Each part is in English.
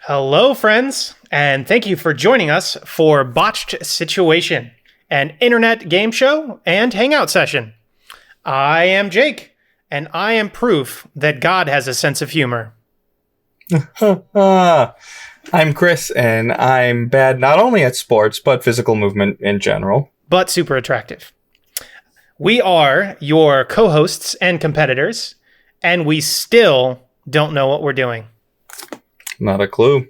Hello, friends, and thank you for joining us for Botched Situation, an internet game show and hangout session. I am Jake, and I am proof that God has a sense of humor. I'm Chris, and I'm bad not only at sports, but physical movement in general. But super attractive. We are your co-hosts and competitors, and we still don't know what we're doing. Not a clue.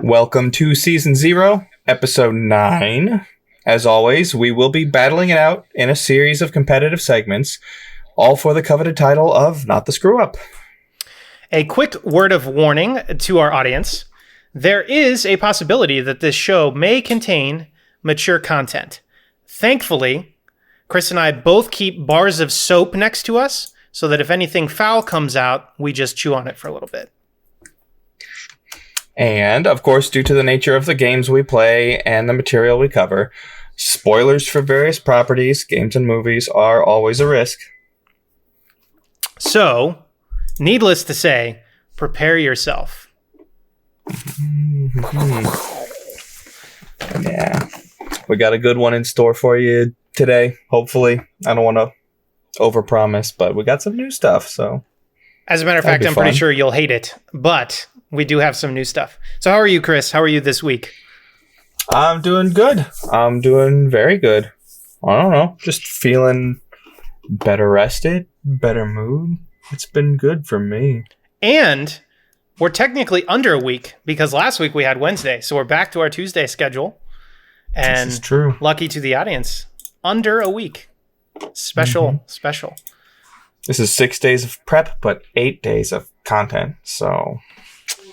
Welcome to Season 0, Episode 9. As always, we will be battling it out in a series of competitive segments, all for the coveted title of Not the Screw Up. A quick word of warning to our audience. There is a possibility that this show may contain mature content. Thankfully, Chris and I both keep bars of soap next to us so that if anything foul comes out, we just chew on it for a little bit. And, of course, due to the nature of the games we play and the material we cover, spoilers for various properties, games, and movies are always a risk. So, needless to say, prepare yourself. Yeah. We got a good one in store for you today, hopefully. I don't want to overpromise, but we got some new stuff, so. As a matter of fact, I'm pretty sure you'll hate it, but we do have some new stuff. So how are you, Chris? How are you this week? I'm doing good. I'm doing very good. I don't know. Just feeling better rested, better mood. It's been good for me. And we're technically under a week because last week we had Wednesday. So we're back to our Tuesday schedule. And this is true. Lucky to the audience. Under a week. Special. This is 6 days of prep, but 8 days of content. So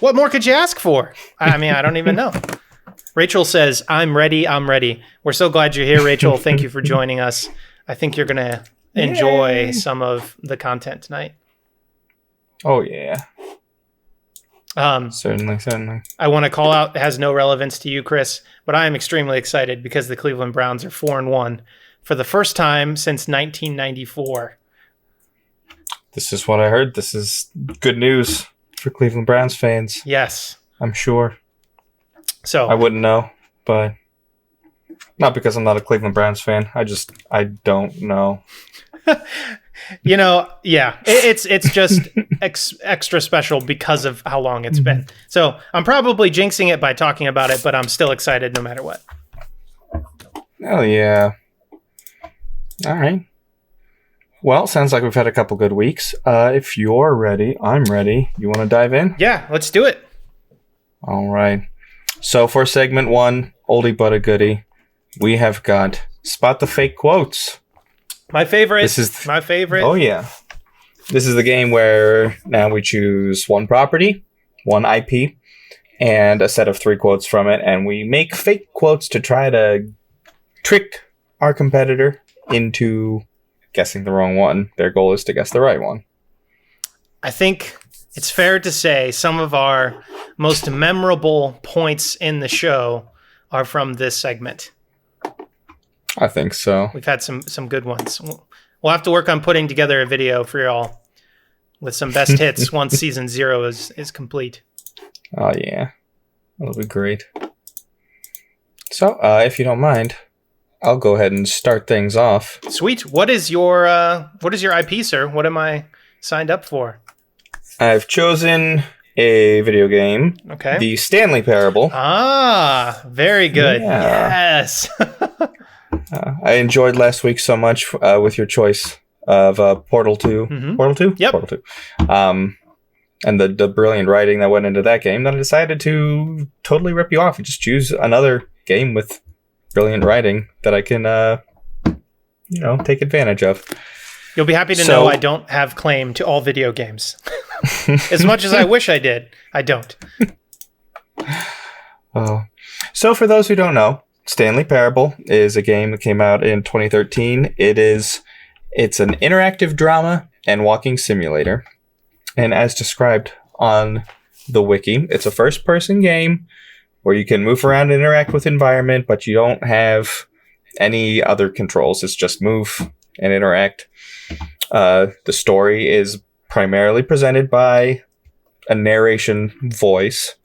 what more could you ask for? I mean, I don't even know. Rachel says, I'm ready. We're so glad you're here, Rachel. Thank you for joining us. I think you're going to enjoy some of the content tonight. Oh, yeah. Certainly. I want to call out, it has no relevance to you, Chris, but I am extremely excited because the Cleveland Browns are 4-1 for the first time since 1994. This is what I heard. This is good news for Cleveland Browns fans. Yes. I'm sure. So I wouldn't know, but not because I'm not a Cleveland Browns fan. I don't know. Yeah, it's just extra special because of how long it's been. So I'm probably jinxing it by talking about it, but I'm still excited no matter what. Oh, yeah. All right. Well, sounds like we've had a couple good weeks. If you're ready, I'm ready. You want to dive in? Yeah, let's do it. All right. So for segment 1, oldie but a goodie, we have got Spot the Fake Quotes. My favorite. This is my favorite. Oh, yeah. This is the game where now we choose one property, one IP, and a set of 3 quotes from it, and we make fake quotes to try to trick our competitor into guessing the wrong one. Their goal is to guess the right one. I think it's fair to say some of our most memorable points in the show are from this segment. I think so. We've had some good ones. We'll have to work on putting together a video for y'all with some best hits once season 0 is complete. Oh, yeah. That'll be great. So, if you don't mind, I'll go ahead and start things off. Sweet. What is your IP, sir? What am I signed up for? I've chosen a video game. Okay. The Stanley Parable. Ah, very good. Yeah. Yes. I enjoyed last week so much with your choice of Portal 2. Mm-hmm. Portal 2? Yep. Portal 2. And the brilliant writing that went into that game, that I decided to totally rip you off and just choose another game with brilliant writing that I can, take advantage of. You'll be happy to know I don't have claim to all video games. As much as I wish I did, I don't. So for those who don't know, Stanley Parable is a game that came out in 2013. It's an interactive drama and walking simulator. And as described on the wiki, it's a first-person game where you can move around and interact with environment, but you don't have any other controls. It's just move and interact. The story is primarily presented by a narration voice.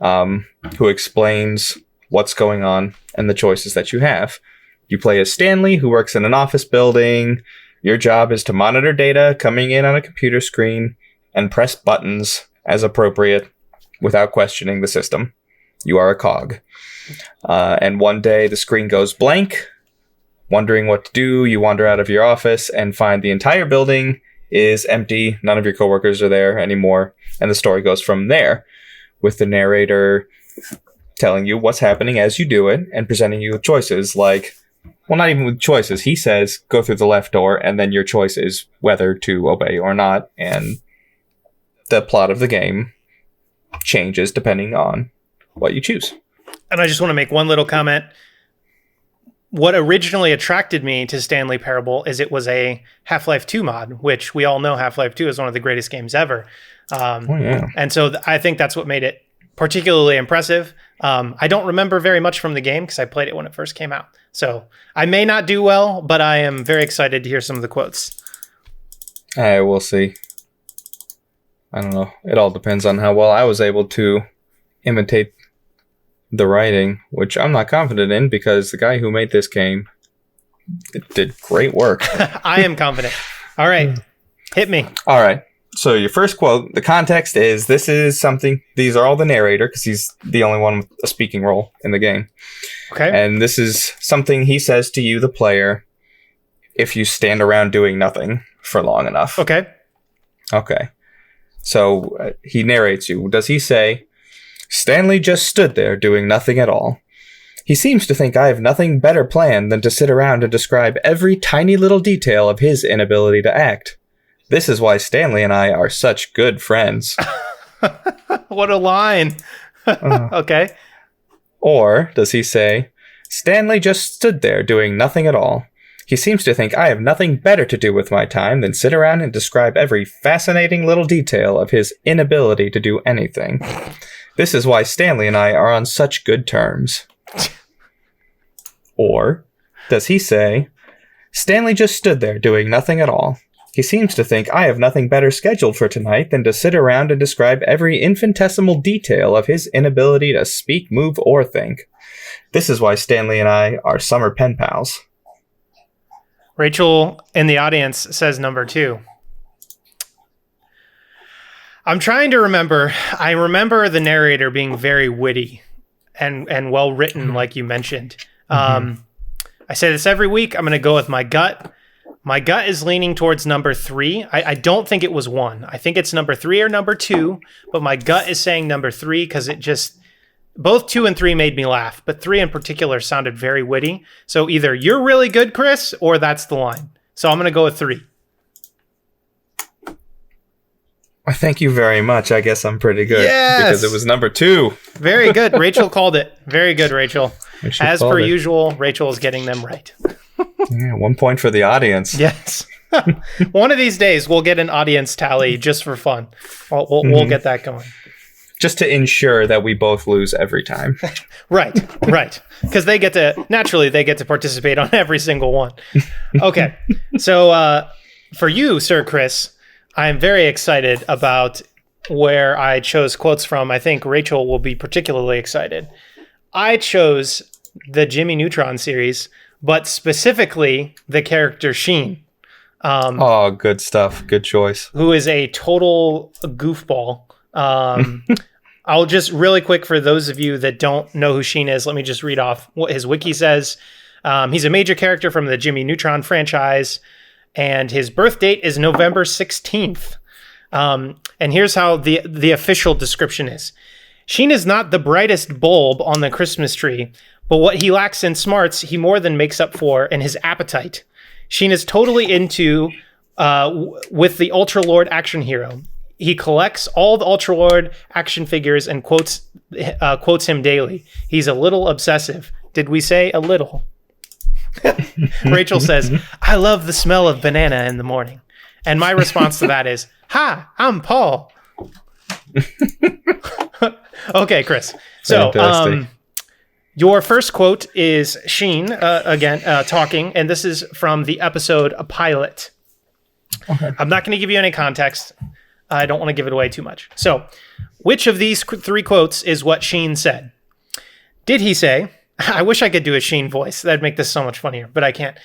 who explains what's going on and the choices that you have. You play as Stanley, who works in an office building. Your job is to monitor data coming in on a computer screen and press buttons as appropriate without questioning the system. You are a cog. And one day the screen goes blank. Wondering what to do, you wander out of your office and find the entire building is empty. None of your coworkers are there anymore. And the story goes from there, with the narrator telling you what's happening as you do it and presenting you with choices like, well, not even with choices. He says, go through the left door, and then your choice is whether to obey or not. And the plot of the game changes depending on what you choose. And I just want to make one little comment. What originally attracted me to Stanley Parable is it was a Half-Life 2 mod, which we all know Half-Life 2 is one of the greatest games ever. And so I think that's what made it particularly impressive. I don't remember very much from the game because I played it when it first came out. So I may not do well, but I am very excited to hear some of the quotes. We'll see. I don't know. It all depends on how well I was able to imitate the writing, which I'm not confident in because the guy who made this game did great work. I am confident. All right. Hit me. All right. So your first quote, the context is, these are all the narrator because he's the only one with a speaking role in the game. Okay. And this is something he says to you, the player, if you stand around doing nothing for long enough. Okay. Okay. So he narrates you. Does he say, Stanley just stood there doing nothing at all. He seems to think I have nothing better planned than to sit around and describe every tiny little detail of his inability to act. This is why Stanley and I are such good friends. What a line. Okay. Or does he say, Stanley just stood there doing nothing at all. He seems to think I have nothing better to do with my time than sit around and describe every fascinating little detail of his inability to do anything. This is why Stanley and I are on such good terms. Or does he say, Stanley just stood there doing nothing at all. He seems to think I have nothing better scheduled for tonight than to sit around and describe every infinitesimal detail of his inability to speak, move, or think. This is why Stanley and I are summer pen pals. Rachel in the audience says number 2. I'm trying to remember. I remember the narrator being very witty and well written, like you mentioned. I say this every week. I'm going to go with my gut. My gut is leaning towards number 3. I don't think it was 1. I think it's number 3 or number 2, but my gut is saying number 3 because it just, both 2 and 3 made me laugh, but 3 in particular sounded very witty. So either you're really good, Chris, or that's the line. So I'm going to go with 3. Thank you very much. I guess I'm pretty good. Yes! Because it was number 2. Very good. Rachel called it. Very good, Rachel. As per usual, Rachel is getting them right. Yeah, 1 point for the audience. Yes. One of these days, we'll get an audience tally just for fun. We'll get that going. Just to ensure that we both lose every time. Right. Because they get to participate on every single one. Okay. So for you, Sir Chris, I'm very excited about where I chose quotes from. I think Rachel will be particularly excited. I chose the Jimmy Neutron series, but specifically the character Sheen. Good stuff. Good choice. Who is a total goofball. I'll just really quick, for those of you that don't know who Sheen is, let me just read off what his wiki says. He's a major character from the Jimmy Neutron franchise, and his birth date is November 16th. And here's how the official description is. Sheen is not the brightest bulb on the Christmas tree, but what he lacks in smarts, he more than makes up for in his appetite. Sheen is totally into with the Ultra Lord action hero. He collects all the Ultra Lord action figures and quotes him daily. He's a little obsessive. Did we say a little? Rachel says, I love the smell of banana in the morning. And my response to that is, hi, I'm Paul. Okay, Chris. So your first quote is Sheen, again, talking, and this is from the episode A Pilot. Okay. I'm not going to give you any context. I don't want to give it away too much. So, which of these three quotes is what Sheen said? Did he say, I wish I could do a Sheen voice. That'd make this so much funnier, but I can't.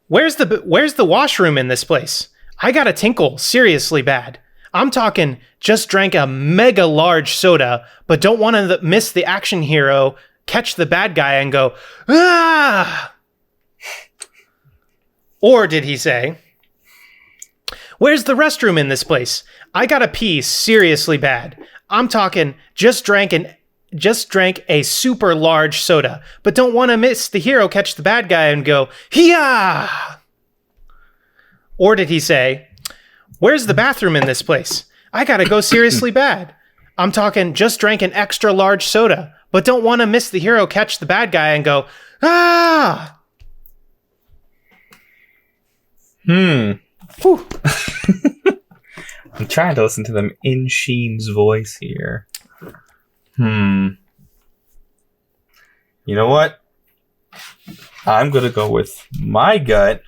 Where's the washroom in this place? I got a tinkle seriously bad. I'm talking just drank a mega large soda, but don't want to miss the action hero, catch the bad guy and go, ah! Or did he say, where's the restroom in this place? I got to pee seriously bad. I'm talking just drank a super large soda, but don't want to miss the hero, catch the bad guy and go, Hee-yah! Or did he say, where's the bathroom in this place? I got to go seriously bad. I'm talking just drank an extra large soda, but don't want to miss the hero, catch the bad guy and go, ah! Whew. I'm trying to listen to them in Sheen's voice here. You know what? I'm going to go with my gut.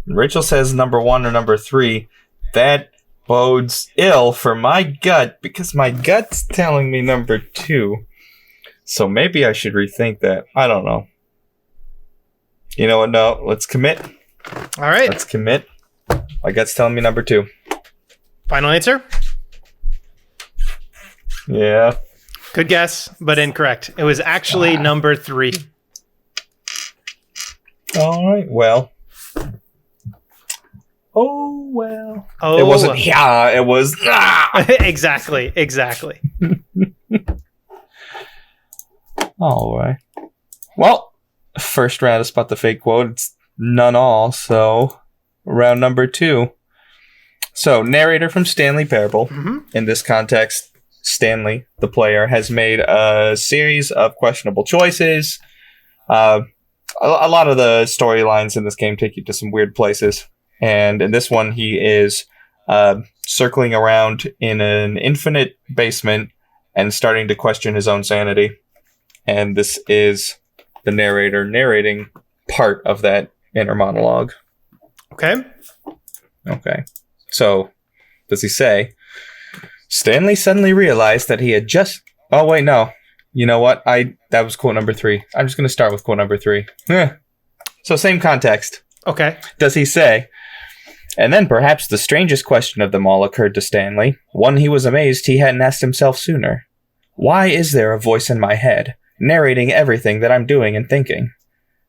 Rachel says number 1 or number 3. That bodes ill for my gut because my gut's telling me number 2. So maybe I should rethink that. I don't know. You know what? No, let's commit. All right. Let's commit. My gut's telling me number 2. Final answer? Yeah. Good guess, but incorrect. It was actually number 3. All right. Well. Oh, well. Oh, it wasn't yeah, it was exactly. All right. Well, first round of Spot the Fake quote. It's none all, so round number 2. So, narrator from Stanley Parable. Mm-hmm. In this context, Stanley, the player, has made a series of questionable choices. A lot of the storylines in this game take you to some weird places. And in this one, he is circling around in an infinite basement and starting to question his own sanity. And this is the narrator narrating part of that inner monologue. Okay. So, does he say, Stanley suddenly realized that he had just... Oh, wait, no. You know what? That was quote number 3. I'm just going to start with quote number 3. So, same context. Okay. Does he say, and then perhaps the strangest question of them all occurred to Stanley, one he was amazed he hadn't asked himself sooner. Why is there a voice in my head, narrating everything that I'm doing and thinking?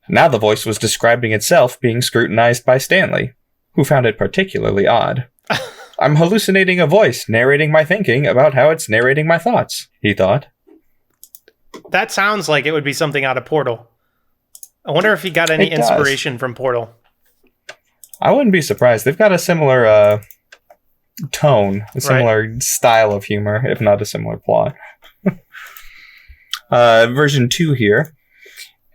Now the voice was describing itself being scrutinized by Stanley, who found it particularly odd. I'm hallucinating a voice narrating my thinking about how it's narrating my thoughts, he thought. That sounds like it would be something out of Portal. I wonder if he got any inspiration from Portal. I wouldn't be surprised. They've got a similar tone, a similar style of humor, if not a similar plot. Version 2 here.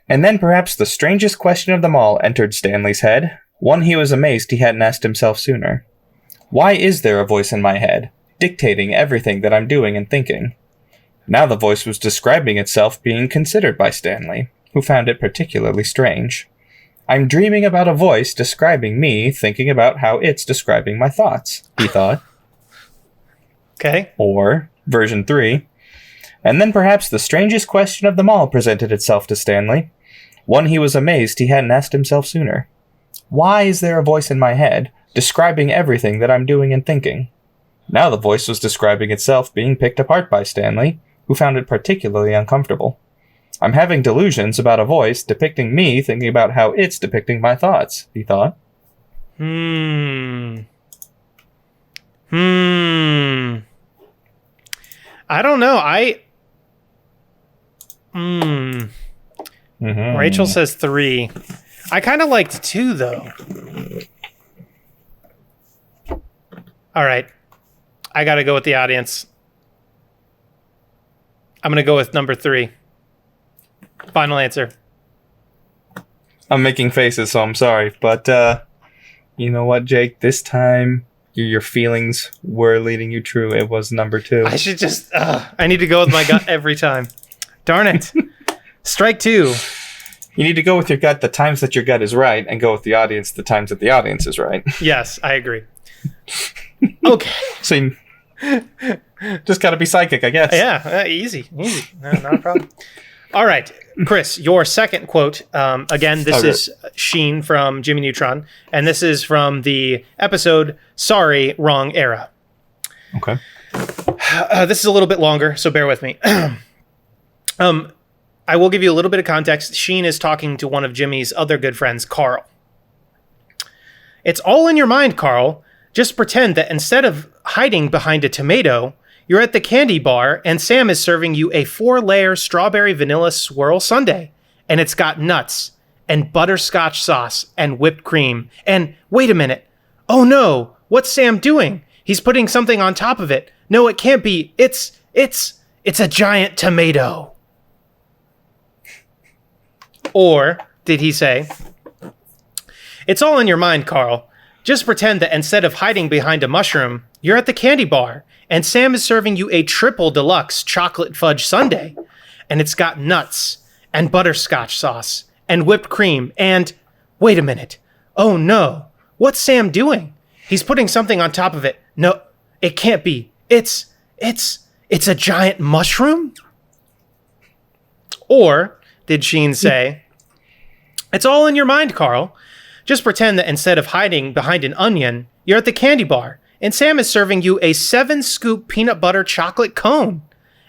And then perhaps the strangest question of them all entered Stanley's head, one he was amazed he hadn't asked himself sooner. Why is there a voice in my head, dictating everything that I'm doing and thinking? Now the voice was describing itself being considered by Stanley, who found it particularly strange. I'm dreaming about a voice describing me, thinking about how it's describing my thoughts, he thought. Okay. Or, version 3, and then perhaps the strangest question of them all presented itself to Stanley, one he was amazed he hadn't asked himself sooner. Why is there a voice in my head, describing everything that I'm doing and thinking? Now the voice was describing itself being picked apart by Stanley, who found it particularly uncomfortable. I'm having delusions about a voice depicting me thinking about how it's depicting my thoughts, he thought. I don't know. Rachel says 3. I kind of liked 2, though. All right. I got to go with the audience. I'm going to go with number 3. Final answer. I'm making faces, so I'm sorry. But, you know what, Jake? This time, your feelings were leading you true. It was number 2. I should just... I need to go with my gut every time. Darn it. Strike 2. You need to go with your gut the times that your gut is right, and go with the audience the times that the audience is right. Yes, I agree. Okay. So you just got to be psychic, I guess. Yeah, easy. No, not a problem. All right, Chris, your second quote. Again, this is Sheen from Jimmy Neutron, and this is from the episode Sorry, Wrong Era. Okay. This is a little bit longer, so bear with me. I will give you a little bit of context. Sheen is talking to one of Jimmy's other good friends, Carl. It's all in your mind, Carl. Just pretend that instead of hiding behind a tomato, you're at the candy bar and Sam is serving you a 4-layer strawberry vanilla swirl sundae. And it's got nuts and butterscotch sauce and whipped cream. And wait a minute. Oh no, what's Sam doing? He's putting something on top of it. No, it can't be. It's a giant tomato. Or did he say, it's all in your mind, Carl. Just pretend that instead of hiding behind a mushroom, you're at the candy bar, and Sam is serving you a triple deluxe chocolate fudge sundae, and it's got nuts and butterscotch sauce and whipped cream and, wait a minute. Oh no, what's Sam doing? He's putting something on top of it. No, it can't be. It's a giant mushroom? Or did Sheen say, it's all in your mind, Carl. Just pretend that instead of hiding behind an onion, you're at the candy bar, and Sam is serving you a 7-scoop peanut butter chocolate cone,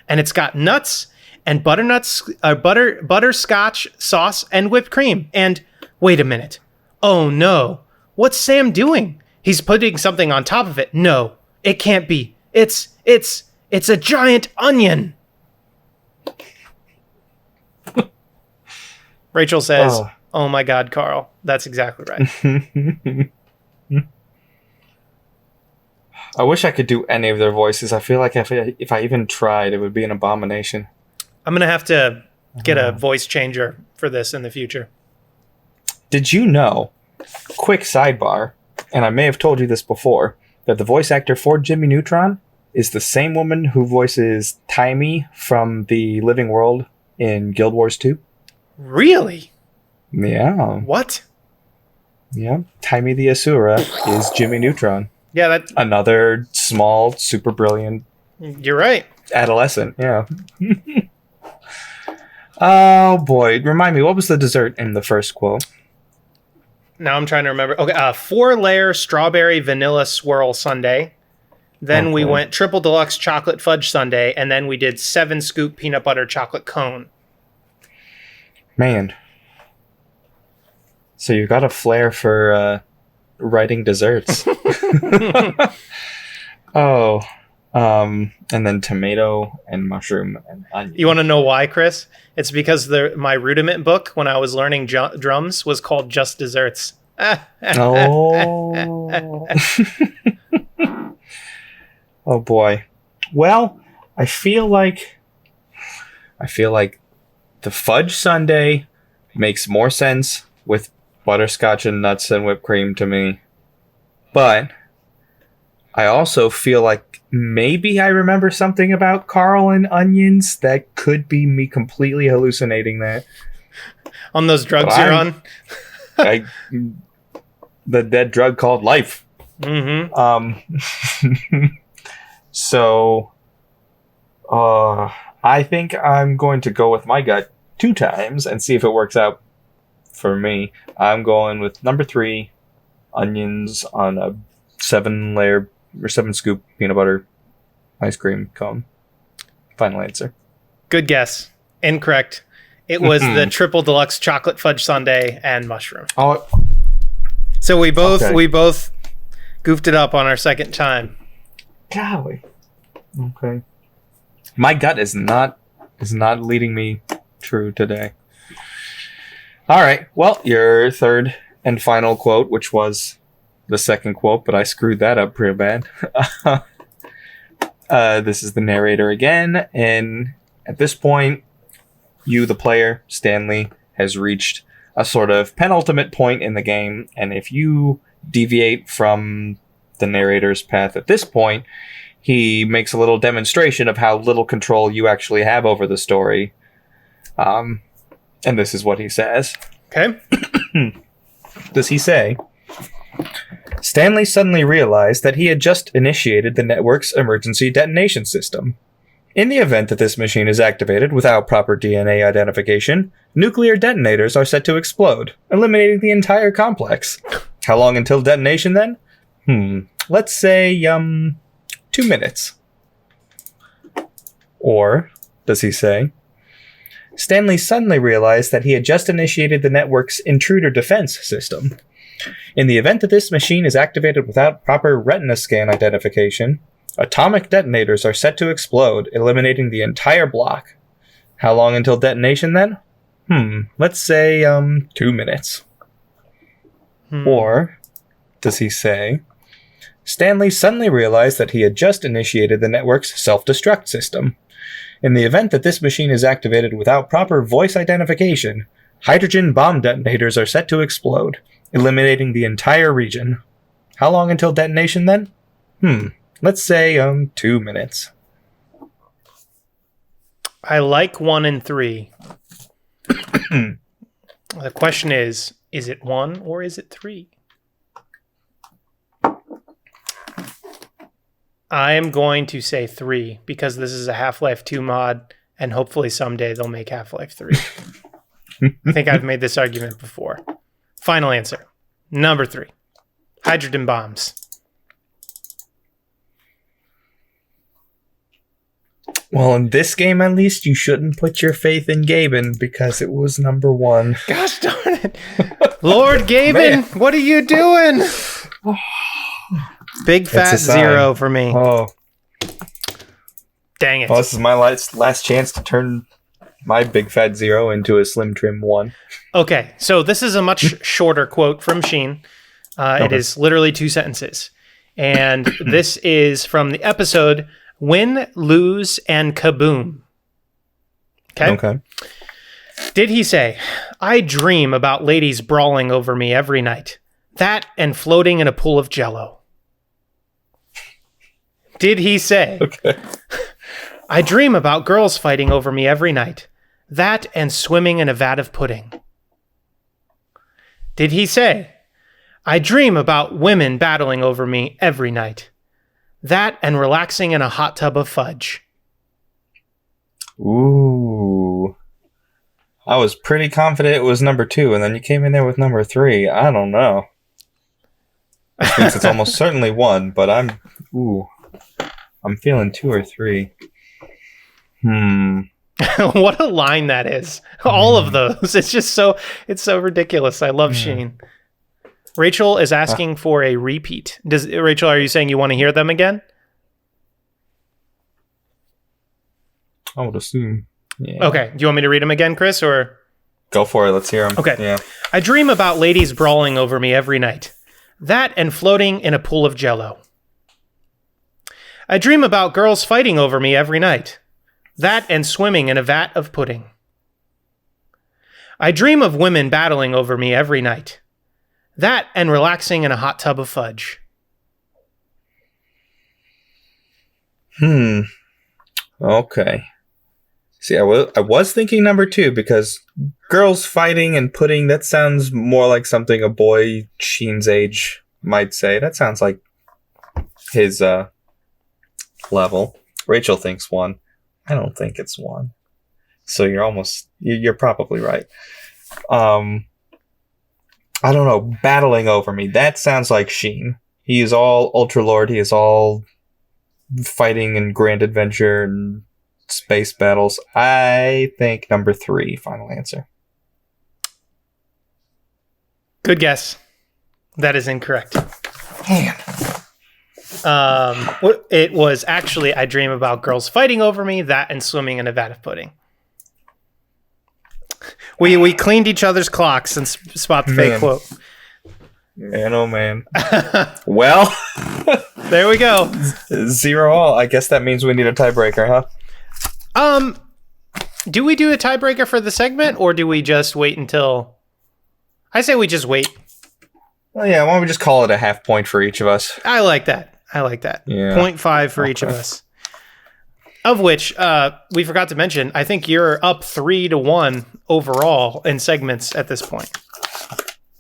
and it's got nuts and butterscotch sauce and whipped cream. And wait a minute. Oh no, what's Sam doing? He's putting something on top of it. No, it can't be. It's a giant onion. Rachel says, oh my God, Carl. That's exactly right. I wish I could do any of their voices. I feel like if I even tried, it would be an abomination. I'm going to have to get a voice changer for this in the future. Did you know, quick sidebar, and I may have told you this before, that the voice actor for Jimmy Neutron is the same woman who voices Taimi from the Living World in Guild Wars 2? Really? Yeah. What? Yeah. Taimi the Asura is Jimmy Neutron. Yeah, that another small, super brilliant. You're right. Adolescent. Yeah. Oh boy! Remind me, what was the dessert in the first quote? Now I'm trying to remember. Okay, 4-layer strawberry vanilla swirl sundae. Then we went triple deluxe chocolate fudge sundae, and then we did 7-scoop peanut butter chocolate cone. Man. So you got a flair for writing desserts. And then tomato and mushroom and onion. You want to know why, Chris? It's because my rudiment book when I was learning drums was called Just Desserts. Oh. Oh boy. Well, I feel like the fudge sundae makes more sense with butterscotch and nuts and whipped cream to me. But I also feel like maybe I remember something about Carl and onions that could be me completely hallucinating that. On those drugs you're on? That drug called life. Mm-hmm. So, I think I'm going to go with my gut 2 times and see if it works out for me. I'm going with number 3, onions on a 7-layer or 7-scoop peanut butter ice cream cone. Final answer. Good guess. Incorrect. It was the triple deluxe chocolate fudge sundae and mushroom. Oh. So we both goofed it up on our second time. Golly. Okay. My gut is not leading me true today. All right. Well, your third and final quote, which was the second quote, but I screwed that up pretty bad. This is the narrator again, and at this point, you, the player, Stanley, has reached a sort of penultimate point in the game, and if you deviate from the narrator's path at this point, he makes a little demonstration of how little control you actually have over the story. And this is what he says. Okay. Does he say, Stanley suddenly realized that he had just initiated the network's emergency detonation system. In the event that this machine is activated without proper DNA identification, nuclear detonators are set to explode, eliminating the entire complex. How long until detonation then? Let's say, 2 minutes. Or, does he say, Stanley suddenly realized that he had just initiated the network's intruder defense system. In the event that this machine is activated without proper retina scan identification, atomic detonators are set to explode, eliminating the entire block. How long until detonation then? Let's say, 2 minutes. Or, does he say, Stanley suddenly realized that he had just initiated the network's self-destruct system. In the event that this machine is activated without proper voice identification, hydrogen bomb detonators are set to explode, eliminating the entire region. How long until detonation then? Let's say, 2 minutes. I like 1 and 3. The question is it 1 or is it 3? I am going to say 3 because this is a Half-Life 2 mod, and hopefully someday they'll make Half-Life 3. I think I've made this argument before. Final answer. Number 3. Hydrogen bombs. Well, in this game, at least, you shouldn't put your faith in Gaben because it was number 1. Gosh darn it. Lord Gaben, what are you doing? Big fat 0 for me. Oh. Dang it. Well, this is my last chance to turn my big fat 0 into a slim trim 1. Okay, so this is a much shorter quote from Sheen. It is literally 2 sentences. And this is from the episode Win, Lose, and Kaboom. Okay. Did he say, I dream about ladies brawling over me every night. That and floating in a pool of jello. Did he say, I dream about girls fighting over me every night. That and swimming in a vat of pudding. Did he say, I dream about women battling over me every night. That and relaxing in a hot tub of fudge. Ooh. I was pretty confident it was number 2, and then you came in there with number 3. I don't know. Which means it's almost certainly 1, but I'm feeling 2 or 3. What a line that is. All of those. It's so ridiculous. I love Sheen. Rachel is asking for a repeat. Rachel, are you saying you want to hear them again? I would assume. Yeah. Okay. Do you want me to read them again, Chris, or? Go for it. Let's hear them. Okay. Yeah. I dream about ladies brawling over me every night. That and floating in a pool of jello. I dream about girls fighting over me every night. That and swimming in a vat of pudding. I dream of women battling over me every night. That and relaxing in a hot tub of fudge. Okay. See, I was thinking number 2 because girls fighting and pudding, that sounds more like something a boy Sheen's age might say. That sounds like his level. Rachel thinks 1. I don't think it's 1. So you're probably right. I don't know, battling over me. That sounds like Sheen. He is all Ultralord. He is all fighting and grand adventure and space battles. I think number 3, final answer. Good guess. That is incorrect. Man. It was actually, I dream about girls fighting over me, that and swimming in a vat of pudding. We cleaned each other's clocks and spot the fake quote. Man, oh man. Well, there we go. 0 all. I guess that means we need a tiebreaker, huh? Do we do a tiebreaker for the segment, or do we just wait until? I say we just wait. Well, yeah. Why don't we just call it a half point for each of us? I like that. Yeah. 0.5 for each of us. Of which, we forgot to mention, I think you're up 3-1 overall in segments at this point.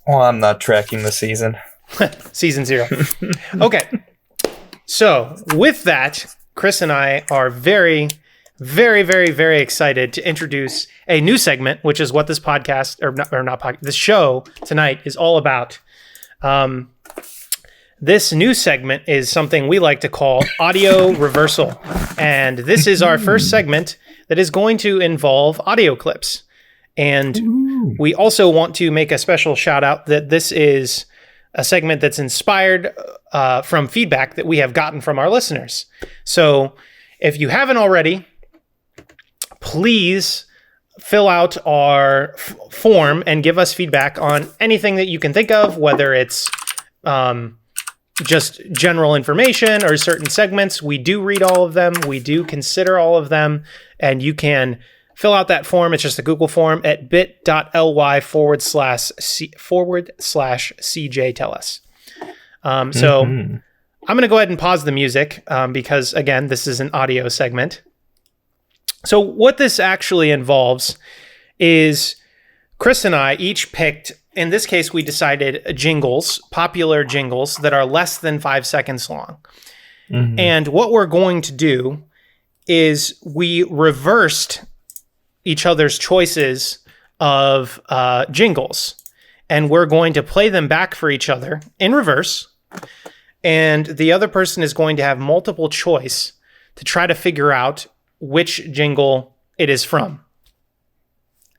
Well, I'm not tracking the season. Season 0. Okay. So with that, Chris and I are very, very, very, very excited to introduce a new segment, which is what this podcast, this show tonight is all about. This new segment is something we like to call audio reversal. And this is our first segment that is going to involve audio clips. And we also want to make a special shout out that this is a segment that's inspired from feedback that we have gotten from our listeners. So if you haven't already, please fill out our form and give us feedback on anything that you can think of, whether it's just general information or certain segments. We do read all of them. We do consider all of them. And you can fill out that form. It's just a Google form at bit.ly/CJ tell us. So I'm going to go ahead and pause the music because, again, this is an audio segment. So what this actually involves is Chris and I each picked, in this case, we decided jingles, popular jingles that are less than 5 seconds long. And what we're going to do is we reversed each other's choices of jingles, and we're going to play them back for each other in reverse. And the other person is going to have multiple choice to try to figure out which jingle it is from.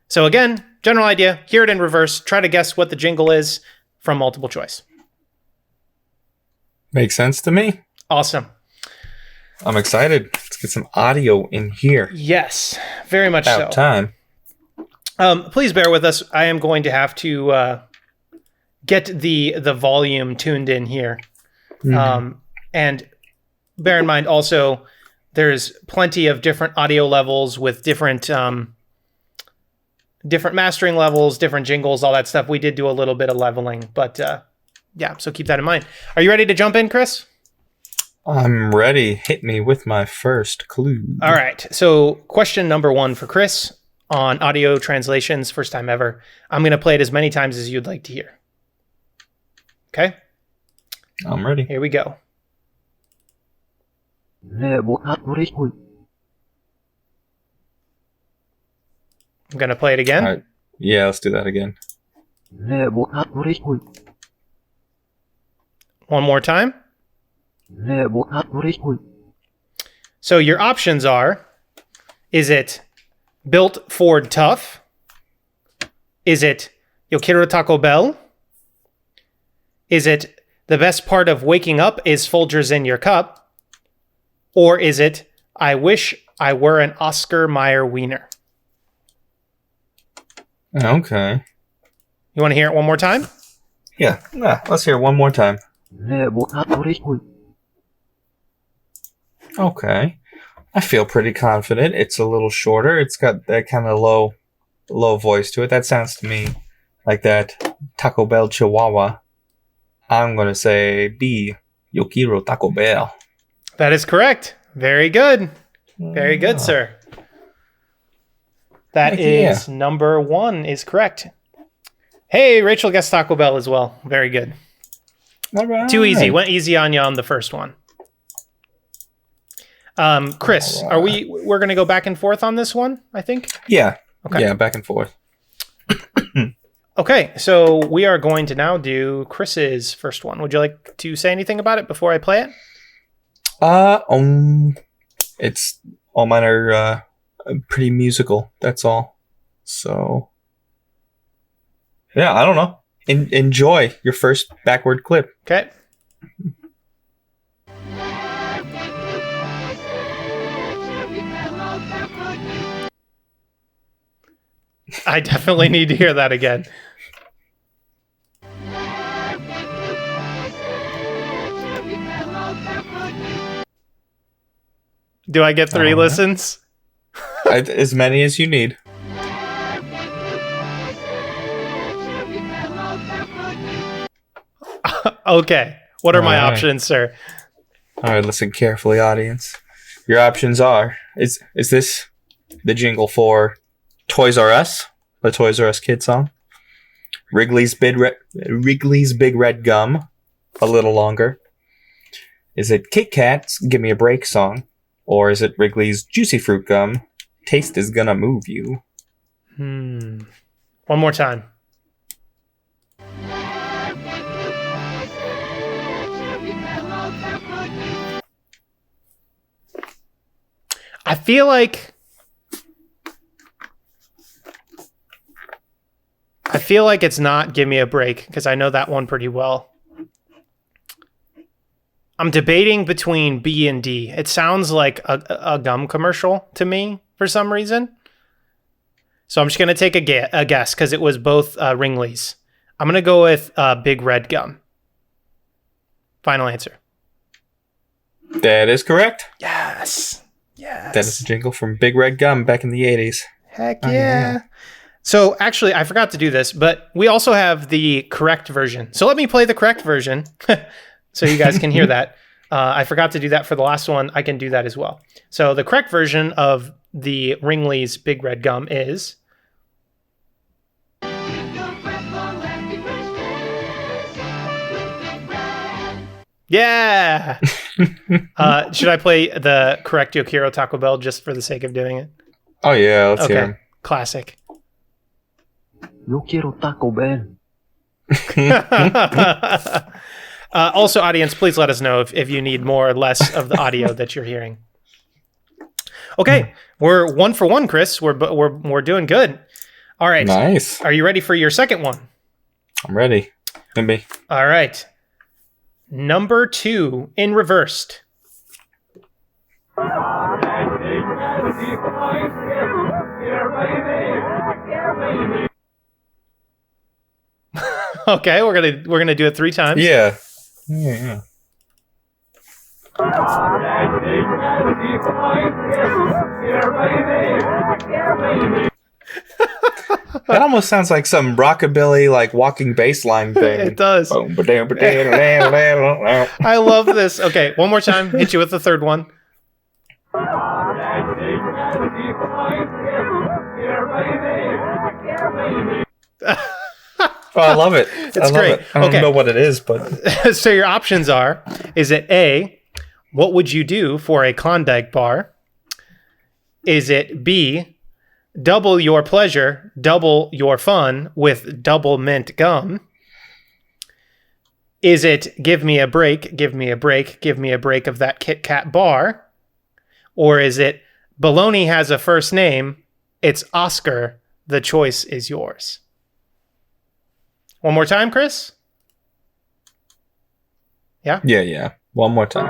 So again, general idea, hear it in reverse, try to guess what the jingle is from multiple choice. Makes sense to me. Awesome. I'm excited. Let's get some audio in here. Yes, very much About so. time. Please bear with us. I am going to have to get the volume tuned in here. And bear in mind also, there's plenty of different audio levels with different mastering levels, different jingles, all that stuff. We did do a little bit of leveling, but yeah, so keep that in mind. Are you ready to jump in, Chris? I'm ready. Hit me with my first clue. All right. So question number 1 for Chris on audio translations, first time ever. I'm going to play it as many times as you'd like to hear. Okay? I'm ready. Here we go. I'm going to play it again. All right. Yeah, let's do that again. One more time. So your options are, is it Built Ford Tough? Is it Yo Quiero Taco Bell? Is it the best part of waking up is Folgers in your cup? Or is it I wish I were an Oscar Mayer wiener? Okay. You want to hear it one more time? Yeah, let's hear it one more time. Okay. I feel pretty confident. It's a little shorter. It's got that kind of low voice to it. That sounds to me like that Taco Bell Chihuahua. I'm going to say B. Yo quiero Taco Bell. That is correct. Very good. Very good, sir. That is number 1 is correct. Hey, Rachel guessed Taco Bell as well. Very good. All right. Too easy. Went easy on you on the first one. Chris, right. we're going to go back and forth on this one, I think? Yeah. Okay. Yeah, back and forth. Okay, so we are going to now do Chris's first one. Would you like to say anything about it before I play it? It's all mine are pretty musical. That's all. So, yeah, I don't know. Enjoy your first backward clip. Okay. I definitely need to hear that again. Do I get 3 listens? As many as you need. Okay. What are my All right. options, sir? All right, listen carefully, audience. Your options are: is this the jingle for Toys R Us, the Toys R Us kid song? Wrigley's Big Red Gum, a little longer. Is it Kit Kat's Give Me a Break song? Or is it Wrigley's Juicy Fruit Gum? Taste is gonna move you. One more time. I feel like it's not Give Me a Break because I know that one pretty well. I'm debating between B and D. It sounds like a gum commercial to me for some reason. So I'm just going to take a guess because it was both Wrigley's. I'm going to go with Big Red Gum. Final answer. That is correct. Yes. Yes. That is a jingle from Big Red Gum back in the 80s. Heck yeah. So actually, I forgot to do this, but we also have the correct version. So let me play the correct version so you guys can hear that. I forgot to do that for the last one. I can do that as well. So the correct version of the Wrigley's Big Red Gum is... Yeah! Should I play the correct Yo Quiero Taco Bell just for the sake of doing it? Oh, yeah. Let's hear him. Classic. Yo quiero Taco Bell. Also, audience, please let us know if you need more or less of the audio that you're hearing. Okay, we're 1 for 1, Chris. We're doing good. All right. Nice. Are you ready for your second one? I'm ready. Maybe. All right. Number 2 in reversed. Okay, we're gonna do it 3 times. Yeah. Yeah. That almost sounds like some rockabilly, like walking bass line thing. It does. I love this. Okay, one more time. Hit you with the third one. Oh, I love it. It's great. I don't know what it is, but... So your options are, is it A, what would you do for a Klondike bar? Is it B, double your pleasure, double your fun with double mint gum? Is it give me a break, give me a break, give me a break of that Kit Kat bar? Or is it baloney has a first name, it's Oscar, the choice is yours? One more time, Chris? Yeah? Yeah. One more time.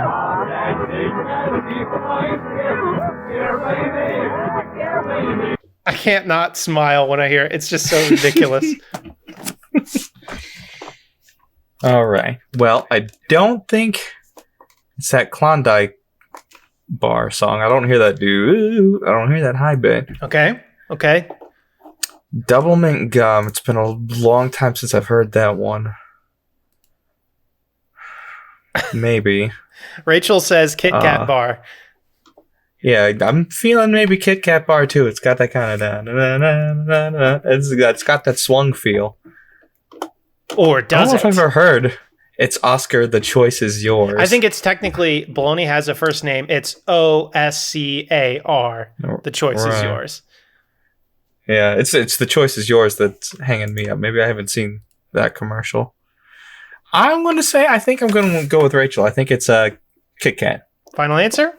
I can't not smile when I hear it. It's just so ridiculous. All right. Well, I don't think it's that Klondike bar song. I don't hear that do. I don't hear that high bit. Okay. Double mint gum. It's been a long time since I've heard that one. Maybe. Rachel says Kit Kat bar. Yeah, I'm feeling maybe Kit Kat bar too. It's got that kind of it's got that swung feel. Or does I don't know it? if I've ever heard it's Oscar, the choice is yours. I think it's technically baloney has a first name. It's Oscar. The choice is yours. Yeah, it's the choice is yours that's hanging me up. Maybe I haven't seen that commercial. I'm going to say I think I'm going to go with Rachel. I think it's Kit Kat. Final answer?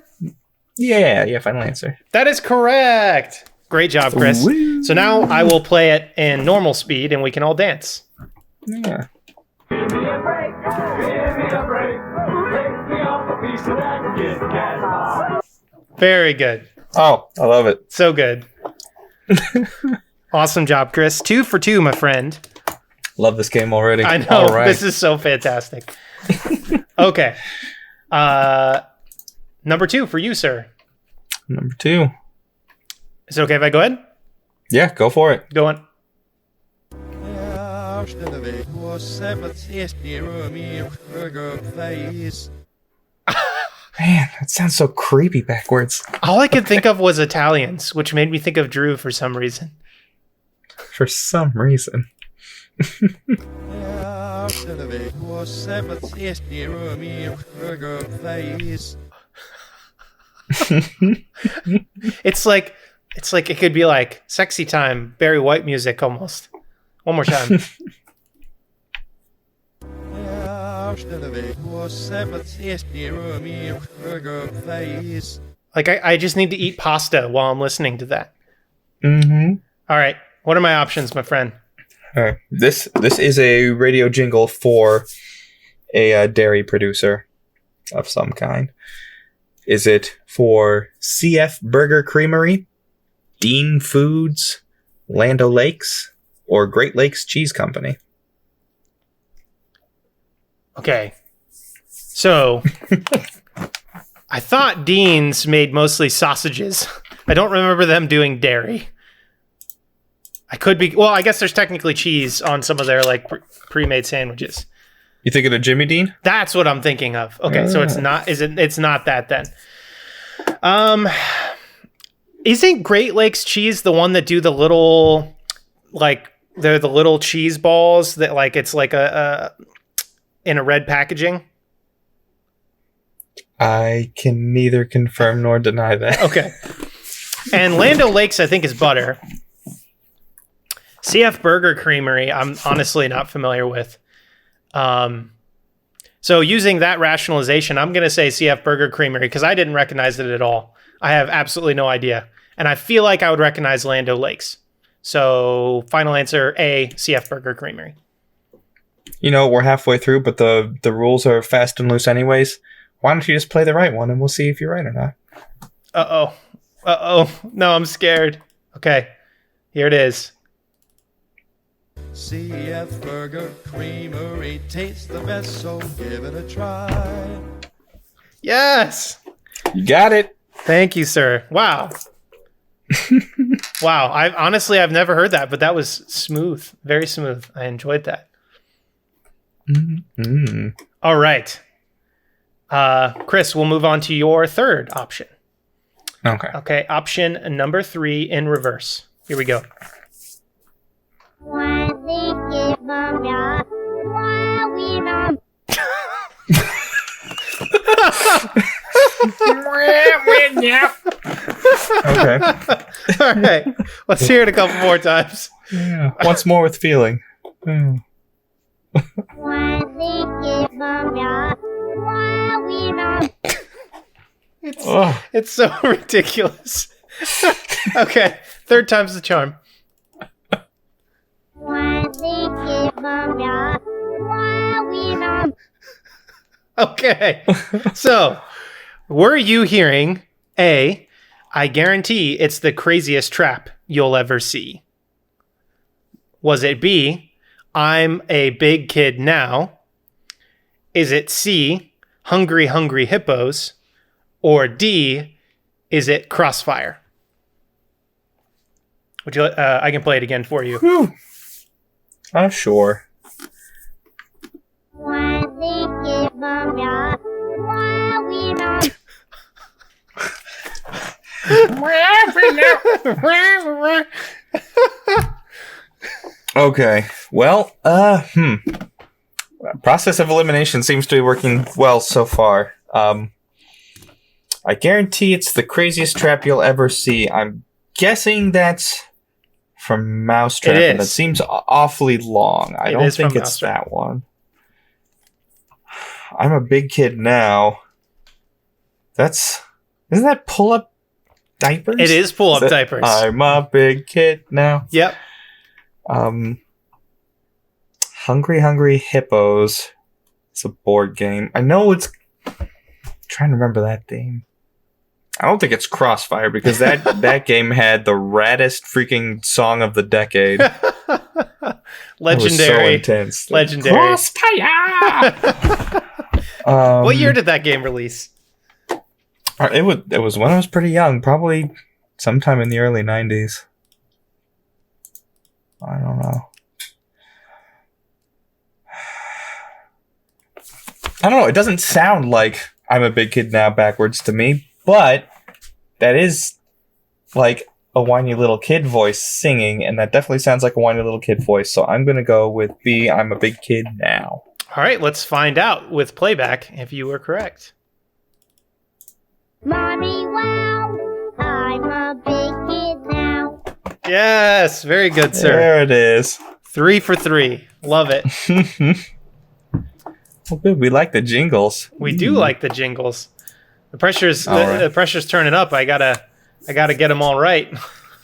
Yeah, final answer. That is correct. Great job, Chris. Woo. So now I will play it in normal speed and we can all dance. Yeah. Very good. Oh, I love it. So good. Awesome job, Chris. 2 for 2, my friend. Love this game already. I know. All right. This is so fantastic. Okay. Number 2 for you, sir. Number 2. Is it okay if I go ahead? Yeah, go for it. Go on. Man, that sounds so creepy backwards. All I could think of was Italians, which made me think of Drew for some reason. For some reason. It's like it could be like sexy time, Barry White music almost. One more time. Like I just need to eat pasta while I'm listening to that. Mm-hmm. All right. What are my options, my friend? All right. This is a radio jingle for a dairy producer of some kind. Is it for CF Burger Creamery, Dean Foods, Land O'Lakes, or Great Lakes Cheese Company? Okay. So I thought Dean's made mostly sausages. I don't remember them doing dairy. I could be... Well, I guess there's technically cheese on some of their like pre-made sandwiches. You thinking of Jimmy Dean? That's what I'm thinking of. Okay, so it's not... It's not that then. Isn't Great Lakes cheese the one that do the little... Like, they're the little cheese balls that like it's like a in a red packaging? I can neither confirm nor deny that. Okay. And Land O'Lakes, I think, is butter. CF Burger Creamery, I'm honestly not familiar with. So using that rationalization, I'm going to say CF Burger Creamery because I didn't recognize it at all. I have absolutely no idea. And I feel like I would recognize Land O'Lakes. So final answer, A, CF Burger Creamery. You know, we're halfway through, but the rules are fast and loose anyways. Why don't you just play the right one and we'll see if you're right or not. Uh-oh. No, I'm scared. Okay. Here it is. CF Burger Creamery tastes the best, so give it a try. Yes. You got it. Thank you, sir. Wow. Wow. I've never heard that, but that was smooth. Very smooth. I enjoyed that. Mm-hmm. All right. Chris, we'll move on to your third option. Okay. Option number 3 in reverse. Here we go. Okay. All right. Let's hear it a couple more times. Yeah. Once more with feeling. Mm. It's so ridiculous. Okay. Third time's the charm. Okay. So, were you hearing A, I guarantee it's the craziest trap you'll ever see? Was it B, I'm a big kid now? Is it C, hungry, hungry hippos? Or D, is it Crossfire? Would you? I can play it again for you. Whew. Sure. Okay. Well, process of elimination seems to be working well so far. I guarantee it's the craziest trap you'll ever see. I'm guessing that's from Mousetrap, and that seems awfully long. I don't think it's that one. I'm a big kid now. Isn't that pull-up diapers? It is pull-up diapers. I'm a big kid now. Yep. Hungry Hungry Hippos. It's a board game. I know it's... I'm trying to remember that theme. I don't think it's Crossfire because that game had the raddest freaking song of the decade. Legendary. It was so intense. Legendary. Crossfire! What year did that game release? It was when I was pretty young, probably sometime in the early 90s. I don't know. I don't know. It doesn't sound like I'm a big kid now backwards to me, but that is like a whiny little kid voice singing, and that definitely sounds like a whiny little kid voice. So I'm going to go with B, I'm a big kid now. All right, let's find out with playback if you were correct. Mommy, wow, I'm a big kid now. Yes, very good, sir. There it is. 3 for 3. Love it. Well, good. We like the jingles. We do like the jingles. The pressure's the pressure's turning up. I gotta get them all right.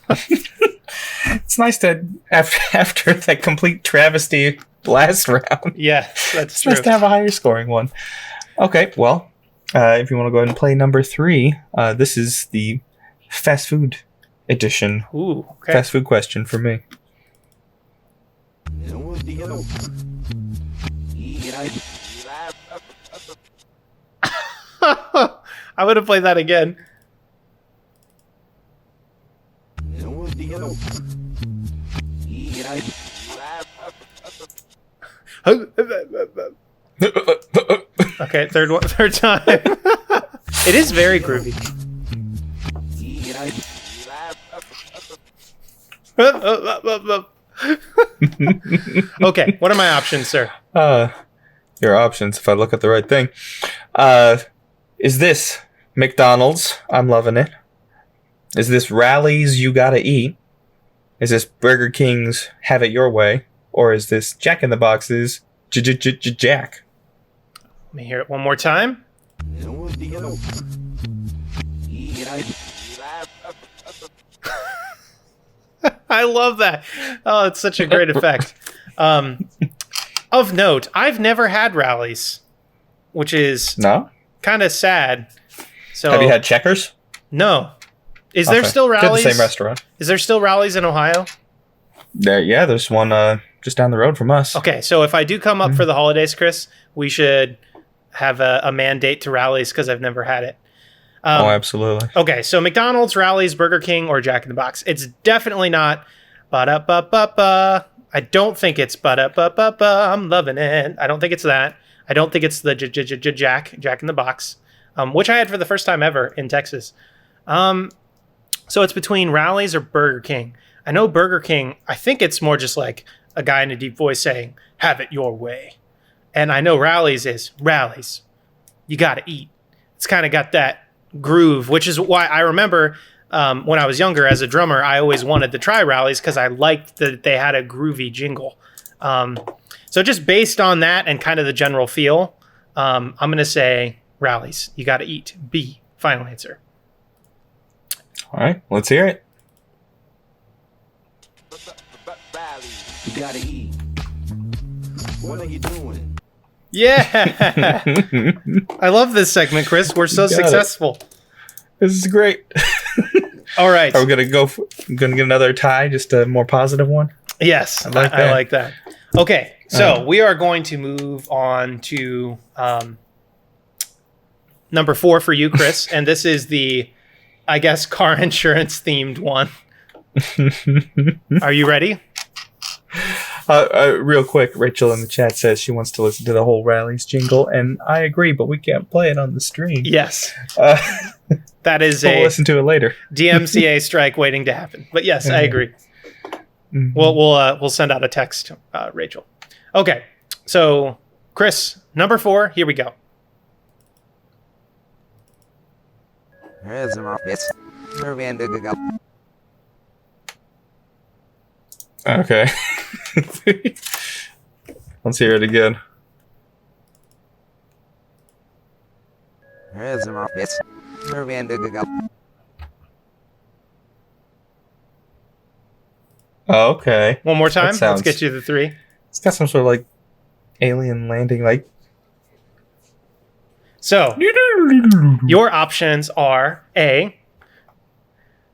It's nice that after that complete travesty last round, Yeah, that's it's true. nice to have a higher scoring one. Okay, well, if you want to go ahead and play number 3, this is the fast food edition. Ooh, okay. Fast food question for me. I would have played that again. Okay, third time. It is very groovy. Okay, what are my options, sir? Your options, if I look at the right thing. Is this McDonald's? I'm loving it. Is this Rally's You Gotta Eat? Is this Burger King's Have It Your Way? Or is this Jack in the Box's Jack? Let me hear it one more time. I love that. Oh, it's such a great effect. Of note, I've never had Rallies, which is No? kind of sad. So Have you had Checkers? No. Is there Okay. still They're Rallies? the same restaurant. Is there still Rallies in Ohio? There's one just down the road from us. Okay, so if I do come up for the holidays, Chris, we should have a mandate to Rallies because I've never had it. Oh, absolutely. Okay, so McDonald's, Rallies, Burger King, or Jack in the Box. It's definitely not ba-da-ba-ba-ba. I don't think it's ba-da-ba-ba-ba. I'm loving it. I don't think it's that. I don't think it's the Jack in the Box, which I had for the first time ever in Texas. So it's between Rallies or Burger King. I know Burger King, I think it's more just like a guy in a deep voice saying, have it your way. And I know Rallies is Rallies. You got to eat. It's kind of got that groove, which is why I remember when I was younger as a drummer, I always wanted to try Rallies because I liked that they had a groovy jingle. So just based on that and kind of the general feel, I'm going to say Rallies. You got to eat. B. Final answer. All right, let's hear it. You gotta eat. What are you doing? Yeah. I love this segment, Chris. We're so got it. successful. This is great. All right. Are we gonna get another tie? Just a more positive one? Yes, I like that. Okay, so we are going to move on to number 4 for you, Chris, and this is the, I guess, car insurance themed one. Are you ready? Real quick, Rachel in the chat says she wants to listen to the whole Rallies jingle, and I agree, but we can't play it on the stream. Yes. That is We'll a listen to it later. DMCA strike waiting to happen. But yes, I agree. Mhm. We'll send out a text, Rachel. Okay, so Chris, number 4, here we go. Okay. Let's hear it again. Oh, okay. One more time. That sounds- Let's get you the 3. It's got some sort of like alien landing, like. So your options are A,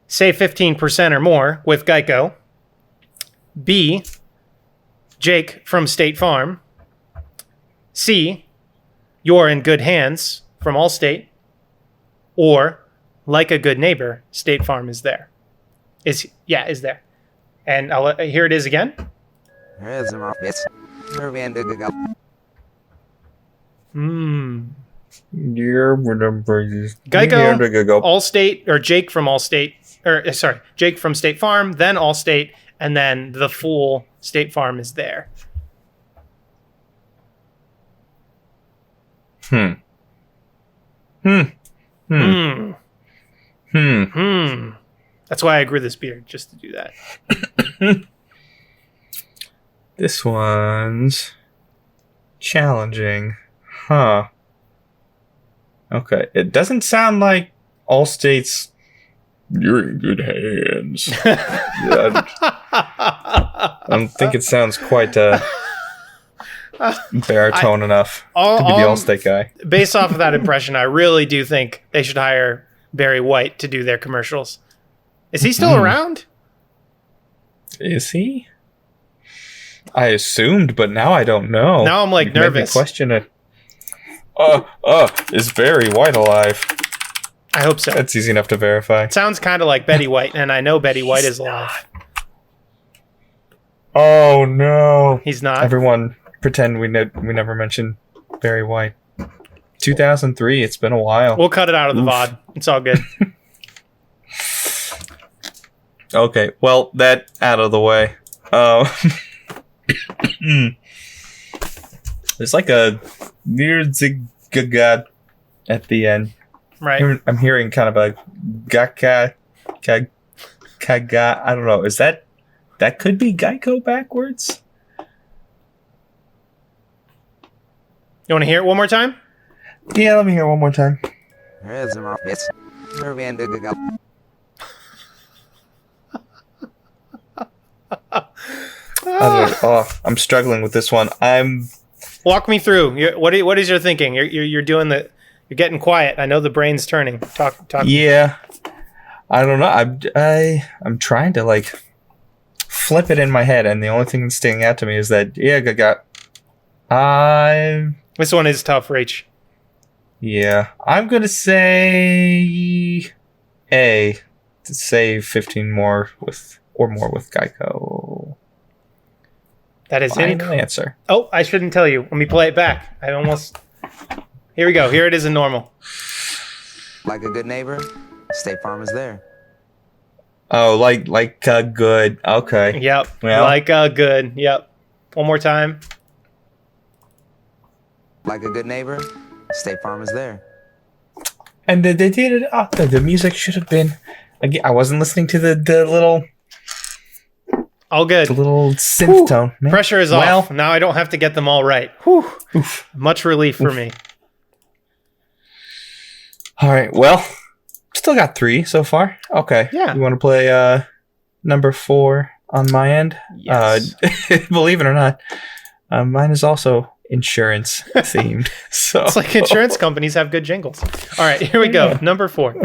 save 15% or more with Geico. B, Jake from State Farm. C, You're in Good Hands from Allstate. Or Like a Good Neighbor, State Farm is there. Is there. And here it is again. Geico. Geico, Allstate, or Jake from Allstate. Jake from State Farm, then Allstate, and then the full State Farm is there. That's why I grew this beard, just to do that. This one's challenging. Huh. Okay. It doesn't sound like Allstate's "you're in good hands." Yeah, I don't think it sounds quite baritone enough to be the Allstate guy. Based off of that impression, I really do think they should hire Barry White to do their commercials. Is he still around? Is he? I assumed, but now I don't know. Now I'm like You made me nervous. question it. Is Barry White alive? I hope so. That's easy enough to verify. It sounds kind of like Betty White, and I know Betty White is alive. Oh no! He's not. Everyone pretend we never mentioned Barry White. 2003. It's been a while. We'll cut it out of the VOD. It's all good. Okay, well, that out of the way. There's like a weird zig-ga-ga at the end. Right. I'm hearing kind of a ga-ka, ka-ga. I don't know. Is that could be Geico backwards? You want to hear it one more time? Yeah, let me hear it one more time. I'm struggling with this one. Walk me through. What is your thinking? You're doing the. You're getting quiet. I know the brain's turning. Talk. Yeah, I don't know. I'm trying to like flip it in my head, and the only thing that's sticking out to me is that This one is tough, Rach. Yeah, I'm gonna say A to save 15 more with Geico. That is Final answer. Oh, I shouldn't tell you. Let me play it back. I almost. Here we go. Here it is in normal. Like a good neighbor, State Farm is there. Oh, like good. Okay. Yep. Well. Good. Yep. One more time. Like a good neighbor, State Farm is there. And they did it. Oh, the music should have been. Again, I wasn't listening to the little. All good. The little synth tone. Man. Pressure is off. Now I don't have to get them all right. Whew. Oof. Much relief for me. All right. Well, still got 3 so far. Okay. Yeah. You want to play number 4 on my end? Yes. Believe it or not, mine is also insurance themed. So It's like insurance companies have good jingles. All right, here we go. Number 4.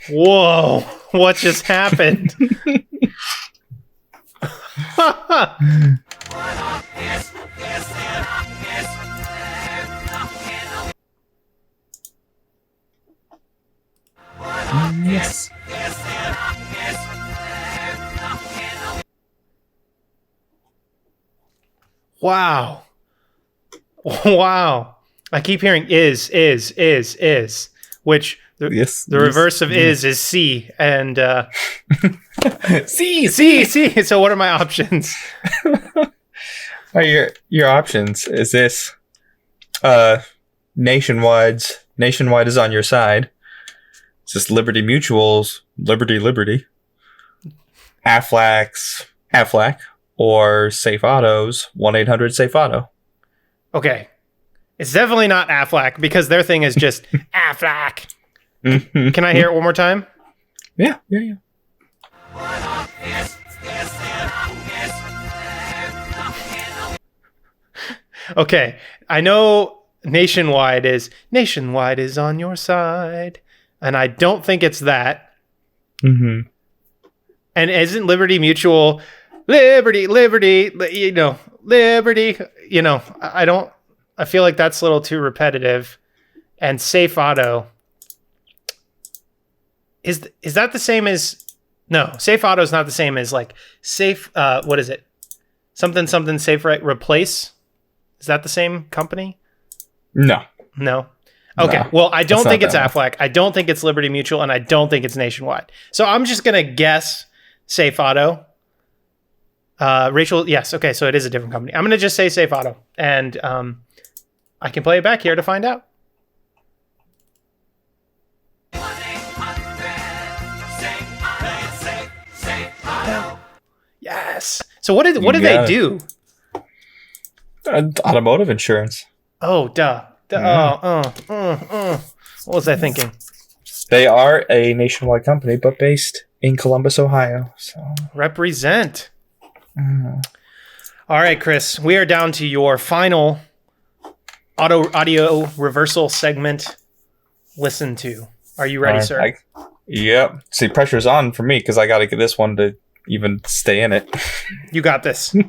Whoa, what just happened? yes. Wow. Wow. I keep hearing is, which the reverse of is C. And C. So what are my options? Your options is this. Nationwide is on your side. It's just Liberty Mutual's Liberty. Aflac, or Safe Auto's 1-800-SAFE-AUTO. Okay. It's definitely not Aflac because their thing is just Aflac. Can I hear it one more time? Yeah. Okay. I know Nationwide is on your side. And I don't think it's that. Mm-hmm. And isn't Liberty Mutual Liberty, Liberty, I feel like that's a little too repetitive. And Safe Auto. Is that the same as... No, Safe Auto is not the same as like Safe... what is it? Something Safe Right Replace? Is that the same company? No. No. Okay. No, Well, I don't not think it's that Aflac. I don't think it's Liberty Mutual, and I don't think it's Nationwide. So I'm just gonna guess Safe Auto. Rachel, yes. Okay, so it is a different company. I'm gonna just say Safe Auto, and I can play it back here to find out. Yes. So what did they got it. do? Automotive insurance. Oh, duh. What was I thinking? They are a nationwide company, but based in Columbus, Ohio. So Represent. All right, Chris. We are down to your final audio reversal segment. Listen to. Are you ready, sir? Yep. See, pressure's on for me because I got to get this one to even stay in it. You got this. All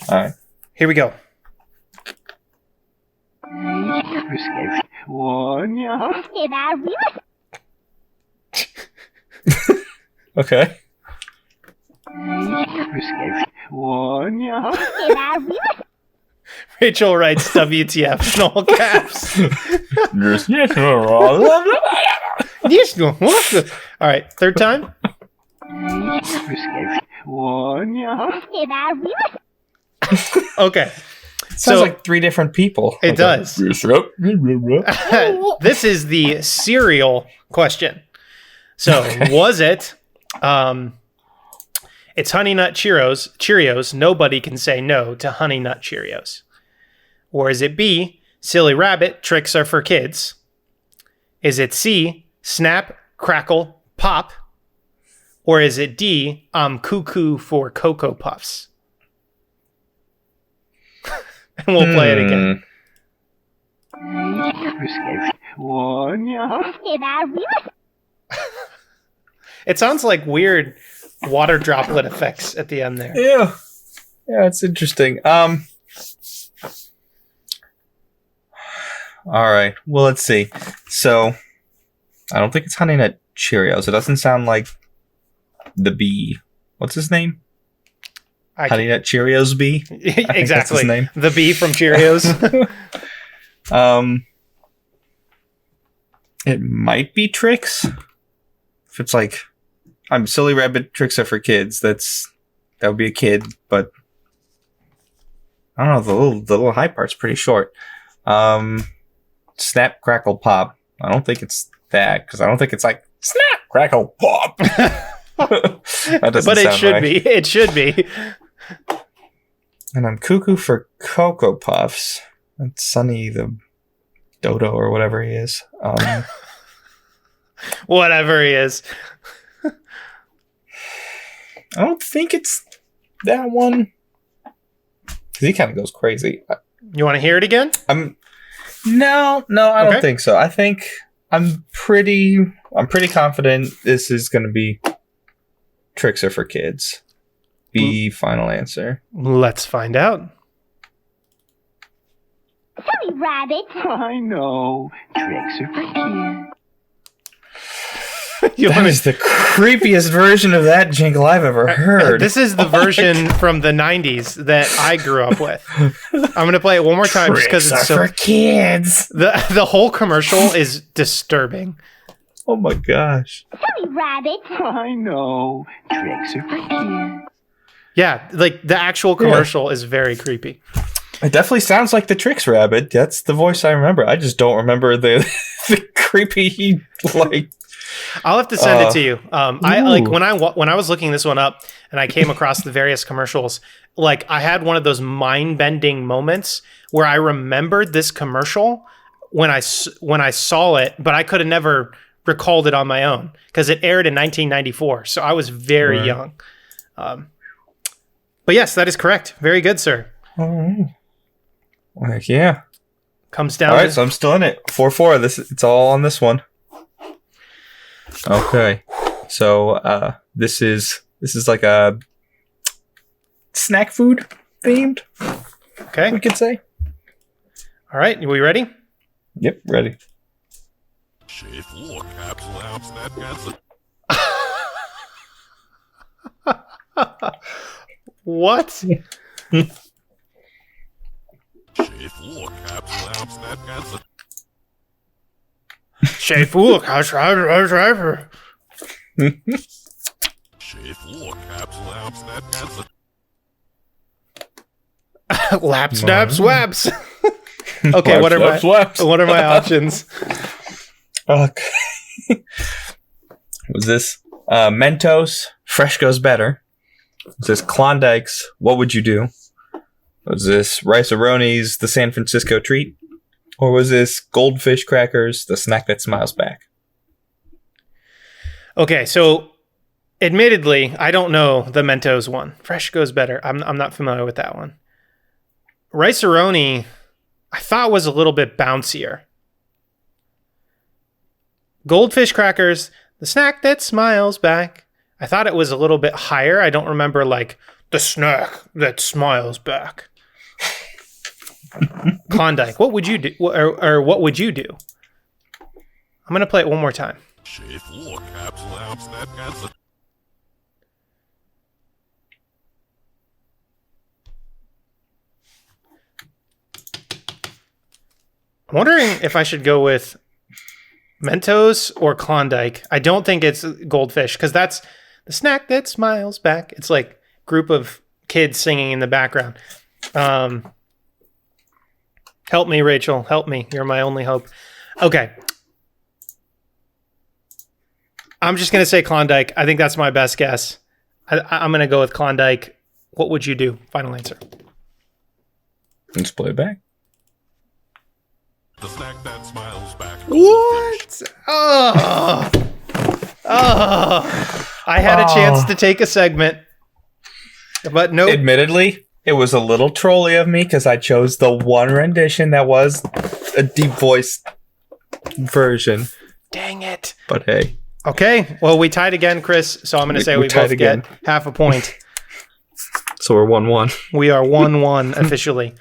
right. Here we go. Okay. Rachel writes WTF in all caps. All right, third time. Okay. Sounds like three different people. It does. This is the cereal question. So, was it it's Honey Nut Cheerios, nobody can say no to Honey Nut Cheerios? Or is it B, Silly Rabbit, tricks are for kids? Is it C, Snap, Crackle, Pop? Or is it D, I'm cuckoo for Cocoa Puffs? And we'll play it again. It sounds like weird water droplet effects at the end there. Yeah. Yeah, it's interesting. All right. Well, let's see. So, I don't think it's Honey Nut Cheerios. It doesn't sound like the bee. What's his name? Honey Nut Cheerios bee? Exactly. That's his name. The bee from Cheerios. It might be Trix. If it's like, I'm Silly Rabbit, tricks are for kids. That would be a kid, but I don't know. The little high part's pretty short. Snap, Crackle, Pop. I don't think it's that because I don't think it's like Snap, Crackle, Pop. That doesn't but it sound should right. be. It should be. And I'm cuckoo for Cocoa Puffs. That's Sonny the Dodo or whatever he is. Whatever he is. I don't think it's that one. Because he kind of goes crazy. You want to hear it again? No, I Okay. don't think so. I think I'm pretty confident this is going to be Tricks are for kids. B, final answer. Let's find out. Silly Rabbit. I know. Tricks are for kids. You That wanna- is the creepiest version of that jingle I've ever heard. This is the version from the 90s that I grew up with. I'm going to play it one more time just because it's so... for kids. The whole commercial is disturbing. Oh my gosh. Silly Rabbit. I know. Tricks are for kids. Yeah, like the actual commercial is very creepy. It definitely sounds like the Tricks Rabbit. That's the voice I remember. I just don't remember the creepy like. I'll have to send it to you. I like when I was looking this one up and I came across the various commercials. Like I had one of those mind-bending moments where I remembered this commercial when I saw it, but I could have never recalled it on my own because it aired in 1994. So I was very young. But yes, that is correct. Very good, sir. Like, yeah. Comes down. All right, so I'm still in it. 4-4. It's all on this one. Okay. So this is like a snack food themed, Okay. we could say. All right. Are we ready? Yep, ready. What? Lap snap swaps. Okay, Lap, what are snap, my swaps. what are my options? Okay. Was this Mentos? Fresh goes better. Was this Klondike's? What would you do? Was this Rice-A-Roni's? The San Francisco treat? Or was this Goldfish Crackers? The snack that smiles back? Okay, so admittedly, I don't know the Mentos one. Fresh goes better. I'm not familiar with that one. Rice-A-Roni, I thought was a little bit bouncier. Goldfish Crackers, the snack that smiles back. I thought it was a little bit higher. I don't remember like the snack that smiles back. Klondike, what would you do? Or what would you do? I'm going to play it one more time. I'm wondering if I should go with Mentos or Klondike. I don't think it's Goldfish because that's the snack that smiles back. It's like group of kids singing in the background. Help me, Rachel. Help me. You're my only hope. Okay. I'm just going to say Klondike. I think that's my best guess. I'm going to go with Klondike. What would you do? Final answer. Let's play it back. The snack that smiles back. What? Oh. I had a chance to take a segment, but no. Admittedly, it was a little trolly of me because I chose the one rendition that was a deep voice version. Dang it. But hey. Okay. Well, we tied again, Chris. So I'm going to say we both get half a point. So we're 1-1. We are 1-1 officially.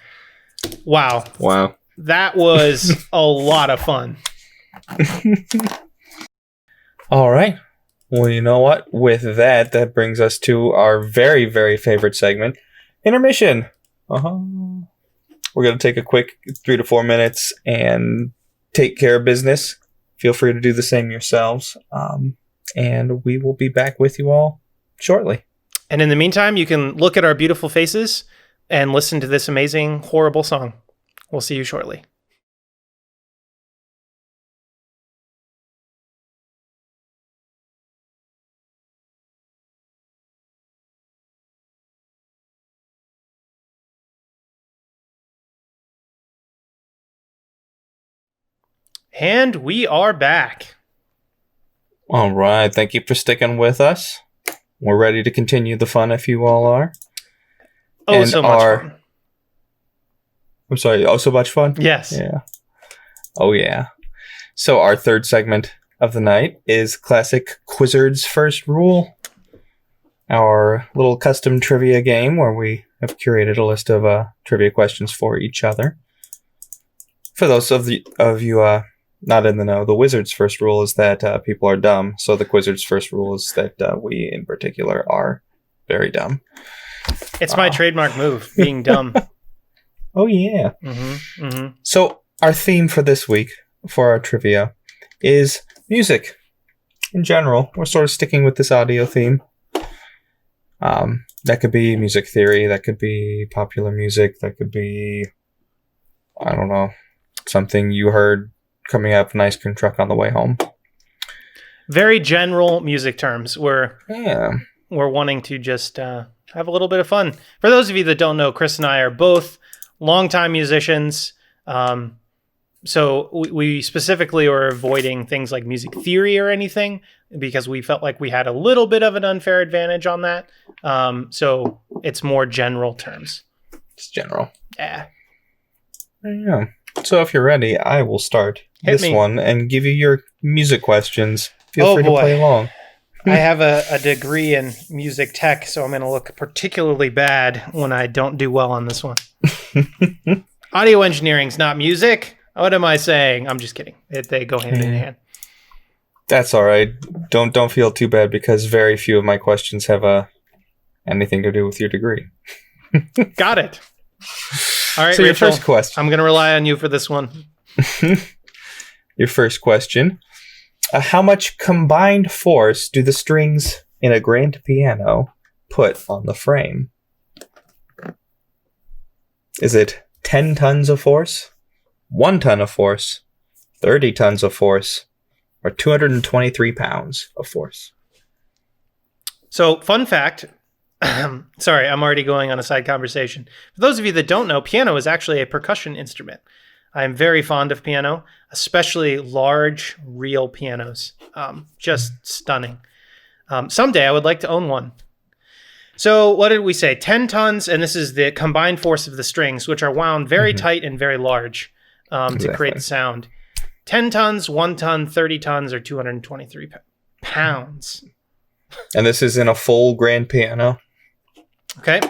Wow. Wow. That was a lot of fun. All right. Well, you know what? With that, that brings us to our very, very favorite segment, intermission. We're going to take a quick 3 to 4 minutes and take care of business. Feel free to do the same yourselves. And we will be back with you all shortly. And in the meantime, you can look at our beautiful faces and listen to this amazing, horrible song. We'll see you shortly. And we are back. All right. Thank you for sticking with us. We're ready to continue the fun if you all are. Oh, and so much fun. I'm sorry. Oh, so much fun? Yes. Yeah. Oh, yeah. So our third segment of the night is classic Quizzard's First Rule, our little custom trivia game where we have curated a list of trivia questions for each other. For those of you not in the know, the Wizard's first rule is that people are dumb. So the Quizzard's first rule is that we, in particular, are very dumb. It's my trademark move, being dumb. Oh, yeah. Mm-hmm, mm-hmm. So our theme for this week, for our trivia, is music. In general, we're sort of sticking with this audio theme. That could be music theory. That could be popular music. That could be, I don't know, something you heard coming up an ice cream truck on the way home. Very general music terms. We're wanting to just have a little bit of fun. For those of you that don't know, Chris and I are both longtime musicians. So we specifically are avoiding things like music theory or anything because we felt like we had a little bit of an unfair advantage on that. So it's more general terms. It's general. Yeah. Yeah. So if you're ready, I will start this one and give you your music questions. Feel free to play along. I have a degree in music tech, so I'm going to look particularly bad when I don't do well on this one. Audio engineering's not music. What am I saying? I'm just kidding. They go hand in hand. That's all right. Don't feel too bad because very few of my questions have anything to do with your degree. Got it. All right, So your Rachel, first question. I'm going to rely on you for this one. Your first question. How much combined force do the strings in a grand piano put on the frame? Is it 10 tons of force, 1 ton of force, 30 tons of force, or 223 pounds of force? So, fun fact. Sorry, I'm already going on a side conversation. For those of you that don't know, piano is actually a percussion instrument. I'm very fond of piano, especially large, real pianos. Just stunning. Someday I would like to own one. So what did we say? 10 tons, and this is the combined force of the strings, which are wound very tight and very large to create the sound. 10 tons, 1 ton, 30 tons, or 223 pounds. And this is in a full grand piano. Okay.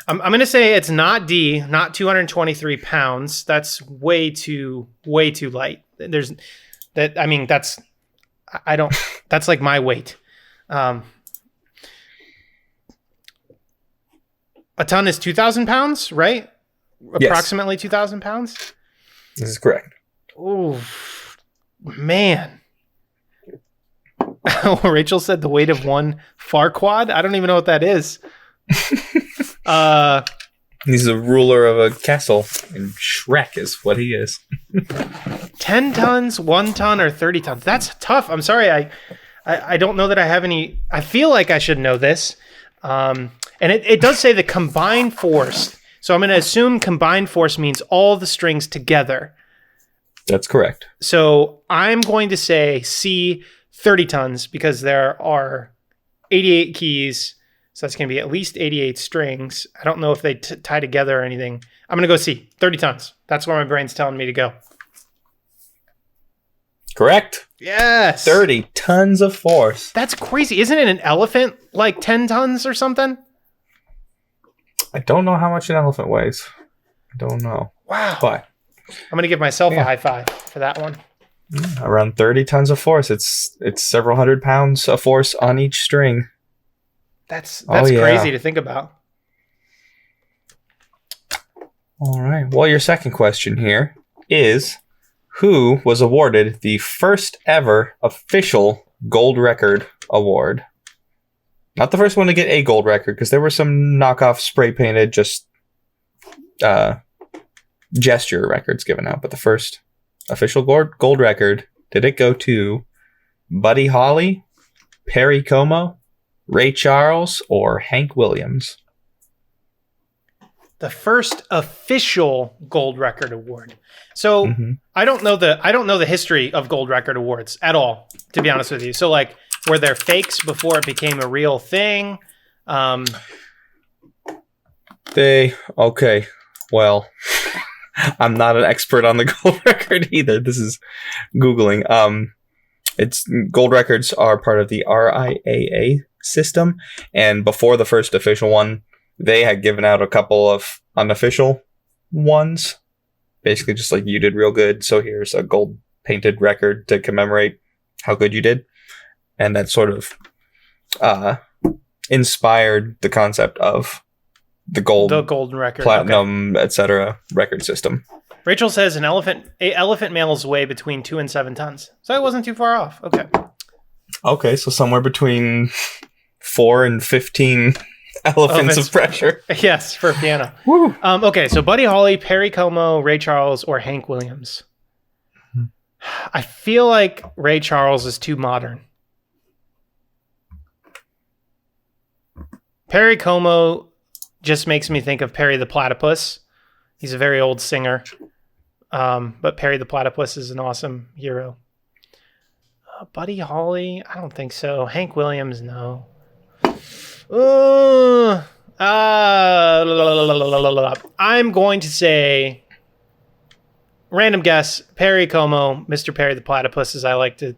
I'm going to say it's not D, not 223 pounds. That's way too light. That's like my weight. A ton is 2,000 pounds, right? Yes. Approximately 2,000 pounds. This is correct. Oh, man. Rachel said the weight of one Farquad. I don't even know what that is. He's a ruler of a castle, and Shrek is what he is. 10 tons, 1 ton, or 30 tons. That's tough. I'm sorry. I don't know that I have any. I feel like I should know this. And it does say the combined force. So I'm going to assume combined force means all the strings together. That's correct. So I'm going to say C, 30 tons, because there are 88 keys. So that's going to be at least 88 strings. I don't know if they tie together or anything. I'm going to go C, 30 tons. That's where my brain's telling me to go. Correct. Yes. 30 tons of force. That's crazy. Isn't it an elephant like 10 tons or something? I don't know how much an elephant weighs. I don't know. Wow. But I'm going to give myself a high five for that one. around 30 tons of force. It's several hundred pounds of force on each string. That's crazy to think about. All right. Well, your second question here is, who was awarded the first ever official gold record award? Not the first one to get a gold record, because there were some knockoff spray painted just gesture records given out, but the first official gold record, did it go to Buddy Holly, Perry Como, Ray Charles, or Hank Williams? The first official gold record award. So I don't know the history of gold record awards at all, to be honest with you. So like, were there fakes before it became a real thing? Okay. Well, I'm not an expert on the gold record either. This is Googling. It's gold records are part of the RIAA system, and before the first official one, they had given out a couple of unofficial ones. Basically just like, you did real good, so here's a gold painted record to commemorate how good you did. And that sort of inspired the concept of the golden record, platinum, etc. record system. Rachel says an elephant males weigh between 2 and 7 tons. So I wasn't too far off. Okay, so somewhere between 4 and 15 elephants of pressure. Yes, for piano. Woo. Okay, so Buddy Holly, Perry Como, Ray Charles, or Hank Williams. I feel like Ray Charles is too modern. Perry Como just makes me think of Perry the Platypus. He's a very old singer. But Perry the Platypus is an awesome hero. Buddy Holly? I don't think so. Hank Williams? No. I'm going to say, random guess, Perry Como, Mr. Perry the Platypus, as I like to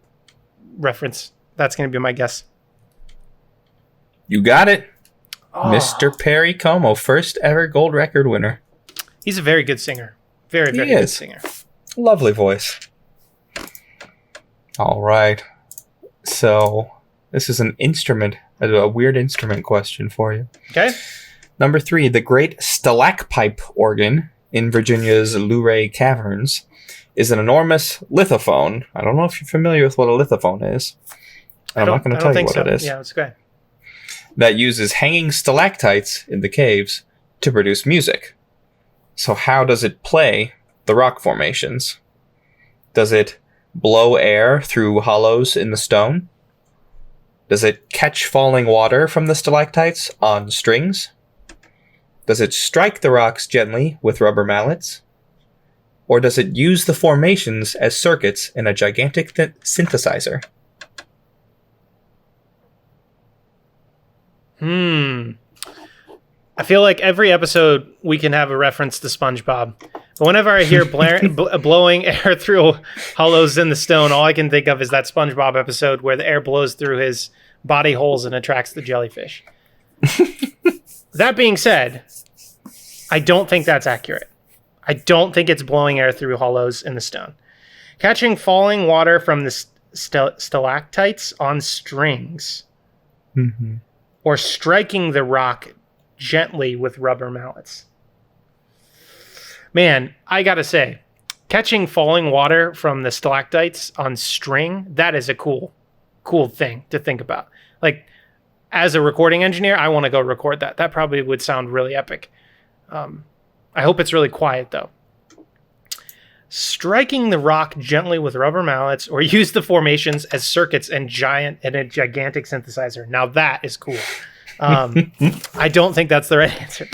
reference. That's going to be my guess. You got it. Oh. Mr. Perry Como, first ever gold record winner. He's a very good singer. Very, very good singer. Lovely voice. All right. So this is an instrument, a weird instrument question for you. Okay. Number 3, the great stalakpipe organ in Virginia's Luray Caverns is an enormous lithophone. I don't know if you're familiar with what a lithophone is. I'm not going to tell you what it is. Yeah, it's okay. That uses hanging stalactites in the caves to produce music. So how does it play the rock formations? Does it blow air through hollows in the stone? Does it catch falling water from the stalactites on strings? Does it strike the rocks gently with rubber mallets? Or does it use the formations as circuits in a gigantic synthesizer? I feel like every episode we can have a reference to SpongeBob. But whenever I hear blowing air through hollows in the stone, all I can think of is that SpongeBob episode where the air blows through his body holes and attracts the jellyfish. That being said, I don't think that's accurate. I don't think it's blowing air through hollows in the stone. Catching falling water from the stalactites on strings. Mm-hmm. Or striking the rock gently with rubber mallets. Man, I gotta say, catching falling water from the stalactites on string, that is a cool thing to think about. Like, as a recording engineer, I want to go record that. That probably would sound really epic. I hope it's really quiet, though. Striking the rock gently with rubber mallets or use the formations as circuits and a gigantic synthesizer. Now that is cool. I don't think that's the right answer.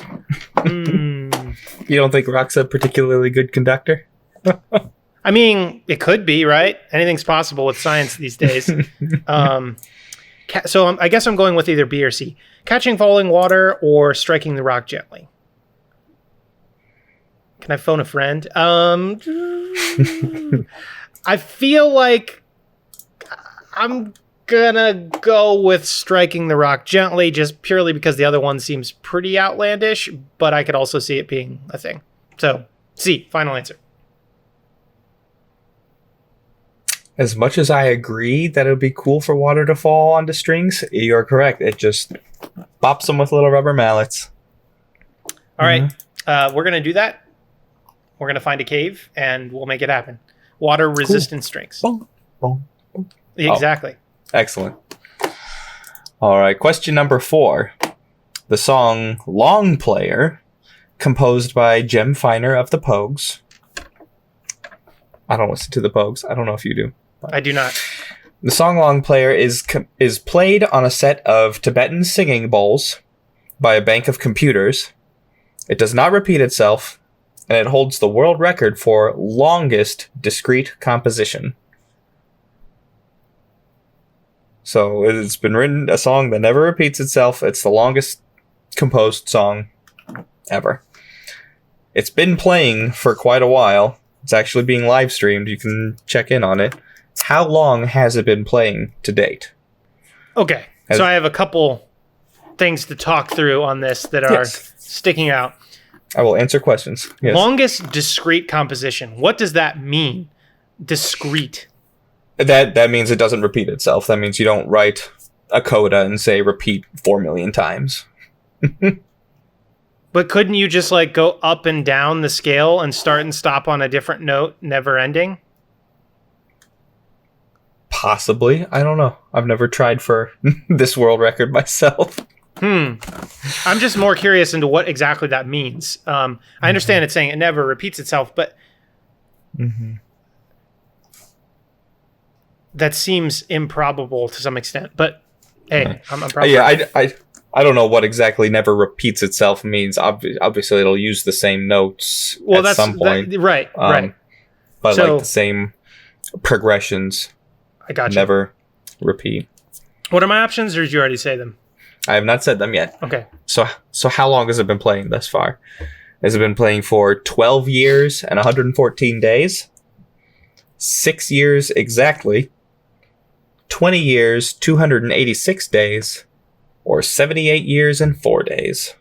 You don't think rock's a particularly good conductor? I mean, it could be, right? Anything's possible with science these days. So I guess I'm going with either B or C. Catching falling water or striking the rock gently. Can I phone a friend? I feel like I'm gonna go with striking the rock gently just purely because the other one seems pretty outlandish, but I could also see it being a thing. So, C, final answer. As much as I agree that it would be cool for water to fall onto strings, you're correct. It just bops them with little rubber mallets. All right, we're gonna do that. We're gonna find a cave and we'll make it happen. Water resistant strings. Boom, boom, boom. Exactly. Oh, excellent. All right, question number 4. The song Long Player, composed by Jem Finer of the Pogues. I don't listen to the Pogues. I don't know if you do. I do not. The song Long Player is played on a set of Tibetan singing bowls by a bank of computers. It does not repeat itself, and it holds the world record for longest discrete composition. So it's been written, a song that never repeats itself. It's the longest composed song ever. It's been playing for quite a while. It's actually being live streamed. You can check in on it. How long has it been playing to date? Okay, so I have a couple things to talk through on this that are sticking out. I will answer questions. Yes. Longest discrete composition. What does that mean? Discrete. That means it doesn't repeat itself. That means you don't write a coda and say repeat 4 million times. But couldn't you just like go up and down the scale and start and stop on a different note, never ending? Possibly. I don't know. I've never tried for this world record myself. I'm just more curious into what exactly that means. I understand it's saying it never repeats itself, but that seems improbable to some extent. But hey, I'm probably I don't know what exactly never repeats itself means. Obviously, it'll use the same notes at some point. Right. But So- like the same progressions I got you. never repeat. What are my options, or did you already say them? I have not said them yet. Okay. So how long has it been playing thus far? Has it been playing for 12 years and 114 days? 6 years exactly? 20 years, 286 days? Or 78 years and 4 days?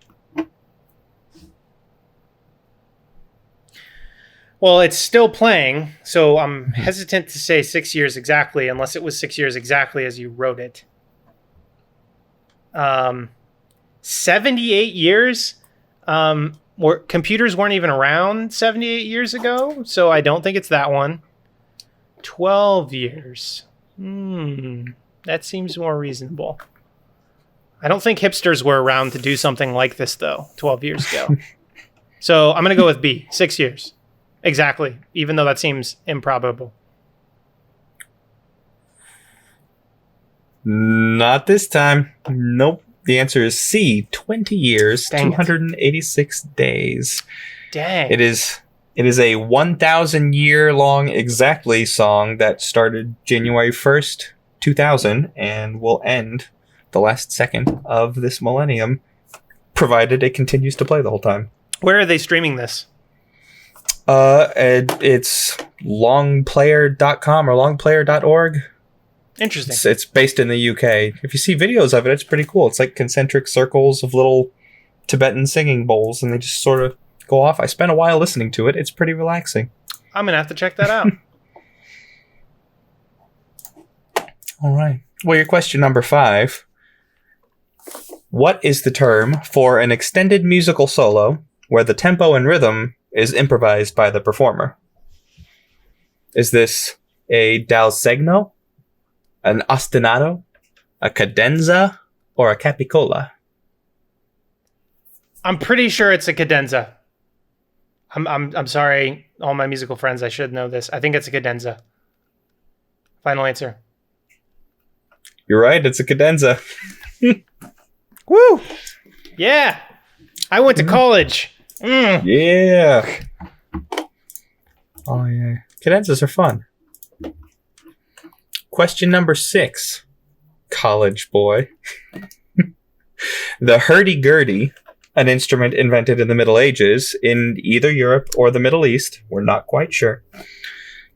Well, it's still playing, so I'm hesitant to say 6 years exactly, unless it was 6 years exactly as you wrote it. 78 years? computers weren't even around 78 years ago, so I don't think it's that one. 12 years. That seems more reasonable. I don't think hipsters were around to do something like this, though, 12 years ago. So I'm going to go with B, 6 years. Exactly, even though that seems improbable. Not this time. Nope. The answer is C, 20 years, Dang it. 286 days. Dang. It is a 1,000 year long exactly song that started January 1st, 2000, and will end the last second of this millennium, provided it continues to play the whole time. Where are they streaming this? It's longplayer.com or longplayer.org. Interesting. It's based in the UK. If you see videos of it, it's pretty cool. It's like concentric circles of little Tibetan singing bowls, and they just sort of go off. I spent a while listening to it. It's pretty relaxing. I'm going to have to check that out. All right. Well, your question number 5. What is the term for an extended musical solo where the tempo and rhythm is improvised by the performer? Is this a dal segno, an ostinato, a cadenza, or a capicola? I'm pretty sure it's a cadenza. I'm sorry, all my musical friends, I should know this. I think it's a cadenza. Final answer. You're right, it's a cadenza. Woo! Yeah! I went to college. Yeah. Oh, yeah. Cadenzas are fun. Question number 6. College boy. The hurdy-gurdy, an instrument invented in the Middle Ages in either Europe or the Middle East, we're not quite sure,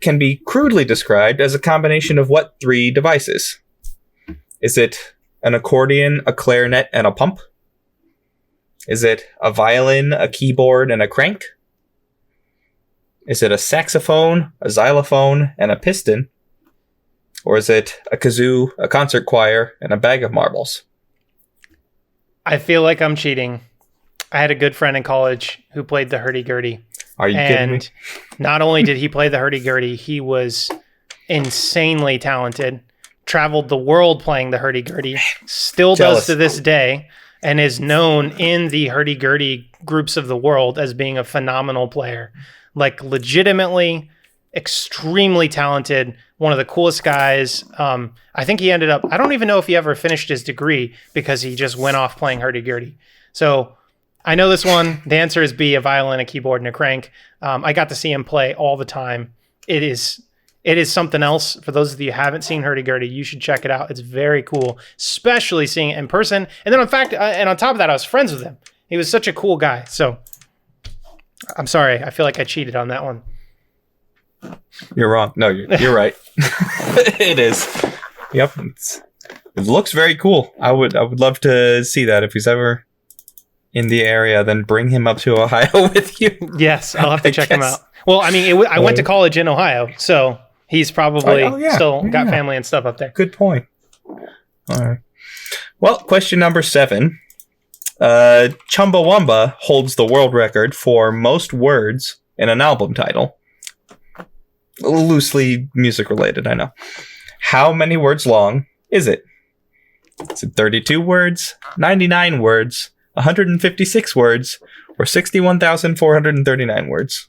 can be crudely described as a combination of what 3 devices? Is it an accordion, a clarinet, and a pump? Is it a violin, a keyboard, and a crank? Is it a saxophone, a xylophone, and a piston? Or is it a kazoo, a concert choir, and a bag of marbles? I feel like I'm cheating. I had a good friend in college who played the hurdy-gurdy. Are you kidding me? And not only did he play the hurdy-gurdy, he was insanely talented. Traveled the world playing the hurdy-gurdy. Still Jealous. does to this day. And is known in the hurdy-gurdy groups of the world as being a phenomenal player. Like, legitimately, extremely talented. One of the coolest guys. I think he ended up... I don't even know if he ever finished his degree because he just went off playing hurdy-gurdy. So, I know this one. The answer is B, a violin, a keyboard, and a crank. I got to see him play all the time. It is something else. For those of you who haven't seen hurdy-gurdy, you should check it out. It's very cool, especially seeing it in person. And then, in fact, and on top of that, I was friends with him. He was such a cool guy. So, I'm sorry. I feel like I cheated on that one. You're wrong. No, you're right. It is. Yep. It looks very cool. I would love to see that. If he's ever in the area, then bring him up to Ohio with you. Yes, I'll have to check him out. Well, I mean, I went to college in Ohio, so he's probably still got family and stuff up there. Good point. All right. Well, question number 7. Chumbawamba holds the world record for most words in an album title. Loosely music related, I know. How many words long is it? Is it 32 words, 99 words, 156 words, or 61,439 words?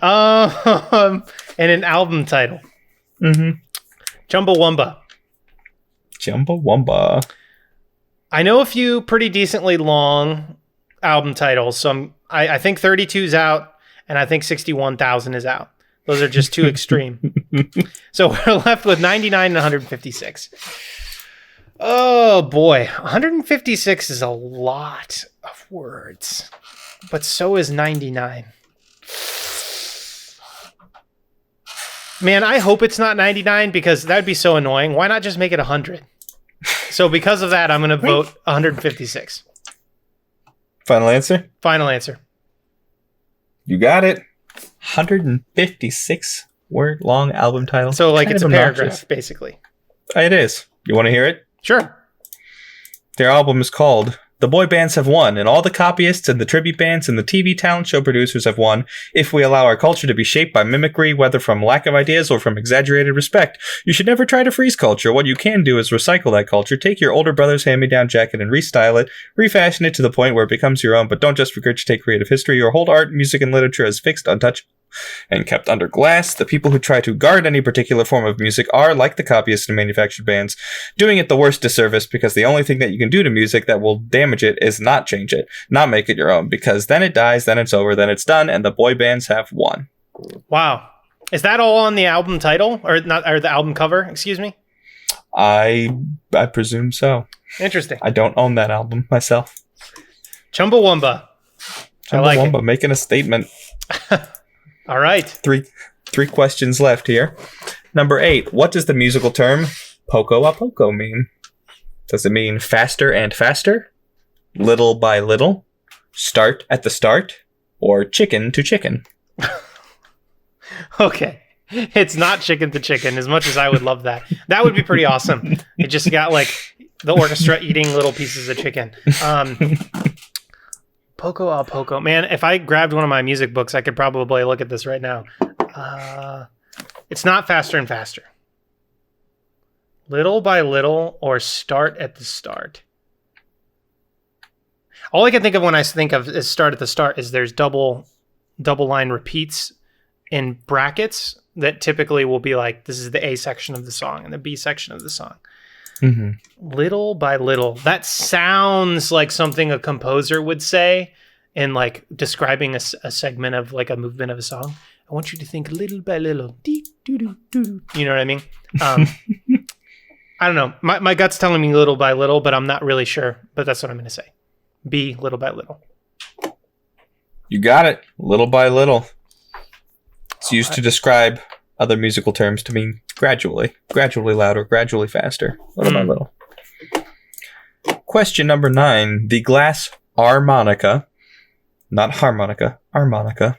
And an album title. Mm-hmm. Chumbawamba. Chumbawamba. I know a few pretty decently long album titles, so I think 32's out, and I think 61,000 is out. Those are just too extreme. So we're left with 99 and 156. Oh boy, 156 is a lot of words, but so is 99. Man, I hope it's not 99 because that'd be so annoying. Why not just make it 100? So because of that, I'm going to vote 156. Final answer? Final answer. You got it. 156 word long album title. So like Kind it's of a paragraph, obnoxious. basically. It is. You want to hear it? Sure. Their album is called The boy bands have won, and all the copyists and the tribute bands and the TV talent show producers have won. If we allow our culture to be shaped by mimicry, whether from lack of ideas or from exaggerated respect, you should never try to freeze culture. What you can do is recycle that culture, take your older brother's hand-me-down jacket and restyle it, refashion it to the point where it becomes your own, but don't just regurgitate creative history or hold art, music, and literature as fixed, untouched, and kept under glass. The people who try to guard any particular form of music are, like the copyists and manufactured bands, doing it the worst disservice, because the only thing that you can do to music that will damage it is not change it, not make it your own, because then it dies, then it's over, then it's done, and the boy bands have won. Wow. Is that all on the album title? Or not, or the album cover, excuse me? I presume so. Interesting. I don't own that album myself. Chumbawamba. I like it. Chumbawamba, making a statement. All right. Three questions left here. Number 8. What does the musical term poco a poco mean? Does it mean faster and faster? Little by little? Start at the start? Or chicken to chicken? Okay. It's not chicken to chicken, as much as I would love that. That would be pretty awesome. It just got like the orchestra eating little pieces of chicken. Poco a poco. Man, if I grabbed one of my music books, I could probably look at this right now. It's not faster and faster. Little by little or start at the start. All I can think of when I think of is start at the start is there's double line repeats in brackets that typically will be like, this is the A section of the song and the B section of the song. Mm-hmm. Little by little. That sounds like something a composer would say in like describing a segment of like a movement of a song. I want you to think little by little. Dee, doo, doo, doo, doo. You know what I mean? I don't know. My gut's telling me little by little, but I'm not really sure. But that's what I'm going to say. B, little by little. You got it. Little by little. It's used to describe other musical terms to mean gradually louder, gradually faster, little by little. Question number 9. The glass harmonica, not harmonica, harmonica,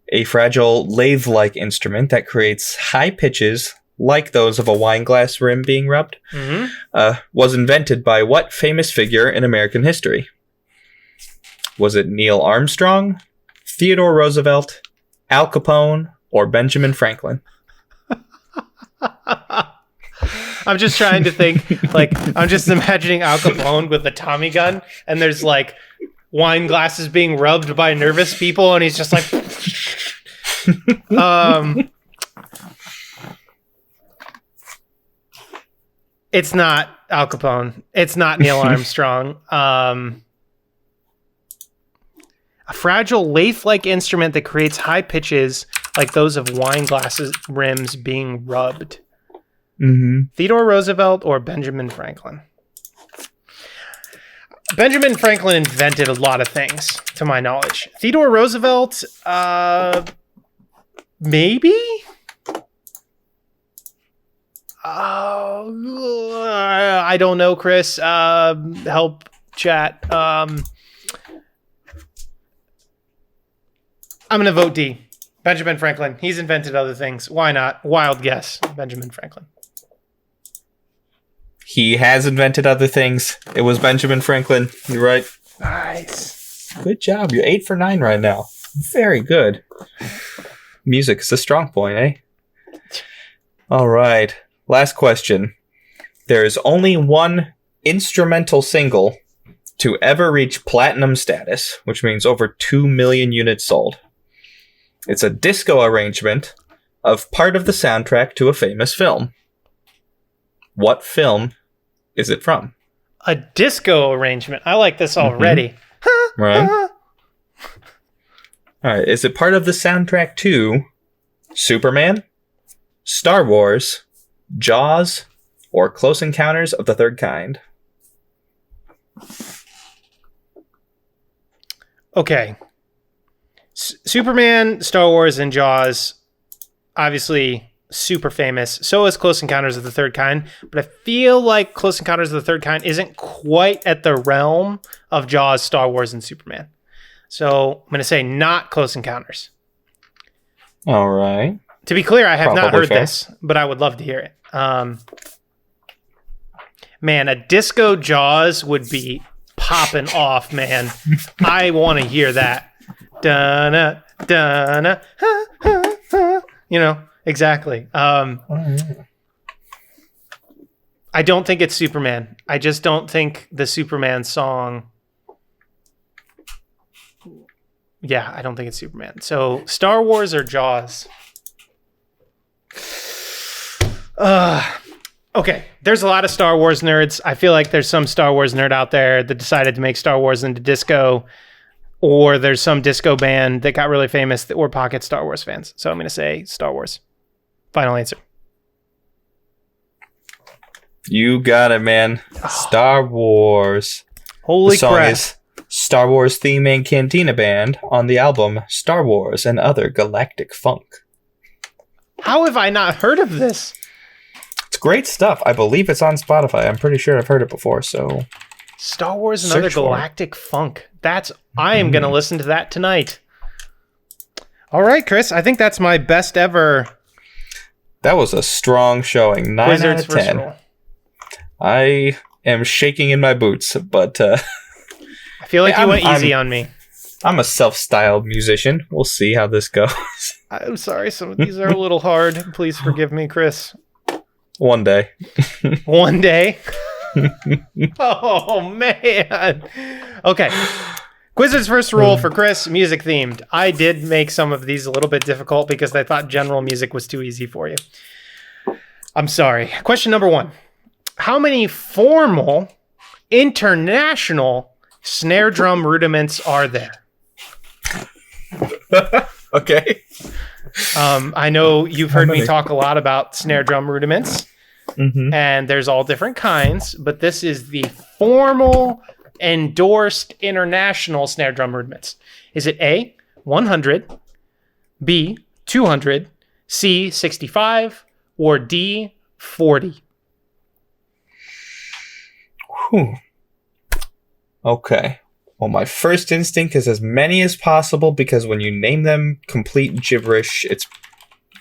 a fragile lathe-like instrument that creates high pitches like those of a wine glass rim being rubbed, was invented by what famous figure in American history? Was it Neil Armstrong, Theodore Roosevelt, Al Capone, or Benjamin Franklin? I'm just trying to think, like, I'm just imagining Al Capone with a Tommy gun, and there's like wine glasses being rubbed by nervous people, and he's just like, it's not Al Capone. It's not Neil Armstrong. A fragile lathe-like instrument that creates high pitches like those of wine glasses rims being rubbed. Mm-hmm. Theodore Roosevelt or Benjamin Franklin? Benjamin Franklin invented a lot of things, to my knowledge. Theodore Roosevelt, maybe? I don't know, Chris. Help chat. I'm going to vote D. Benjamin Franklin. He's invented other things. Why not? Wild guess. Benjamin Franklin. He has invented other things. It was Benjamin Franklin. You're right. Nice. Good job. You're 8 for 9 right now. Very good. Music is a strong point, eh? All right. Last question. There is only one instrumental single to ever reach platinum status, which means over 2 million units sold. It's a disco arrangement of part of the soundtrack to a famous film. What film is it from? A disco arrangement. I like this already. Mm-hmm. Right. All right. Is it part of the soundtrack to Superman, Star Wars, Jaws, or Close Encounters of the Third Kind? Okay. Superman, Star Wars, and Jaws, obviously super famous. So is Close Encounters of the Third Kind. But I feel like Close Encounters of the Third Kind isn't quite at the realm of Jaws, Star Wars, and Superman. So I'm going to say not Close Encounters. All right. To be clear, I have Probably not heard fair. this, but I would love to hear it. Man, a disco Jaws would be popping off, man. I want to hear that. Dun-na, dun-na, ha, ha, ha. You know, exactly. I don't think it's Superman. I just don't think the Superman song. Yeah, I don't think it's Superman. So Star Wars or Jaws? Okay, there's a lot of Star Wars nerds. I feel like there's some Star Wars nerd out there that decided to make Star Wars into disco, or there's some disco band that got really famous that were pocket Star Wars fans. So I'm going to say Star Wars. Final answer. You got it, man. Star Wars. Holy the song crap. is Star Wars theme and Cantina Band on the album Star Wars and Other Galactic Funk. How have I not heard of this? It's great stuff. I believe it's on Spotify. I'm pretty sure I've heard it before, so... Star Wars and Other Search for it. Galactic Funk. I am going to listen to that tonight. All right, Chris. I think that's my best ever That was a strong showing. 9 Wizards out of first 10. roll. I am shaking in my boots, but I feel like Hey, you went I'm- easy on me. I'm a self-styled musician. We'll see how this goes. I'm sorry. Some of these are a little hard. Please forgive me, Chris. One day. One day. Oh, man. Okay. Wizards first roll for Chris, music themed. I did make some of these a little bit difficult because I thought general music was too easy for you. I'm sorry. Question number 1. How many formal international snare drum rudiments are there? Okay. I know you've heard me many? talk a lot about snare drum rudiments, and there's all different kinds, but this is the formal endorsed international snare drum rudiments. Is it A, 100, B, 200, C, 65, or D, 40? Whew. Okay. Well, my first instinct is as many as possible because when you name them complete gibberish, it's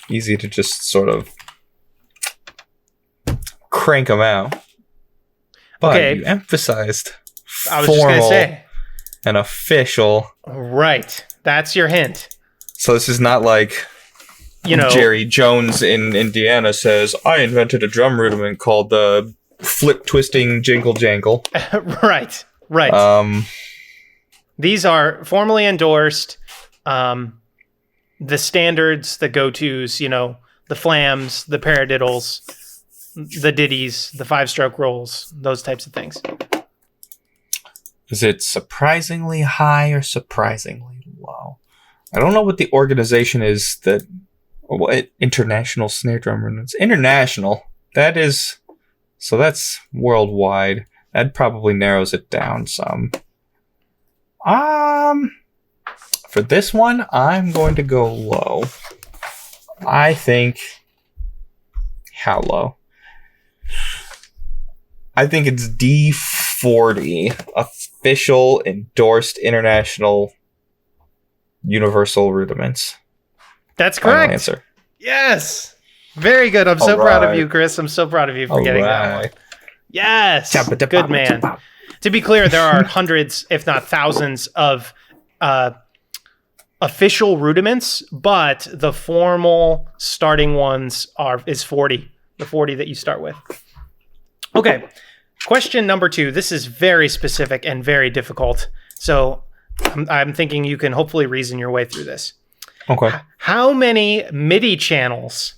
easy to just sort of crank them out. But Okay. you emphasized I was just going to formal say. and official. Right. That's your hint. So this is not like You know, Jerry Jones in Indiana says, I invented a drum rudiment called the flip twisting jingle jangle. right. These are formally endorsed. The standards, the go-tos, you know, the flams, the paradiddles, the ditties, the 5-stroke rolls, those types of things. Is it surprisingly high or surprisingly low? I don't know what the organization is that... What international snare drum rudiments? International. That is... So that's worldwide. That probably narrows it down some. For this one, I'm going to go low. I think... How low? I think it's D40. Official, endorsed, international, universal rudiments. That's Final correct. answer. Yes. Very good. I'm so All proud of right. you, Chris. I'm so proud of you for getting that one. Yes. Choppa-da-bop, Good man. choppa. To be clear, there are hundreds, if not thousands, of official rudiments, but the formal starting ones is 40. The 40 that you start with. Okay. Question number 2. This is very specific and very difficult. So I'm thinking you can hopefully reason your way through this. Okay. How many MIDI channels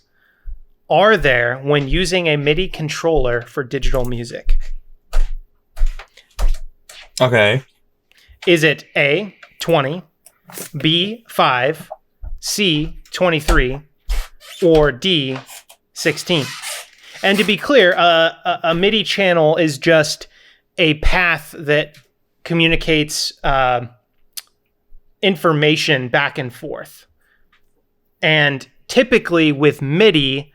are there when using a MIDI controller for digital music? Okay. Is it A, 20, B, 5, C, 23, or D, 16? And to be clear, a MIDI channel is just a path that communicates information back and forth. And typically with MIDI,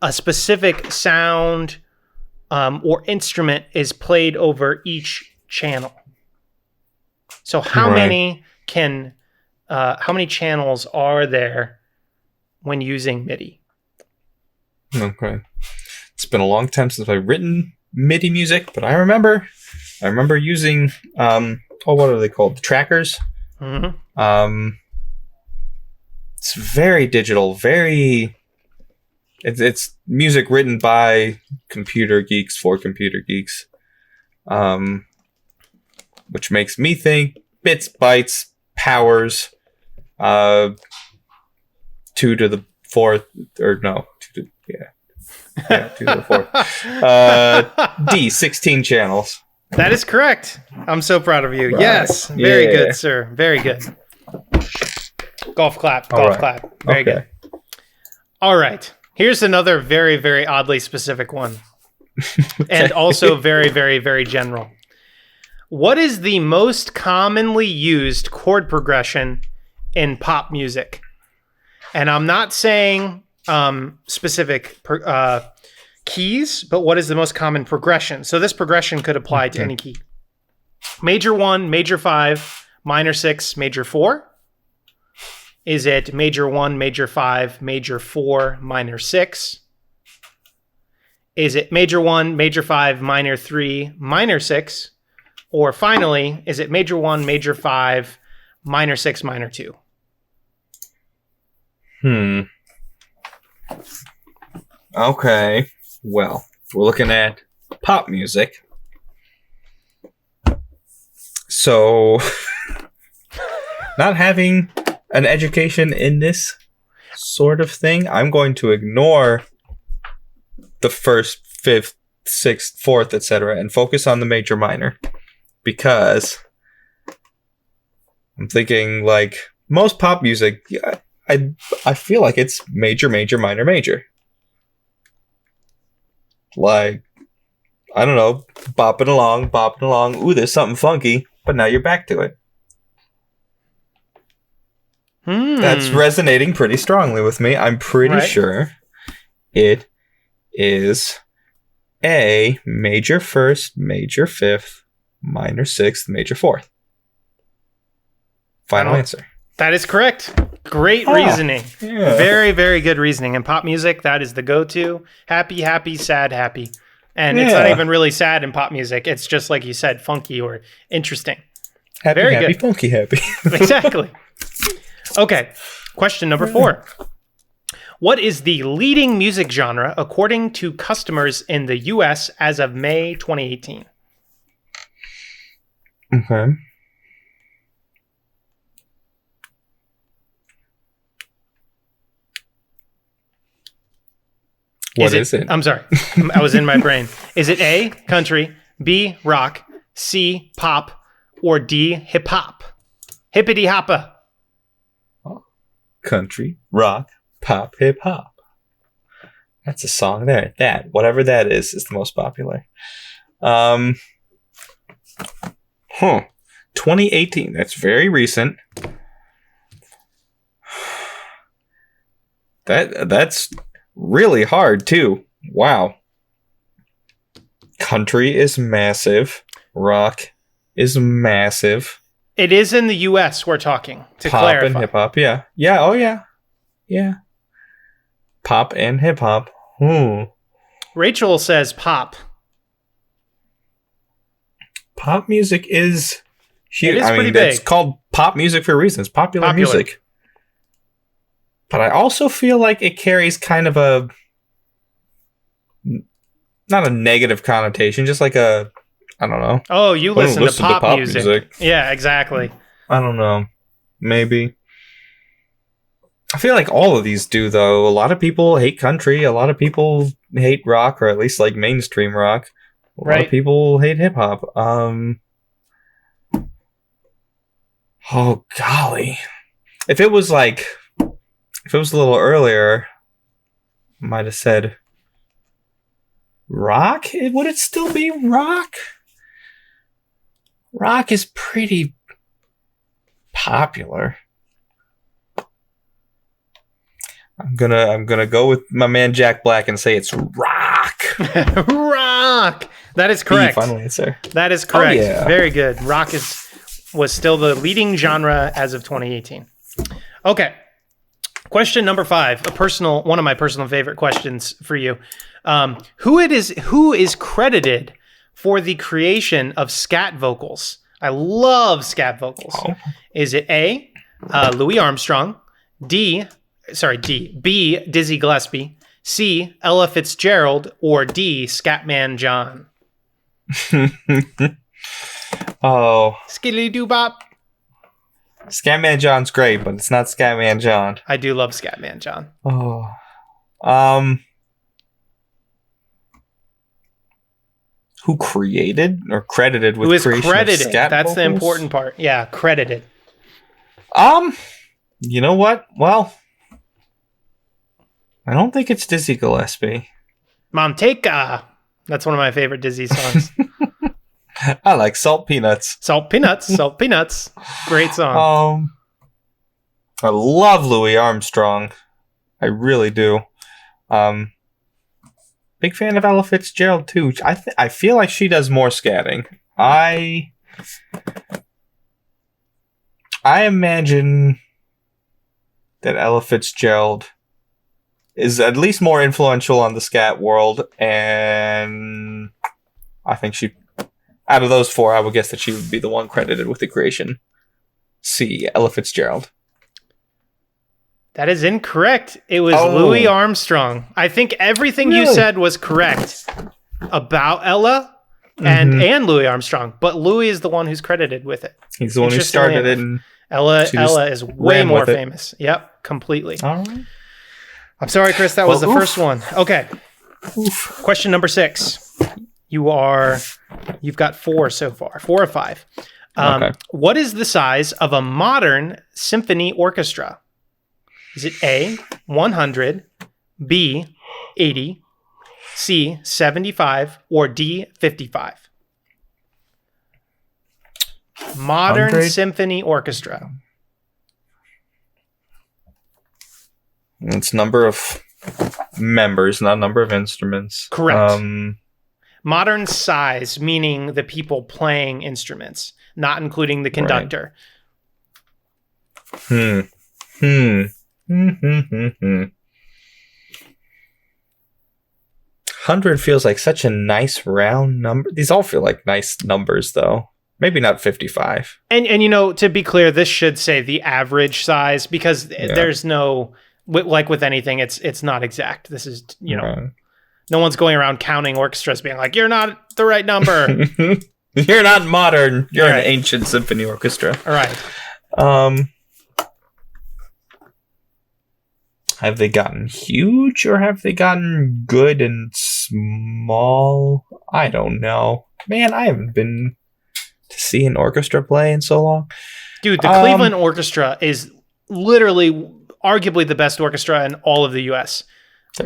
a specific sound or instrument is played over each channel. So how Right. how many channels are there when using MIDI? Okay. It's been a long time since I've written MIDI music, but I remember I remember using what are they called? The trackers. Mm-hmm. It's very digital, very. It's music written by computer geeks for computer geeks, which makes me think bits, bytes, powers, 2 to the 4th, or no, 2 to 2 to the 4th. D 16 channels. That is correct. I'm so proud of you. Right. Yes, very Yeah. good, sir. Very good. Golf clap. Golf right. clap. Very good. All right. Here's another very, very oddly specific one. And also very, very, very general. What is the most commonly used chord progression in pop music? And I'm not saying specific keys, but what is the most common progression? So this progression could apply to any key. Major 1, major 5, minor 6, major 4. Is it major 1, major 5, major 4, minor 6? Is it major 1, major 5, minor 3, minor 6? Or finally, is it major 1, major 5, minor 6, minor 2? Okay. Well, if we're looking at pop music. So, not having an education in this sort of thing, I'm going to ignore the 1st, 5th, 6th, 4th, etc., and focus on the major minor. Because I'm thinking, like, most pop music, I feel like it's major, major, minor, major. Like, I don't know, bopping along. Ooh, there's something funky, but now you're back to it. That's resonating pretty strongly with me. I'm pretty sure it is a major 1st, major 5th, minor 6th, major 4th. Final answer. That is correct. Great reasoning. Yeah. Very, very good reasoning. In pop music, that is the go-to. Happy, happy, sad, happy. And it's not even really sad in pop music. It's just, like you said, funky or interesting. Happy, very happy, good. funky, happy. Exactly. Okay. Question number 4. What is the leading music genre according to customers in the U.S. as of May 2018? Okay. What is it? I'm sorry. I was in my brain. Is it A, country, B, rock, C, pop, or D, hip hop? Hippity hoppa. Country, rock, pop, hip hop. That's a song there. That, whatever that is the most popular. 2018. That's very recent. That's really hard too. Wow. Country is massive. Rock is massive. It is in the U.S. we're talking, to Pop clarify. and hip hop, yeah. Yeah, oh yeah. Yeah. Pop and hip hop. Rachel says pop. Pop music is huge. It is pretty it's big. called pop music for a reason. It's popular music. But I also feel like it carries kind of a, not a negative connotation, just like a, I don't know. Oh, you I don't listen to pop music. Yeah, exactly. I don't know. Maybe. I feel like all of these do, though. A lot of people hate country. A lot of people hate rock, or at least like mainstream rock. A lot of people hate hip hop. Oh, golly. If it was a little earlier, I might have said rock. Would it still be rock? Rock is pretty popular. I'm gonna go with my man Jack Black and say it's rock. Rock. That is correct. Final answer. That is correct. Oh, yeah. Very good. Rock was still the leading genre as of 2018. Okay. Question number 5. One of my personal favorite questions for you. Who is credited for the creation of scat vocals? I love scat vocals. Oh. Is it A, Louis Armstrong, B, Dizzy Gillespie, C, Ella Fitzgerald, or D, Scatman John? Oh, Skidly doo bop. Scatman John's great, but it's not Scatman John. I do love Scatman John. Oh, who created or credited with Who is creation credited? of scat That's the vocals? important part. Yeah, credited. You know what? Well, I don't think it's Dizzy Gillespie. Manteca. That's one of my favorite Dizzy songs. I like Salt Peanuts. Salt Peanuts. Salt Peanuts. Great song. I love Louis Armstrong. I really do. Big fan of Ella Fitzgerald too. I feel like she does more scatting. I imagine that Ella Fitzgerald is at least more influential on the scat world, and I think she, out of those four, I would guess that she would be the one credited with the creation. C, Ella Fitzgerald. That is incorrect. It was Oh. Louis Armstrong. I think everything you Really? said was correct about Ella and Louis Armstrong, but Louis is the one who's credited with it. He's the one who Interestingly started it. enough. And Ella She just is way ran more with it. famous. Yep, completely. all right. I'm sorry, Chris. That was the Well, oof. first one. Okay. Question number 6. You've got 4 so far. 4 or 5. Okay. What is the size of a modern symphony orchestra? Is it A, 100, B, 80, C, 75, or D, 55? Modern 100. symphony orchestra. It's number of members, not number of instruments. Correct. Modern size, meaning the people playing instruments, not including the conductor. 100 feels like such a nice round number. These all feel like nice numbers, though. Maybe not 55. And you know, to be clear, this should say the average size because there's no, like with anything, it's not exact. This is, you know, Right. no one's going around counting orchestras being like, you're not the right number. You're not modern. You're Right. an ancient symphony orchestra. All right. Have they gotten huge or have they gotten good and small? I don't know. Man, I haven't been to see an orchestra play in so long. Dude, the Cleveland Orchestra is literally arguably the best orchestra in all of the U.S.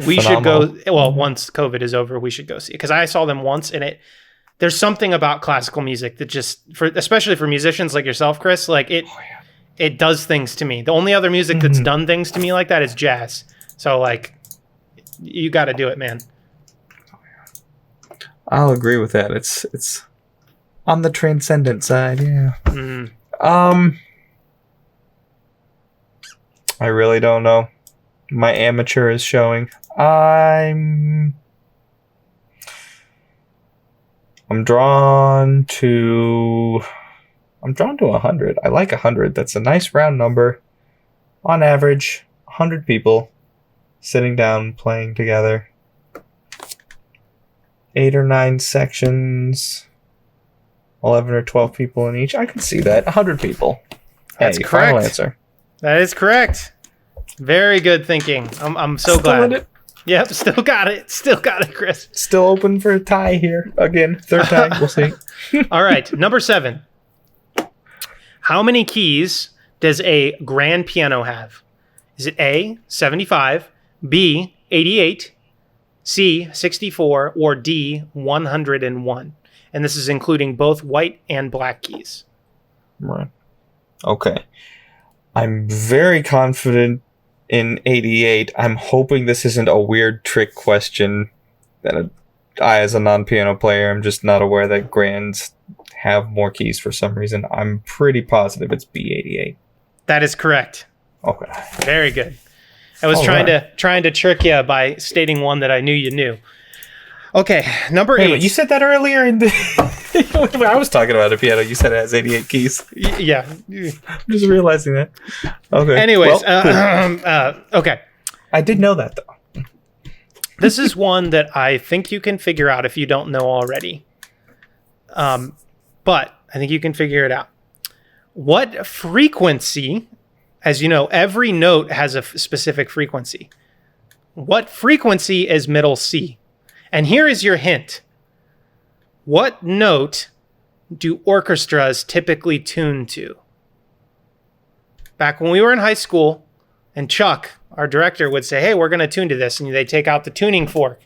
We should go, well, once COVID is over, we should go see it. Because I saw them once, and there's something about classical music that just, especially for musicians like yourself, Chris, like it does things to me. The only other music that's done things to me like that is jazz. So, like, you got to do it, man. I'll agree with that. It's on the transcendent side, yeah. I really don't know. My amateur is showing. I'm drawn to 100. I like 100. That's a nice round number. On average, 100 people sitting down playing together. 8 or 9 sections. 11 or 12 people in each. I can see that. 100 people. That's Hey, correct. final answer. That is correct. Very good thinking. I'm so Still glad. in it. Yep, still got it. Still got it, Chris. Still open for a tie here. Again, third tie. We'll see. All right, number 7. How many keys does a grand piano have? Is it A, 75, B, 88, C, 64, or D, 101? And this is including both white and black keys. Right. Okay. I'm very confident in 88. I'm hoping this isn't a weird trick question that I, as a non-piano player, I'm just not aware that grands have more keys for some reason. I'm pretty positive it's B88. That is correct. Okay. Very good. I was All trying right. to trick you by stating one that I knew you knew. Okay, number Wait, 8. you said that earlier in the when I was talking about a piano. You said it has 88 keys. Yeah. I'm just realizing that. Okay. Anyways, Well, cool. okay. I did know that though. This is one that I think you can figure out if you don't know already. But I think you can figure it out. What frequency, as you know, every note has a specific frequency. What frequency is middle C? And here is your hint. What note do orchestras typically tune to? Back when we were in high school, and Chuck, our director, would say, hey, we're going to tune to this. And they take out the tuning fork.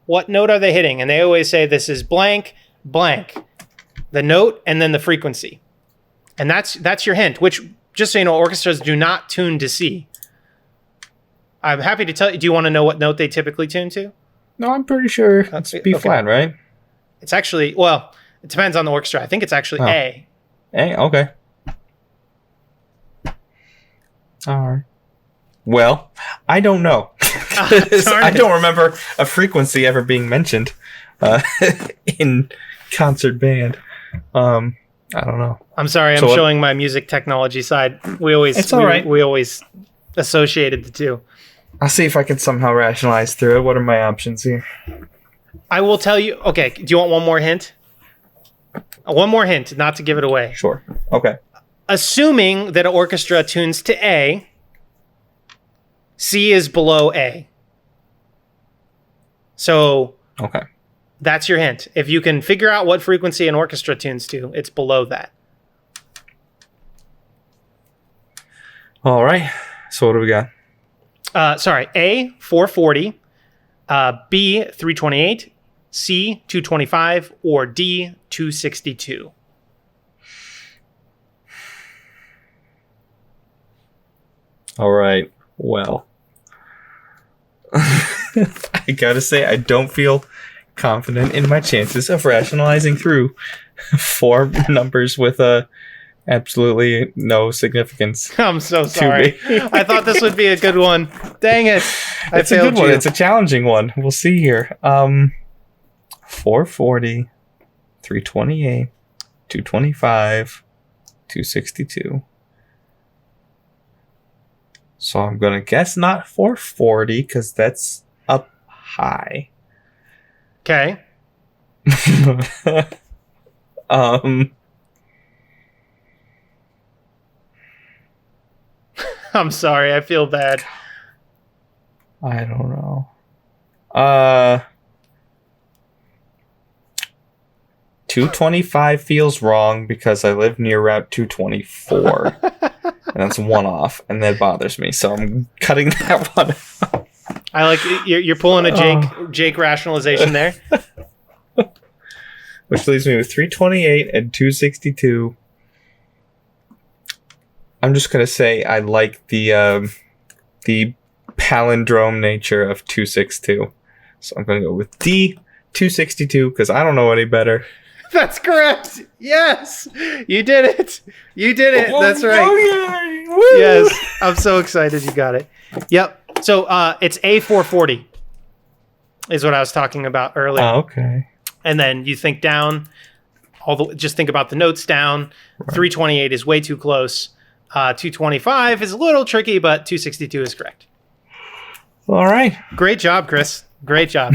What note are they hitting? And they always say, this is blank, blank. The note and then the frequency. And that's your hint, which, just so you know, orchestras do not tune to C. I'm happy to tell you. Do you want to know what note they typically tune to? No, I'm pretty sure that's B flat, right? It's actually, well, it depends on the orchestra. I think it's actually A. A, okay. All right. Well, I don't know. I don't remember a frequency ever being mentioned in concert band. I don't know. I'm sorry, I'm showing my music technology side. It's all right. We always associated the two. I'll see if I can somehow rationalize through it. What are my options here? I will tell you. Okay, do you want one more hint? One more hint, not to give it away. Sure. Okay. Assuming that an orchestra tunes to A, C is below A. So okay, that's your hint. If you can figure out what frequency an orchestra tunes to, it's below that. All right. So what do we got? A, 440, B, 328, C, 225, or D, 262. All right. Well, I gotta say, I don't feel confident in my chances of rationalizing through 4 numbers with absolutely no significance. I'm so sorry. I thought this would be a good one. Dang it. It's a good one. It's a challenging one. We'll see here. 440, 328, 225, 262. So I'm going to guess not 440 because that's up high. Okay. I'm sorry. I feel bad. I don't know. 225 feels wrong because I live near Route 224. And that's one off, and that bothers me. So I'm cutting that one out. I like you're pulling a Jake rationalization there. Which leaves me with 328 and 262. I'm just gonna say I like the palindrome nature of 262. So I'm gonna go with D 262 because I don't know any better. That's correct. Yes, you did it. You did it. That's right. Okay. Yes, I'm so excited you got it. Yep. So it's A440 is what I was talking about earlier. Oh, okay. And then you think down, just think about the notes down. Right. 328 is way too close. 225 is a little tricky, but 262 is correct. All right. Great job, Chris. Great job.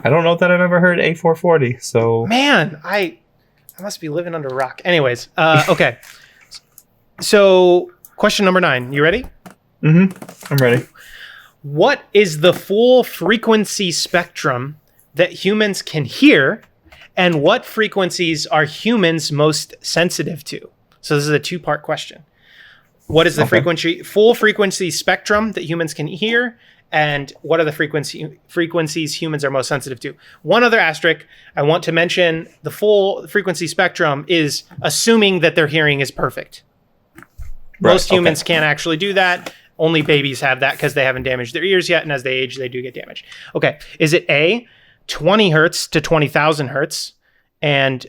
I don't know that I've ever heard A440, so... Man, I must be living under a rock. Anyways, okay. So, question number 9. You ready? Mm-hmm. I'm ready. What is the full frequency spectrum that humans can hear, and what frequencies are humans most sensitive to? So this is a 2-part question. What is the full frequency spectrum that humans can hear, and what are the frequencies humans are most sensitive to? One other asterisk, I want to mention the full frequency spectrum is assuming that their hearing is perfect. Most humans can't actually do that. Only babies have that because they haven't damaged their ears yet, and as they age, they do get damaged. Okay, is it A, 20 hertz to 20,000 hertz, and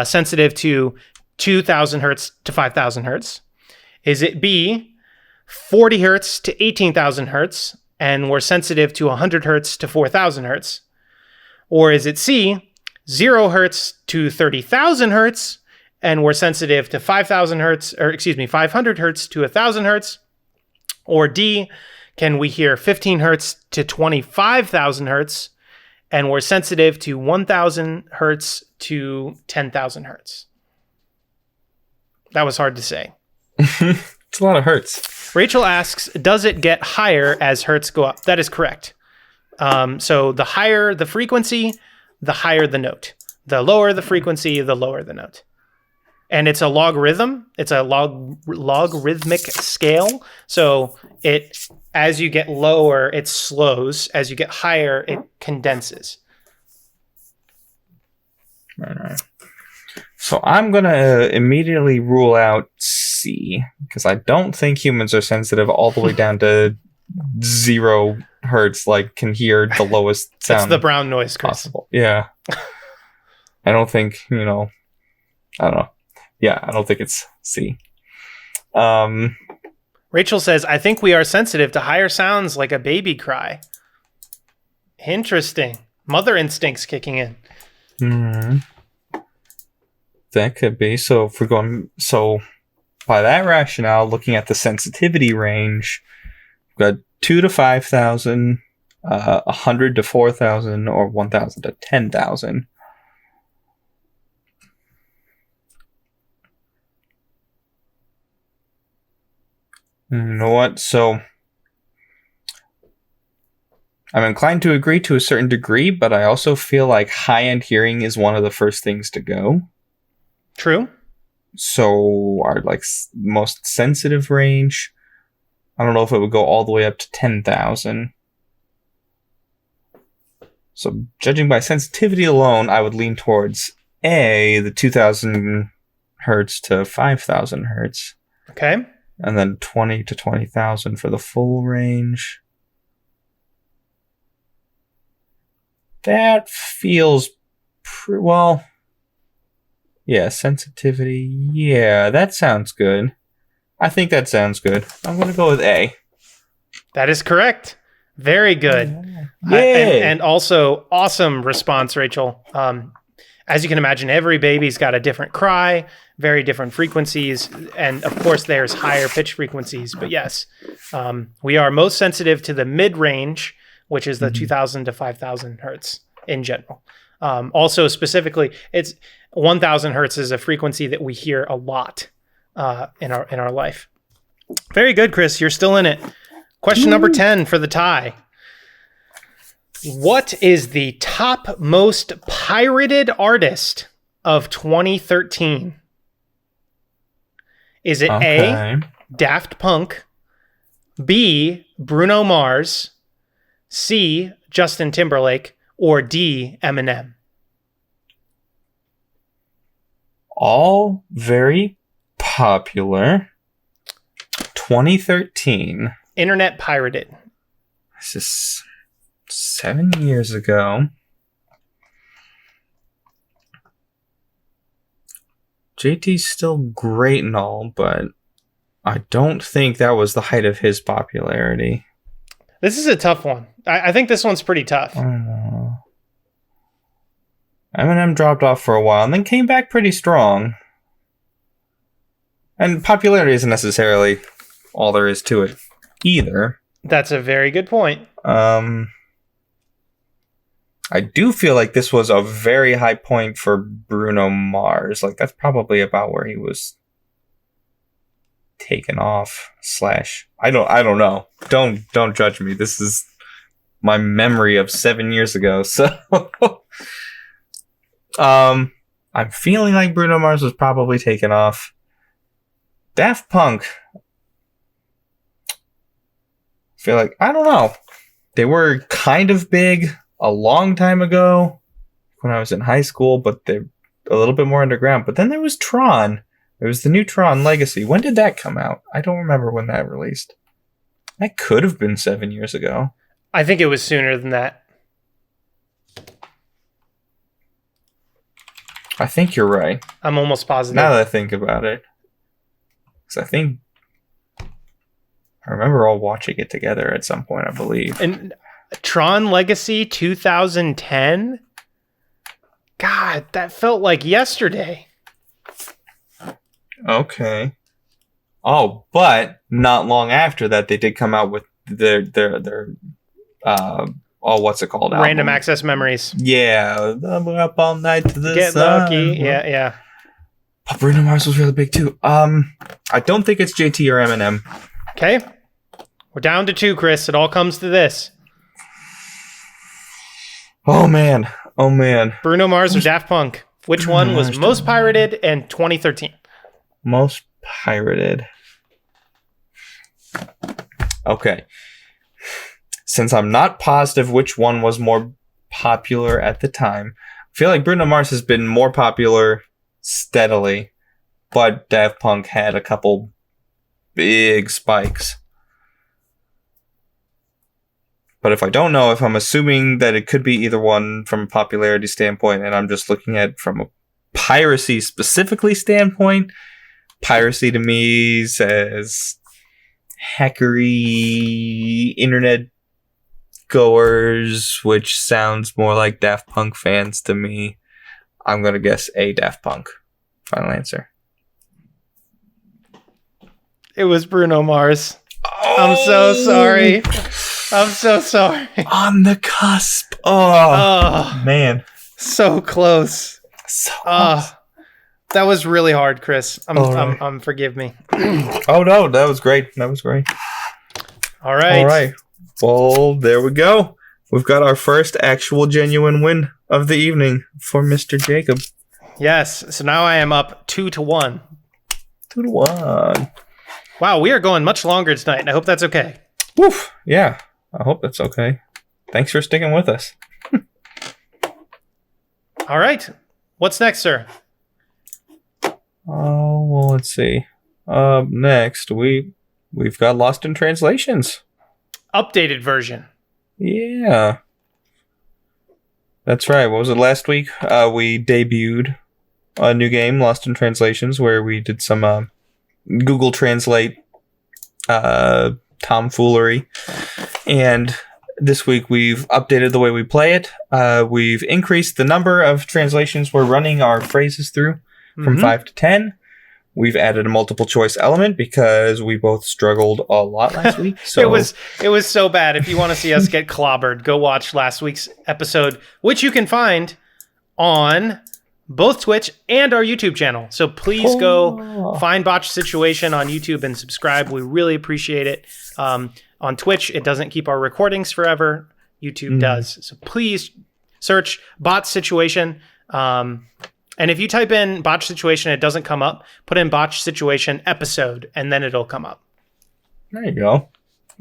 sensitive to 2,000 hertz to 5,000 hertz? Is it B, 40 hertz to 18,000 hertz, and we're sensitive to 100 hertz to 4,000 hertz? Or is it C, 0 hertz to 30,000 hertz, and we're sensitive to 5,000 hertz, or excuse me, 500 hertz to 1,000 hertz? Or D, can we hear 15 hertz to 25,000 hertz, and we're sensitive to 1,000 hertz to 10,000 hertz? That was hard to say. It's a lot of hertz. Rachel asks, does it get higher as hertz go up? That is correct. So the higher the frequency, the higher the note. The lower the frequency, the lower the note. And it's a logarithm. It's a logarithmic scale. So as you get lower, it slows. As you get higher, it condenses. All right. So I'm going to immediately rule out C, because I don't think humans are sensitive all the way down to 0 hertz, like can hear the lowest sound. It's the brown noise, Chris. Possible. Yeah. I don't think, I don't know. Yeah, I don't think it's C. Rachel says, I think we are sensitive to higher sounds like a baby cry. Interesting. Mother instincts kicking in. Mm-hmm. That could be. So if we're going, by that rationale, looking at the sensitivity range, we've got 2 to 5,000, 100 to 4,000, or 1,000 to 10,000. You know what? So I'm inclined to agree to a certain degree, but I also feel like high-end hearing is one of the first things to go. True. So our most sensitive range, I don't know if it would go all the way up to 10,000. So judging by sensitivity alone, I would lean towards A, the 2,000 hertz to 5,000 hertz. Okay. And then 20 to 20,000 for the full range. That feels well. Yeah, sensitivity. Yeah, that sounds good. I think that sounds good. I'm going to go with A. That is correct. Very good. Yay! And also, awesome response, Rachel. As you can imagine, every baby's got a different cry, very different frequencies, and of course, there's higher pitch frequencies. But yes, we are most sensitive to the mid-range, which is the 2,000 to 5,000 hertz in general. Also, specifically, it's 1,000 hertz is a frequency that we hear a lot in our life. Very good, Chris. You're still in it. Question number 10 for the tie. What is the top most pirated artist of 2013? Is it A, Daft Punk, B, Bruno Mars, C, Justin Timberlake, or D, Eminem? All very popular. 2013. Internet pirated. This is 7 years ago. JT's still great and all, but I don't think that was the height of his popularity. This is a tough one. I think this one's pretty tough. Eminem dropped off for a while and then came back pretty strong. And popularity isn't necessarily all there is to it either. That's a very good point. I do feel like this was a very high point for Bruno Mars. Like, that's probably about where he was taken off / I don't know. Don't judge me. This is my memory of 7 years ago. So I'm feeling like Bruno Mars was probably taken off. Daft Punk, I feel like, I don't know. They were kind of big a long time ago when I was in high school, but they're a little bit more underground. But then there was Tron. There was the new Tron Legacy. When did that come out? I don't remember when that released. That could have been 7 years ago. I think it was sooner than that. I think you're right. I'm almost positive. Now that I think about it. Because I think I remember all watching it together at some point, I believe. And Tron Legacy 2010? God, that felt like yesterday. Okay. Oh, but not long after that, they did come out with their what's it called? Random album? Access Memories. Yeah, we're up all night to the Get sun. lucky. Yeah. But Bruno Mars was really big too. I don't think it's JT or Eminem. Okay. We're down to 2, Chris. It all comes to this. Oh man. Bruno Mars or Daft Punk? Which Bruno one was Mars, most pirated in 2013? Most pirated. Okay. Since I'm not positive which one was more popular at the time, I feel like Bruno Mars has been more popular steadily, but Daft Punk had a couple big spikes. But if I don't know, if I'm assuming that it could be either one from a popularity standpoint, and I'm just looking at it from a piracy specifically standpoint, piracy to me says hackery internet goers, which sounds more like Daft Punk fans to me. I'm going to guess A, Daft Punk. Final answer. It was Bruno Mars. Oh! I'm so sorry. I'm so sorry. On the cusp. Oh, man. So close. So close. That was really hard, Chris. Right. Forgive me. Oh, no. That was great. All right. Well, there we go. We've got our first actual genuine win of the evening for Mr. Jacob. Yes. So now I am up 2-1. 2-1. Wow, we are going much longer tonight, and I hope that's okay. Woof. Yeah, I hope that's okay. Thanks for sticking with us. All right. What's next, sir? Oh, well, let's see. Next, we've got Lost in Translations. Updated version. Yeah. That's right. What was it last week? We debuted a new game, Lost in Translations, where we did some Google Translate tomfoolery. And this week we've updated the way we play it. We've increased the number of translations we're running our phrases through from 5 to 10. We've added a multiple choice element because we both struggled a lot last week. So it was so bad. If you want to see us get clobbered, go watch last week's episode, which you can find on both Twitch and our YouTube channel. So please go find Botched Situation on YouTube and subscribe. We really appreciate it. On Twitch, it doesn't keep our recordings forever. YouTube does. So please search Botched Situation. And if you type in Botched Situation, it doesn't come up. Put in Botched Situation episode, and then it'll come up. there you go.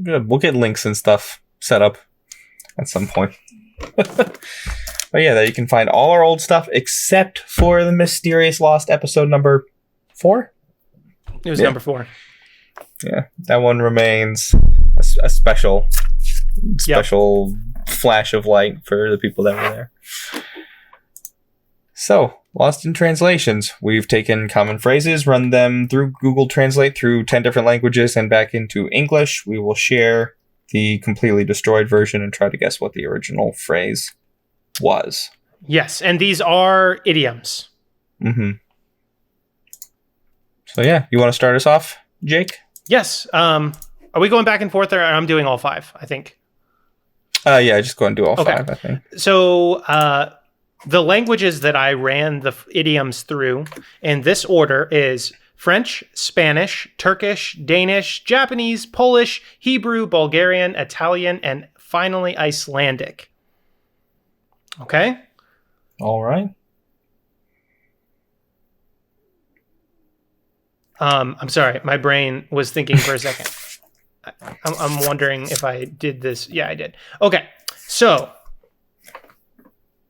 Good. We'll get links and stuff set up at some point. But yeah, there you can find all our old stuff except for the mysterious lost episode number 4. It was number 4. Yeah, that one remains a special flash of light for the people that were there. So, Lost in Translations. We've taken common phrases, run them through Google Translate through 10 different languages and back into English. We will share the completely destroyed version and try to guess what the original phrase was. Yes, and these are idioms. Mm-hmm. So yeah, you want to start us off, Jake? Yes. Are we going back and forth, or I'm doing all 5, I think? Yeah, just go and do all 5, I think. So, the languages that I ran the idioms through in this order is French, Spanish, Turkish, Danish, Japanese, Polish, Hebrew, Bulgarian, Italian, and finally Icelandic. Okay? All right. I'm sorry. My brain was thinking for a second. I'm wondering if I did this. Yeah, I did. Okay. So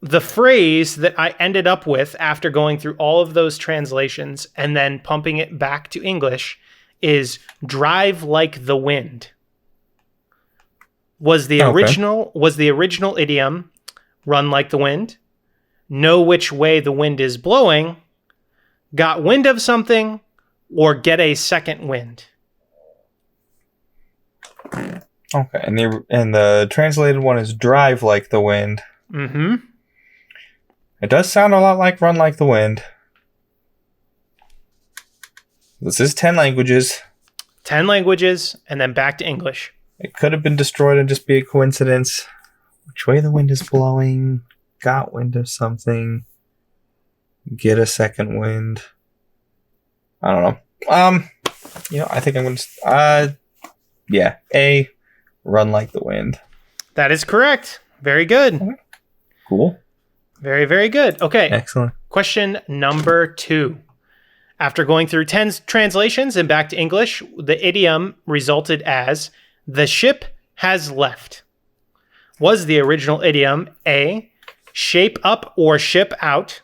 the phrase that I ended up with after going through all of those translations and then pumping it back to English is drive like the wind. Was the original idiom run like the wind, know which way the wind is blowing, got wind of something, or get a second wind? Okay, and the translated one is drive like the wind. Mm-hmm. It does sound a lot like Run Like the Wind. This is 10 languages. 10 languages, and then back to English. It could have been destroyed and just be a coincidence. Which way the wind is blowing. Got wind of something. Get a second wind. I don't know. I think I'm going to... yeah. A. Run Like the Wind. That is correct. Very good. Cool. Very, very good. Okay. Excellent. Question number 2. After going through 10 translations and back to English, the idiom resulted as, the ship has left. Was the original idiom A, shape up or ship out,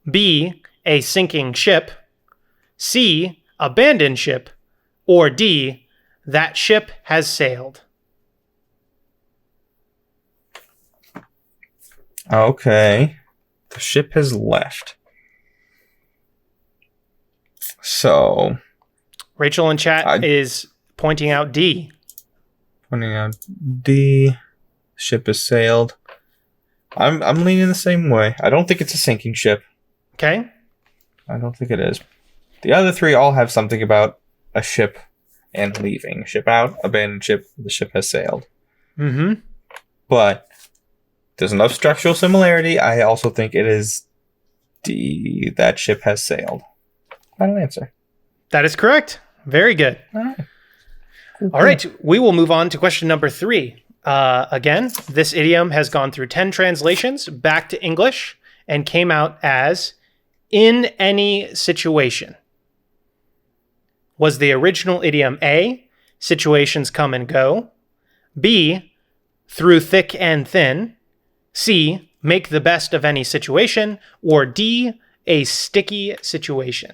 B, a sinking ship, C, abandoned ship, or D, that ship has sailed? Okay. The ship has left. So, Rachel in chat is pointing out D. Pointing out D. Ship has sailed. I'm leaning the same way. I don't think it's a sinking ship. Okay. I don't think it is. The other three all have something about a ship and leaving. Ship out, abandoned ship, the ship has sailed. Mm-hmm. But there's enough structural similarity. I also think it is D. That ship has sailed. Final answer. That is correct. Very good. All right. All right. We will move on to question number 3. Again, this idiom has gone through 10 translations back to English and came out as in any situation. Was the original idiom A, situations come and go, B, through thick and thin, C, make the best of any situation, or D, a sticky situation?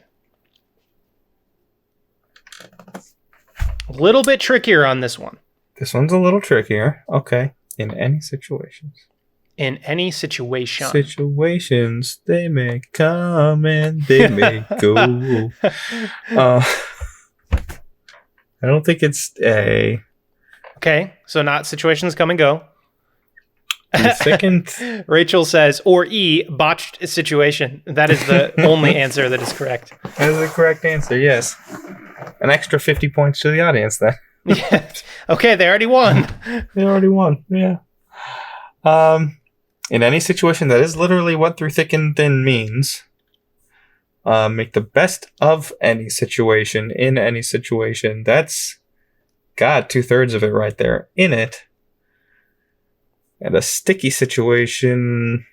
A little bit trickier on this one. This one's a little trickier. Okay. In any situations. In any situation. Situations, they may come and they may go. I don't think it's A. Okay, so not situations come and go. Second. Rachel says, or E, botched situation. That is the only answer that is correct. That is the correct answer, yes. An extra 50 points to the audience then. Yeah. Okay, they already won. They already won, yeah. In any situation, that is literally what through thick and thin means. Make the best of any situation, in any situation. That's got 2/3 of it right there in it. And a sticky situation.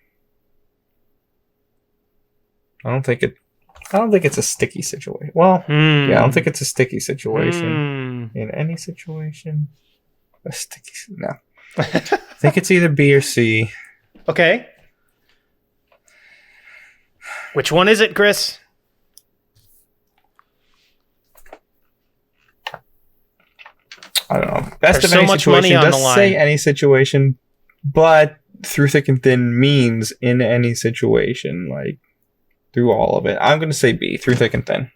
I don't think it's a sticky situation. Well, yeah, I don't think it's a sticky situation. In any situation. A sticky... No. I think it's either B or C. Okay. Which one is it, Chris? I don't know. Best There's of so any much situation money on does the line. say any situation, but through thick and thin means in any situation, like through all of it. I'm going to say B, through thick and thin.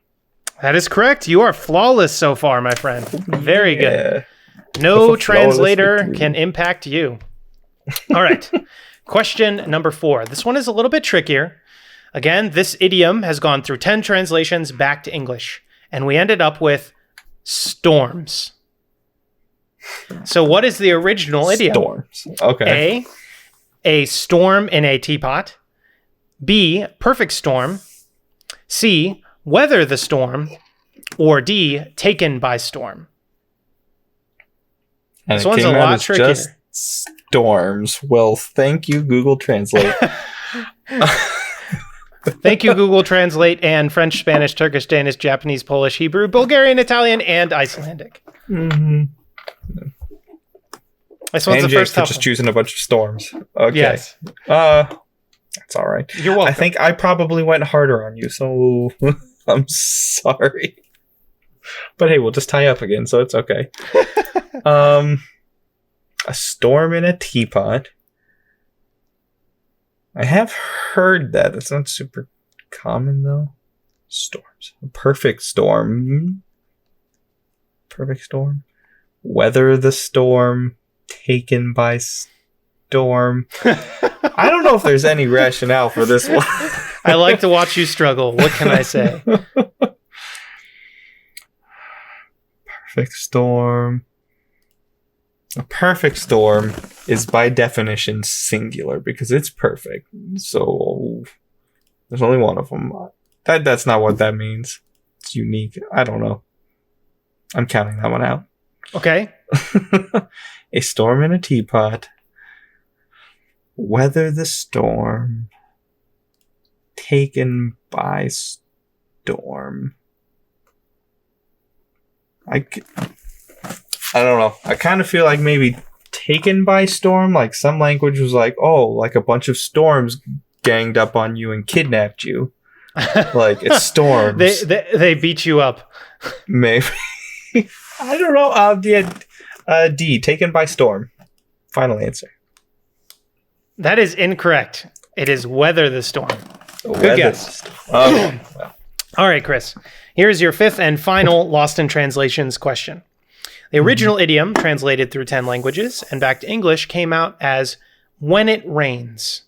That is correct. You are flawless so far, my friend. Very good. No Flawless translator victory. can impact you. All right. Question number 4. This one is a little bit trickier. Again, this idiom has gone through 10 translations back to English, and we ended up with storms. So what is the original idiom? Storms. Okay. A storm in a teapot. B, perfect storm. C, weather the storm. Or D, taken by storm. And This it one's came a out lot as trickier. just storms. Well, thank you, Google Translate. Thank you, Google Translate, and French, Spanish, Turkish, Danish, Japanese, Polish, Hebrew, Bulgarian, Italian, and Icelandic. Mm-hmm. This one's And the Jake first for tough just one. choosing a bunch of storms. Okay. Yes. That's all right. You're welcome. I think I probably went harder on you, so I'm sorry. But hey, we'll just tie up again, so it's okay. A storm in a teapot. I have heard that. It's not super common, though. Storms. A perfect storm. Perfect storm. Weather the storm. Taken by storm. I don't know if there's any rationale for this one. I like to watch you struggle. What can I say? Perfect storm. A perfect storm is by definition singular because it's perfect. So there's only one of them. That's not what that means. It's unique. I don't know. I'm counting that one out. Okay. A storm in a teapot. Weather the storm. Taken by storm. I don't know. I kind of feel like maybe taken by storm. Like some language was like, oh, like a bunch of storms ganged up on you and kidnapped you. Like it's storms. they beat you up. Maybe. I don't know. D, taken by storm. Final answer. That is incorrect. It is weather the storm. Good guess. Okay. All right, Chris. Here's your fifth and final Lost in Translations question. The original idiom, translated through 10 languages and back to English, came out as when it rains.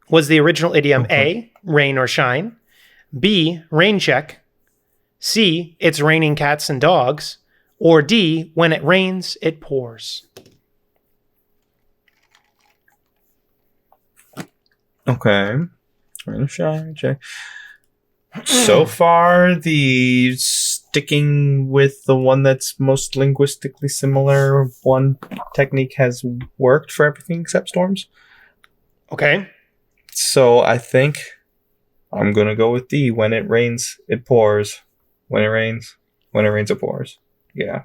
Was the original idiom A, rain or shine, B, rain check, C, it's raining cats and dogs, or D, when it rains, it pours? Okay. Rain or shine, check. So far, the sticking with the one that's most linguistically similar one technique has worked for everything except storms. Okay. So I think I'm going to go with D. When it rains, it pours. When it rains, it pours. Yeah.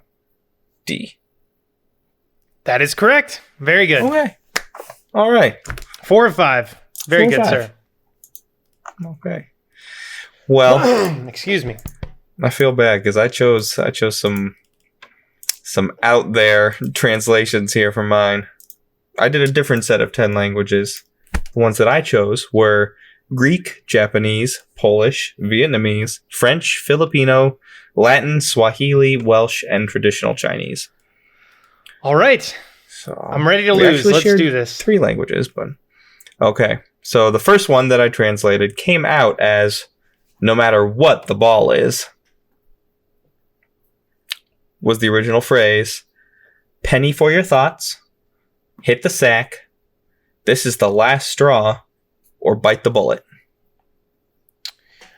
D. That is correct. Very good. Okay. All right. 4 of 5. Very 4 of good, 5. sir. Okay. Well, Excuse me. I feel bad because I chose some out there translations here for mine. I did a different set of 10 languages. The ones that I chose were Greek, Japanese, Polish, Vietnamese, French, Filipino, Latin, Swahili, Welsh, and traditional Chinese. All right. So I'm ready to we lose. actually Let's shared do this. 3 languages, but okay. So the first one that I translated came out as no matter what the ball is. Was the original phrase, penny for your thoughts, hit the sack, this is the last straw, or bite the bullet.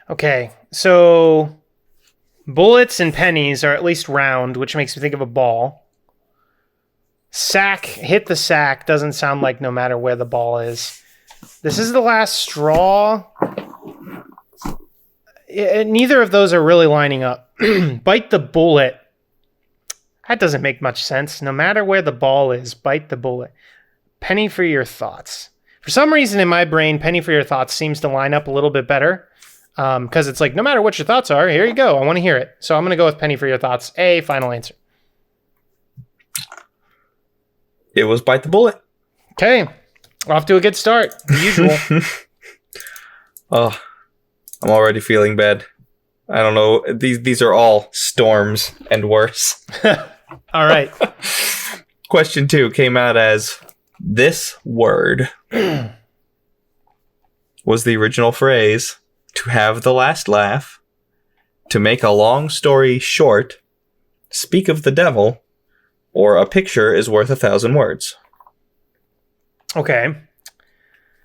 Okay. So bullets and pennies are at least round, which makes me think of a ball. Sack, hit the sack doesn't sound like no matter where the ball is. This is the last straw. Neither of those are really lining up. Bite the bullet. That doesn't make much sense. No matter where the ball is, bite the bullet. Penny for your thoughts. For some reason in my brain, penny for your thoughts seems to line up a little bit better. Because it's like, no matter what your thoughts are, here you go. I want to hear it. So I'm going to go with penny for your thoughts. A, final answer. It was bite the bullet. Okay. We're off to a good start. The usual. Oh, I'm already feeling bad. I don't know. These are all storms and worse. All right. Question 2 came out as this word was the original phrase to have the last laugh, to make a long story short, speak of the devil, or a picture is worth 1,000 words. Okay.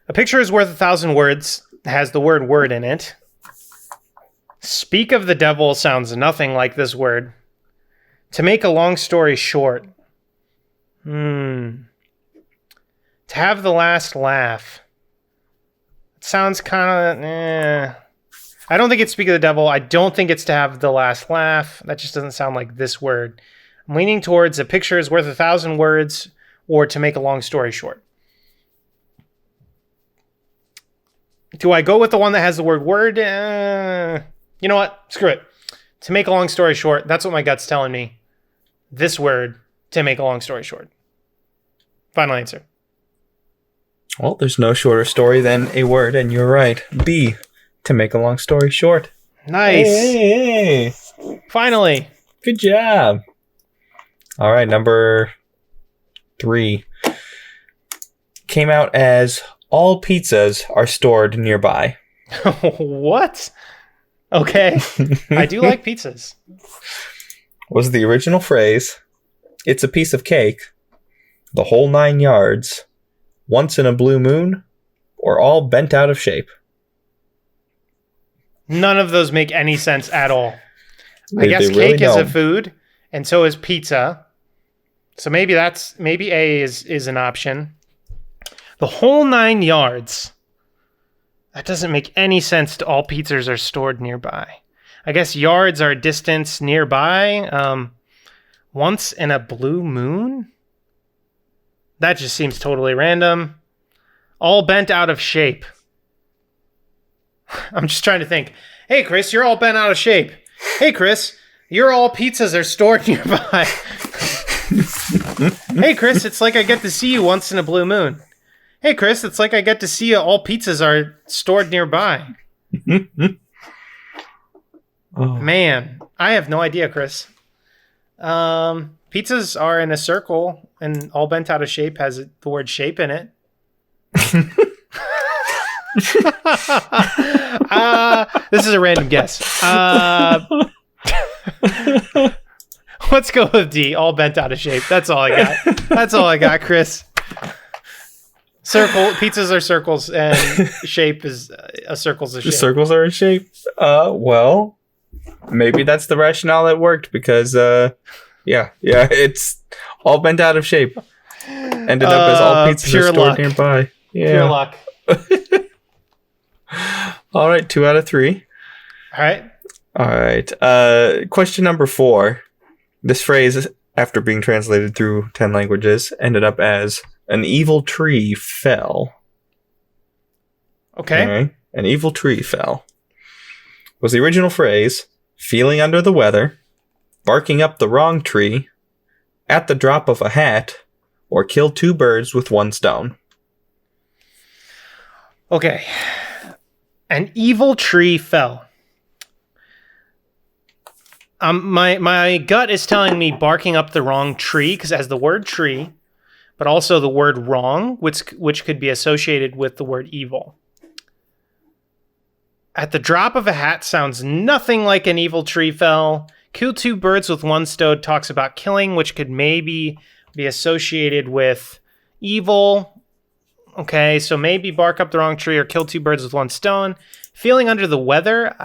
A picture is worth 1,000 words has the word word in it. Speak of the devil sounds nothing like this word. To make a long story short. To have the last laugh. It sounds kind of... I don't think it's speak of the devil. I don't think it's to have the last laugh. That just doesn't sound like this word. I'm leaning towards a picture is worth 1,000 words or to make a long story short. Do I go with the one that has the word word? You know what? Screw it. To make a long story short, that's what my gut's telling me. This word, to make a long story short. Final answer. Well, there's no shorter story than a word, and you're right. B, to make a long story short. Nice. Hey. Finally. Good job. All right, number 3. came out as all pizzas are stored nearby. What? Okay. I do like pizzas. Was the original phrase, it's a piece of cake, the whole 9 yards, once in a blue moon, or all bent out of shape? None of those make any sense at all. I They guess really cake is a don't. food, and so is pizza. So maybe A is an option. The whole 9 yards. That doesn't make any sense to all pizzas are stored nearby. I guess yards are distance nearby. Once in a blue moon? That just seems totally random. All bent out of shape. I'm just trying to think. Hey, Chris, you're all bent out of shape. Hey, Chris, you're all pizzas are stored nearby. Hey, Chris, it's like I get to see you once in a blue moon. Hey, Chris, it's like I get to see you all pizzas are stored nearby. Oh. Man, I have no idea, Chris. Pizzas are in a circle, and all bent out of shape has the word shape in it. This is a random guess. Let's go with D. All bent out of shape. That's all I got. That's all I got, Chris. Circle. Pizzas are circles, and shape is a circle's a shape. Circles are a shape. Well, maybe that's the rationale that worked because, it's all bent out of shape. Ended up as all pizzas pure are stored luck. nearby. Yeah. Pure luck. All right, 2 out of 3. All right. Question number 4. This phrase, after being translated through 10 languages, ended up as an evil tree fell. Okay. Okay. An evil tree fell. Was the original phrase feeling under the weather, barking up the wrong tree, at the drop of a hat, or kill 2 birds with 1 stone? Okay. An evil tree fell. My gut is telling me barking up the wrong tree because it has the word tree, but also the word wrong, which could be associated with the word evil. At the drop of a hat sounds nothing like an evil tree fell. Kill 2 birds with 1 stone talks about killing, which could maybe be associated with evil. Okay, so maybe bark up the wrong tree or kill 2 birds with 1 stone. Feeling under the weather,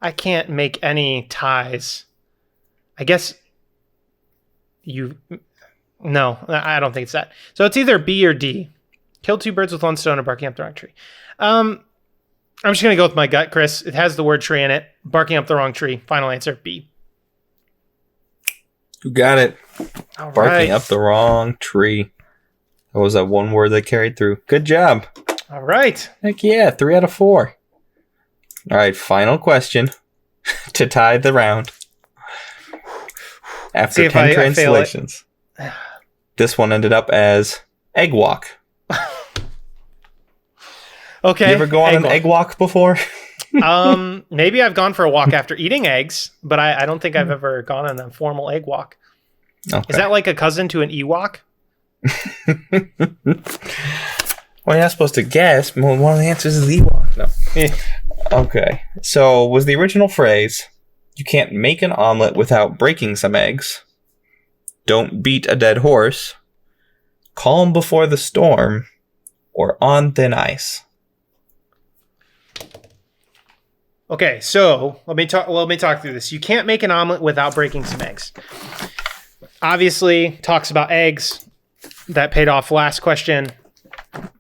I can't make any ties. I guess no, I don't think it's that. So it's either B or D. Kill 2 birds with 1 stone or barking up the wrong tree. I'm just going to go with my gut, Chris. It has the word tree in it. Barking up the wrong tree. Final answer, B. You got it. All Barking right. up the wrong tree. That was that one word that carried through. Good job. All right. Heck yeah, 3 out of 4. All right, final question to tie the round. After See if 10 I fail it. translations, this one ended up as egg walk. Okay. You ever go on an egg walk before? Maybe I've gone for a walk after eating eggs, but I don't think I've ever gone on a formal egg walk. Okay. Is that like a cousin to an Ewok? Well, you're not supposed to guess. One of the answers is Ewok. No. Okay. So, was the original phrase, you can't make an omelet without breaking some eggs, don't beat a dead horse, calm before the storm, or on thin ice? Okay, so let me talk through this. You can't make an omelet without breaking some eggs. Obviously, talks about eggs. That paid off last question.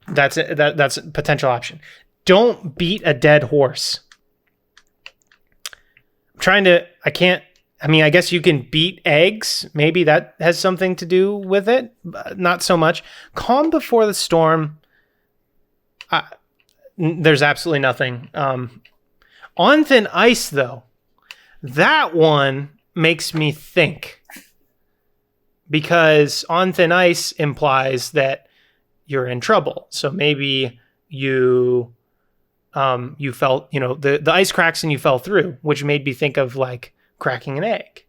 That's a potential option. Don't beat a dead horse. I guess you can beat eggs. Maybe that has something to do with it. But not so much. Calm before the storm. There's absolutely nothing. On thin ice, though, that one makes me think. Because on thin ice implies that you're in trouble. So maybe you fell, the ice cracks and you fell through, which made me think of like cracking an egg.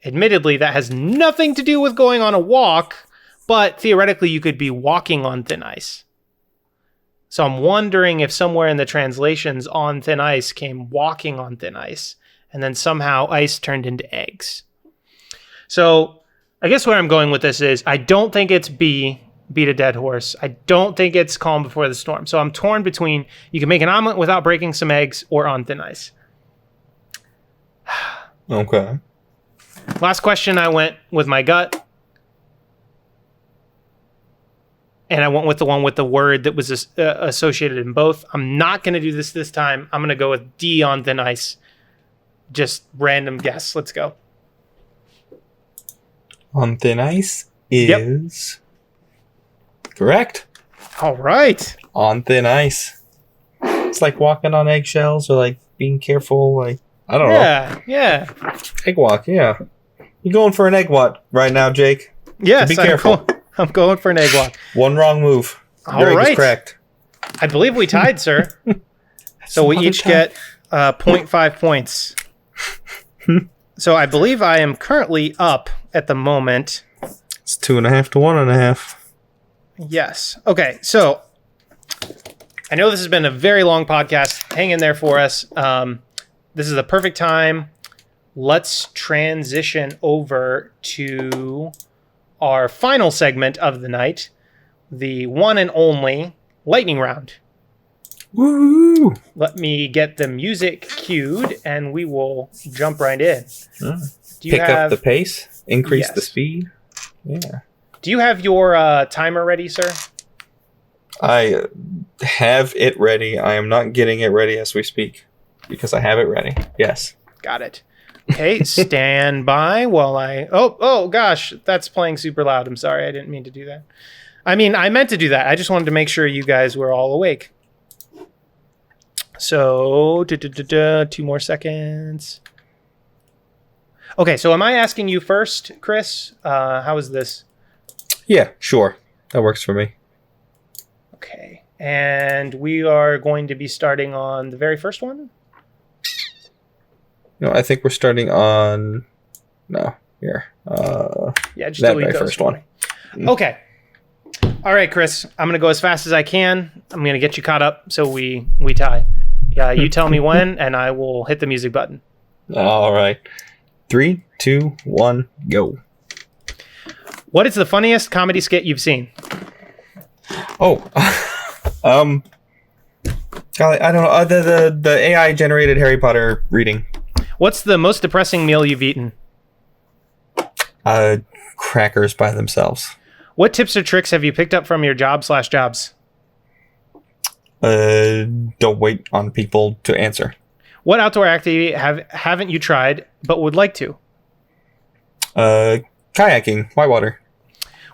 Admittedly, that has nothing to do with going on a walk, but theoretically you could be walking on thin ice. So I'm wondering if somewhere in the translations on thin ice came walking on thin ice, and then somehow ice turned into eggs. So I guess where I'm going with this is I don't think it's B, beat a dead horse. I don't think it's calm before the storm. So I'm torn between you can make an omelet without breaking some eggs or on thin ice. Okay. Last question, I went with my gut. And I went with the one with the word that was associated in both. I'm not going to do this time. I'm going to go with D on thin ice. Just random guess. Let's go. On thin ice is correct. All right. On thin ice. It's like walking on eggshells or like being careful. Like, I don't know. Yeah. Egg walk, yeah. You going for an egg walk right now, Jake? Yes. So be careful. I'm going for an egg walk. One wrong move. All Your egg right. is cracked. I believe we tied, sir. So we each get 0.5 points. So I believe I am currently up at the moment. It's 2.5 to 1.5. Yes. Okay, so I know this has been a very long podcast. Hang in there for us. This is the perfect time. Let's transition over to our final segment of the night, the one and only lightning round. Woo! Let me get the music cued, and we will jump right in. Do you Pick have up the pace, increase the Yes. speed. Yeah. Do you have your timer ready, sir? I have it ready. I am not getting it ready as we speak because I have it ready. Yes. Got it. Okay, stand by while I... Oh, gosh, that's playing super loud. I'm sorry, I didn't mean to do that. I mean, I meant to do that. I just wanted to make sure you guys were all awake. So, 2 more seconds. Okay, so am I asking you first, Chris? How is this? Yeah, sure. That works for me. Okay, and we are going to be starting on the very first one? No, I think we're starting on... No, here. Yeah, just that delete very those first for one. me. Okay. All right, Chris. I'm gonna go as fast as I can. I'm gonna get you caught up so we tie. Yeah, you tell me when, and I will hit the music button. All right. 3, 2, 1, go. What is the funniest comedy skit you've seen? Oh, golly, I don't know. The AI generated Harry Potter reading. What's the most depressing meal you've eaten? Crackers by themselves. What tips or tricks have you picked up from your job/jobs? Don't wait on people to answer. What outdoor activity haven't you tried but would like to? Kayaking, whitewater.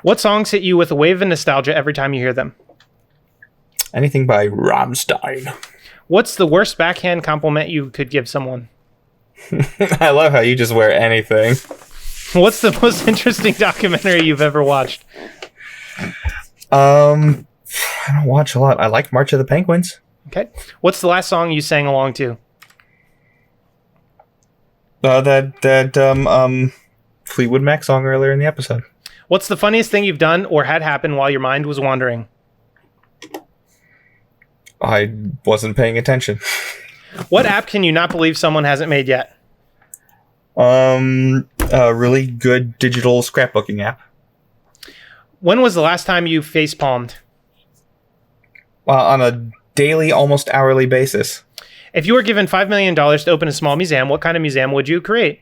What songs hit you with a wave of nostalgia every time you hear them? Anything by Rammstein. What's the worst backhand compliment you could give someone? I love how you just wear anything. What's the most interesting documentary you've ever watched? I don't watch a lot. I like March of the Penguins. Okay. What's the last song you sang along to? That Fleetwood Mac song earlier in the episode. What's the funniest thing you've done or had happen while your mind was wandering? I wasn't paying attention. What app can you not believe someone hasn't made yet? A really good digital scrapbooking app. When was the last time you facepalmed? On a daily, almost hourly basis. If you were given $5 million to open a small museum, what kind of museum would you create?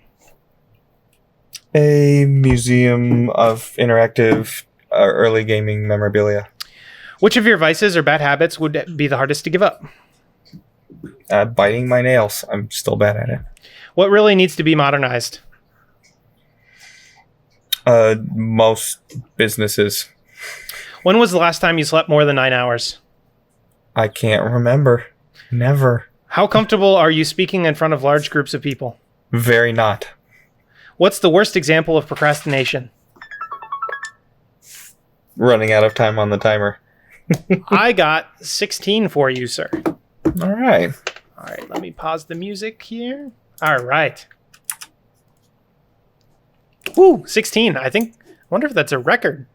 A museum of interactive early gaming memorabilia. Which of your vices or bad habits would be the hardest to give up? Biting my nails. I'm still bad at it. What really needs to be modernized? Most businesses. When was the last time you slept more than 9 hours? I can't remember. Never. How comfortable are you speaking in front of large groups of people? Very not. What's the worst example of procrastination? Running out of time on the timer. I got 16 for you, sir. All right. All right, let me pause the music here. All right. Woo, 16. I wonder if that's a record.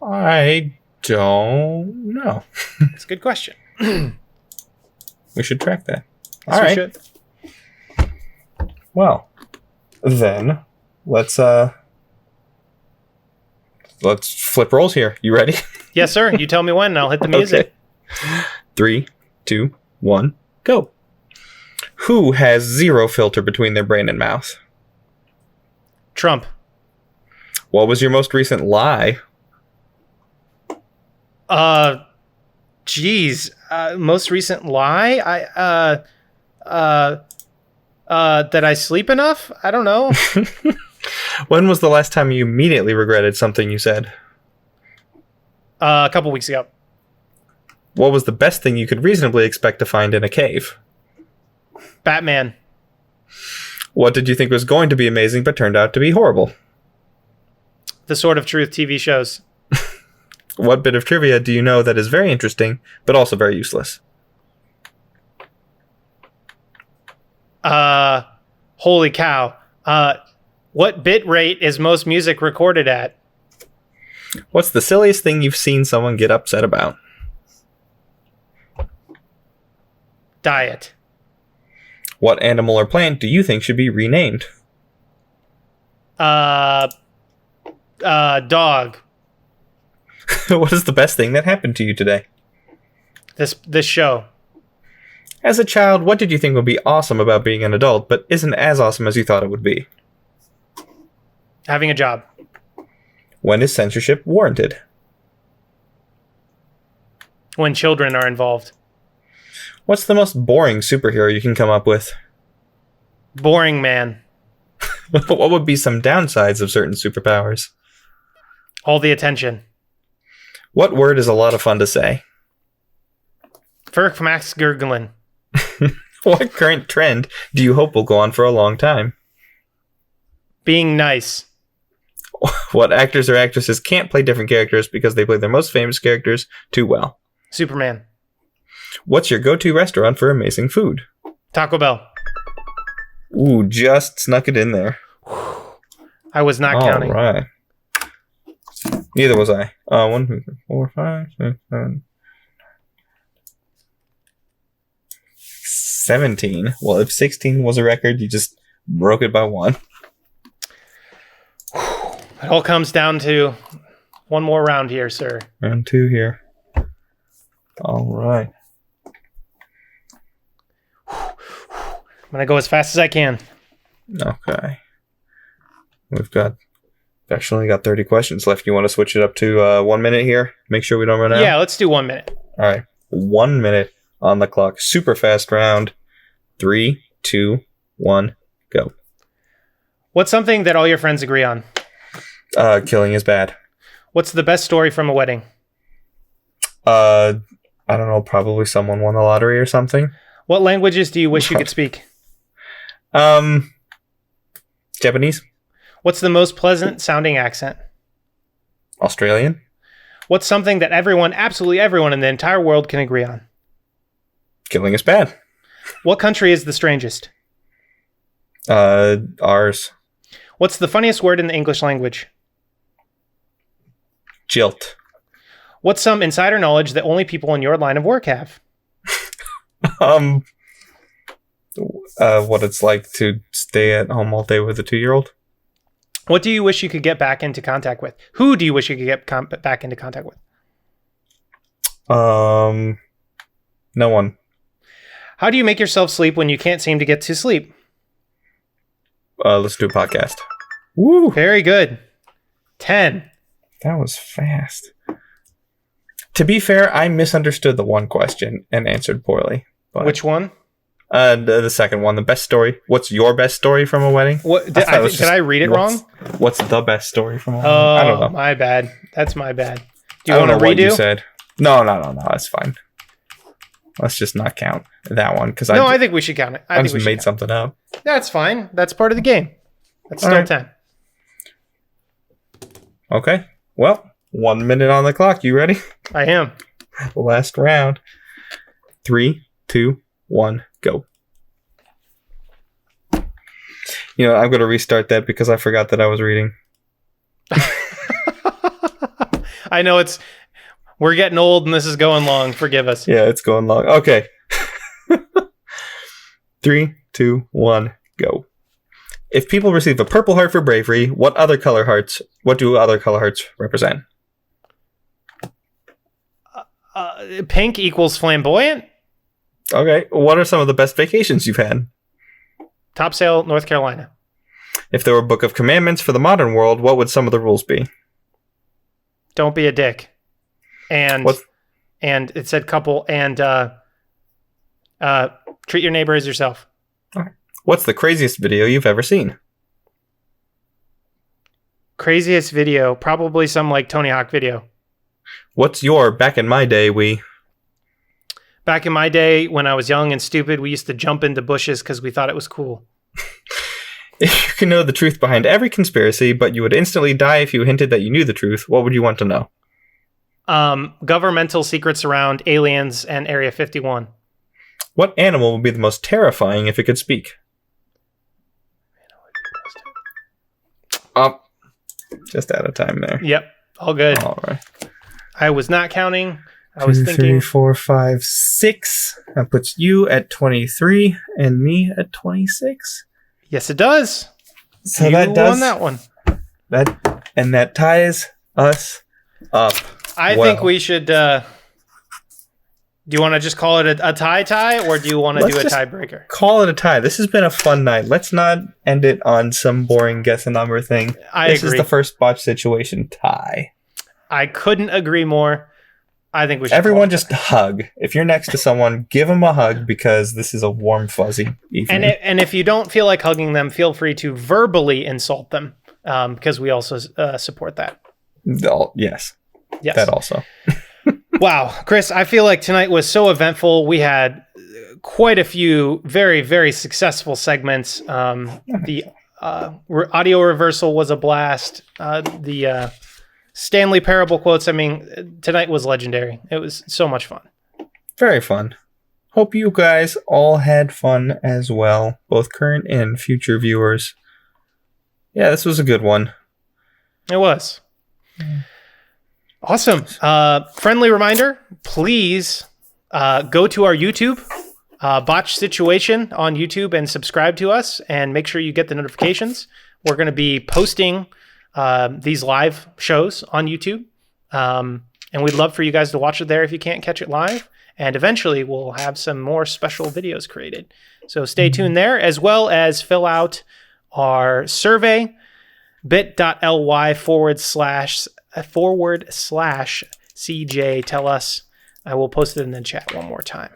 I don't know. It's a good question. We should track that. Yes, All we right. should. Well, then let's flip roles here. You ready? Yes, sir. You tell me when, and I'll hit the music. Okay. 3, 2, 1, go. Who has zero filter between their brain and mouth? Trump. What was your most recent lie? Geez. Most recent lie? That I sleep enough? I don't know. When was the last time you immediately regretted something you said? A couple weeks ago. What was the best thing you could reasonably expect to find in a cave? Batman. What did you think was going to be amazing but turned out to be horrible? The Sword of Truth TV shows. What bit of trivia do you know that is very interesting but also very useless? Holy cow. What bit rate is most music recorded at? What's the silliest thing you've seen someone get upset about? Diet. What animal or plant do you think should be renamed? Dog. What is the best thing that happened to you today? This show. As a child, what did you think would be awesome about being an adult, but isn't as awesome as you thought it would be? Having a job. When is censorship warranted? When children are involved. What's the most boring superhero you can come up with? Boring man. What would be some downsides of certain superpowers? All the attention. What word is a lot of fun to say? Furk Max Gurglin. What current trend do you hope will go on for a long time? Being nice. What actors or actresses can't play different characters because they play their most famous characters too well? Superman. What's your go-to restaurant for amazing food? Taco Bell. Ooh, just snuck it in there. I was not counting. All right. Neither was I. 1, 2, 3, 4, 5, 6, 7, 17. Well, if 16 was a record, you just broke it by 1. It all comes down to one more round here, sir. Round 2 here. All right. I'm going to go as fast as I can. Okay. We've actually only got 30 questions left. You want to switch it up to 1 minute here? Make sure we don't run out? Yeah, let's do 1 minute. All right. 1 minute on the clock. Super fast round. 3, 2, 1, go. What's something that all your friends agree on? Killing is bad. What's the best story from a wedding? I don't know. Probably someone won the lottery or something. What languages do you wish you could speak? Japanese. What's the most pleasant sounding accent? Australian. What's something that absolutely everyone in the entire world can agree on? Killing is bad. What country is the strangest? Ours. What's the funniest word in the English language? Jilt. What's some insider knowledge that only people in your line of work have? What it's like to stay at home all day with a 2-year-old. What do you wish you could get back into contact with? Who do you wish you could get back into contact with? No one. How do you make yourself sleep when you can't seem to get to sleep? Let's do a podcast. Woo! Very good. 10. That was fast. To be fair, I misunderstood the one question and answered poorly. But, Which one? the second one, the best story. What's your best story from a wedding? What did I read it wrong? What's the best story from a wedding? Oh, I don't know. my bad. That's my bad. Do I you don't want to know what redo? you said. No. That's fine. Let's just not count that one because I think we should count it. I just made something up. That's fine. That's part of the game. That's All still right. 10. Okay. Well, 1 minute on the clock. You ready? I am. Last round. 3, 2, 1, go. You know, I'm going to restart that because I forgot that I was reading. I know we're getting old and this is going long. Forgive us. Yeah, it's going long. Okay. 3, 2, 1, go. If people receive a purple heart for bravery, what do other color hearts represent? Pink equals flamboyant. Okay. What are some of the best vacations you've had? Topsail, North Carolina. If there were a book of commandments for the modern world, what would some of the rules be? Don't be a dick. And it said couple and treat your neighbor as yourself. Okay. What's the craziest video you've ever seen? Craziest video, probably some like Tony Hawk video. What's your back in my day Back in my day, when I was young and stupid, we used to jump into bushes because we thought it was cool. If you could know the truth behind every conspiracy, but you would instantly die if you hinted that you knew the truth, what would you want to know? Governmental secrets around aliens and Area 51. What animal would be the most terrifying if it could speak? Oh, just out of time there. Yep, all good. All right. I was not counting. I was 2, thinking. 3, 4, 5, 6. That puts you at 23 and me at 26. Yes, it does. So you that does won that one. That ties us up. I think we should. Do you want to just call it a tie, or do you want to do a tiebreaker? Call it a tie. This has been a fun night. Let's not end it on some boring guess a number thing. This agree. is the first botch situation tie. I couldn't agree more. I think we should. Everyone just hug. If you're next to someone, give them a hug because this is a warm, fuzzy evening. And if you don't feel like hugging them, feel free to verbally insult them because we also support that. Yes. Yes. That also. Wow. Chris, I feel like tonight was so eventful. We had quite a few very, very successful segments. The audio reversal was a blast. The Stanley Parable quotes. I mean, tonight was legendary. It was so much fun. Very fun. Hope you guys all had fun as well, both current and future viewers. Yeah, this was a good one. It was. Awesome. Friendly reminder, please go to our YouTube, Botched Situation on YouTube, and subscribe to us, and make sure you get the notifications. We're going to be posting these live shows on YouTube, and we'd love for you guys to watch it there if you can't catch it live. And eventually, we'll have some more special videos created. So stay tuned there, as well as fill out our survey, bit.ly/CJ tell us. I will post it in the chat one more time.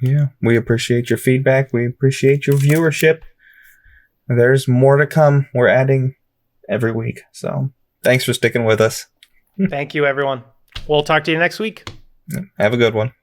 Yeah, we appreciate your feedback. We appreciate your viewership. There's more to come. We're adding every week. So thanks for sticking with us. Thank you, everyone. We'll talk to you next week. Have a good one.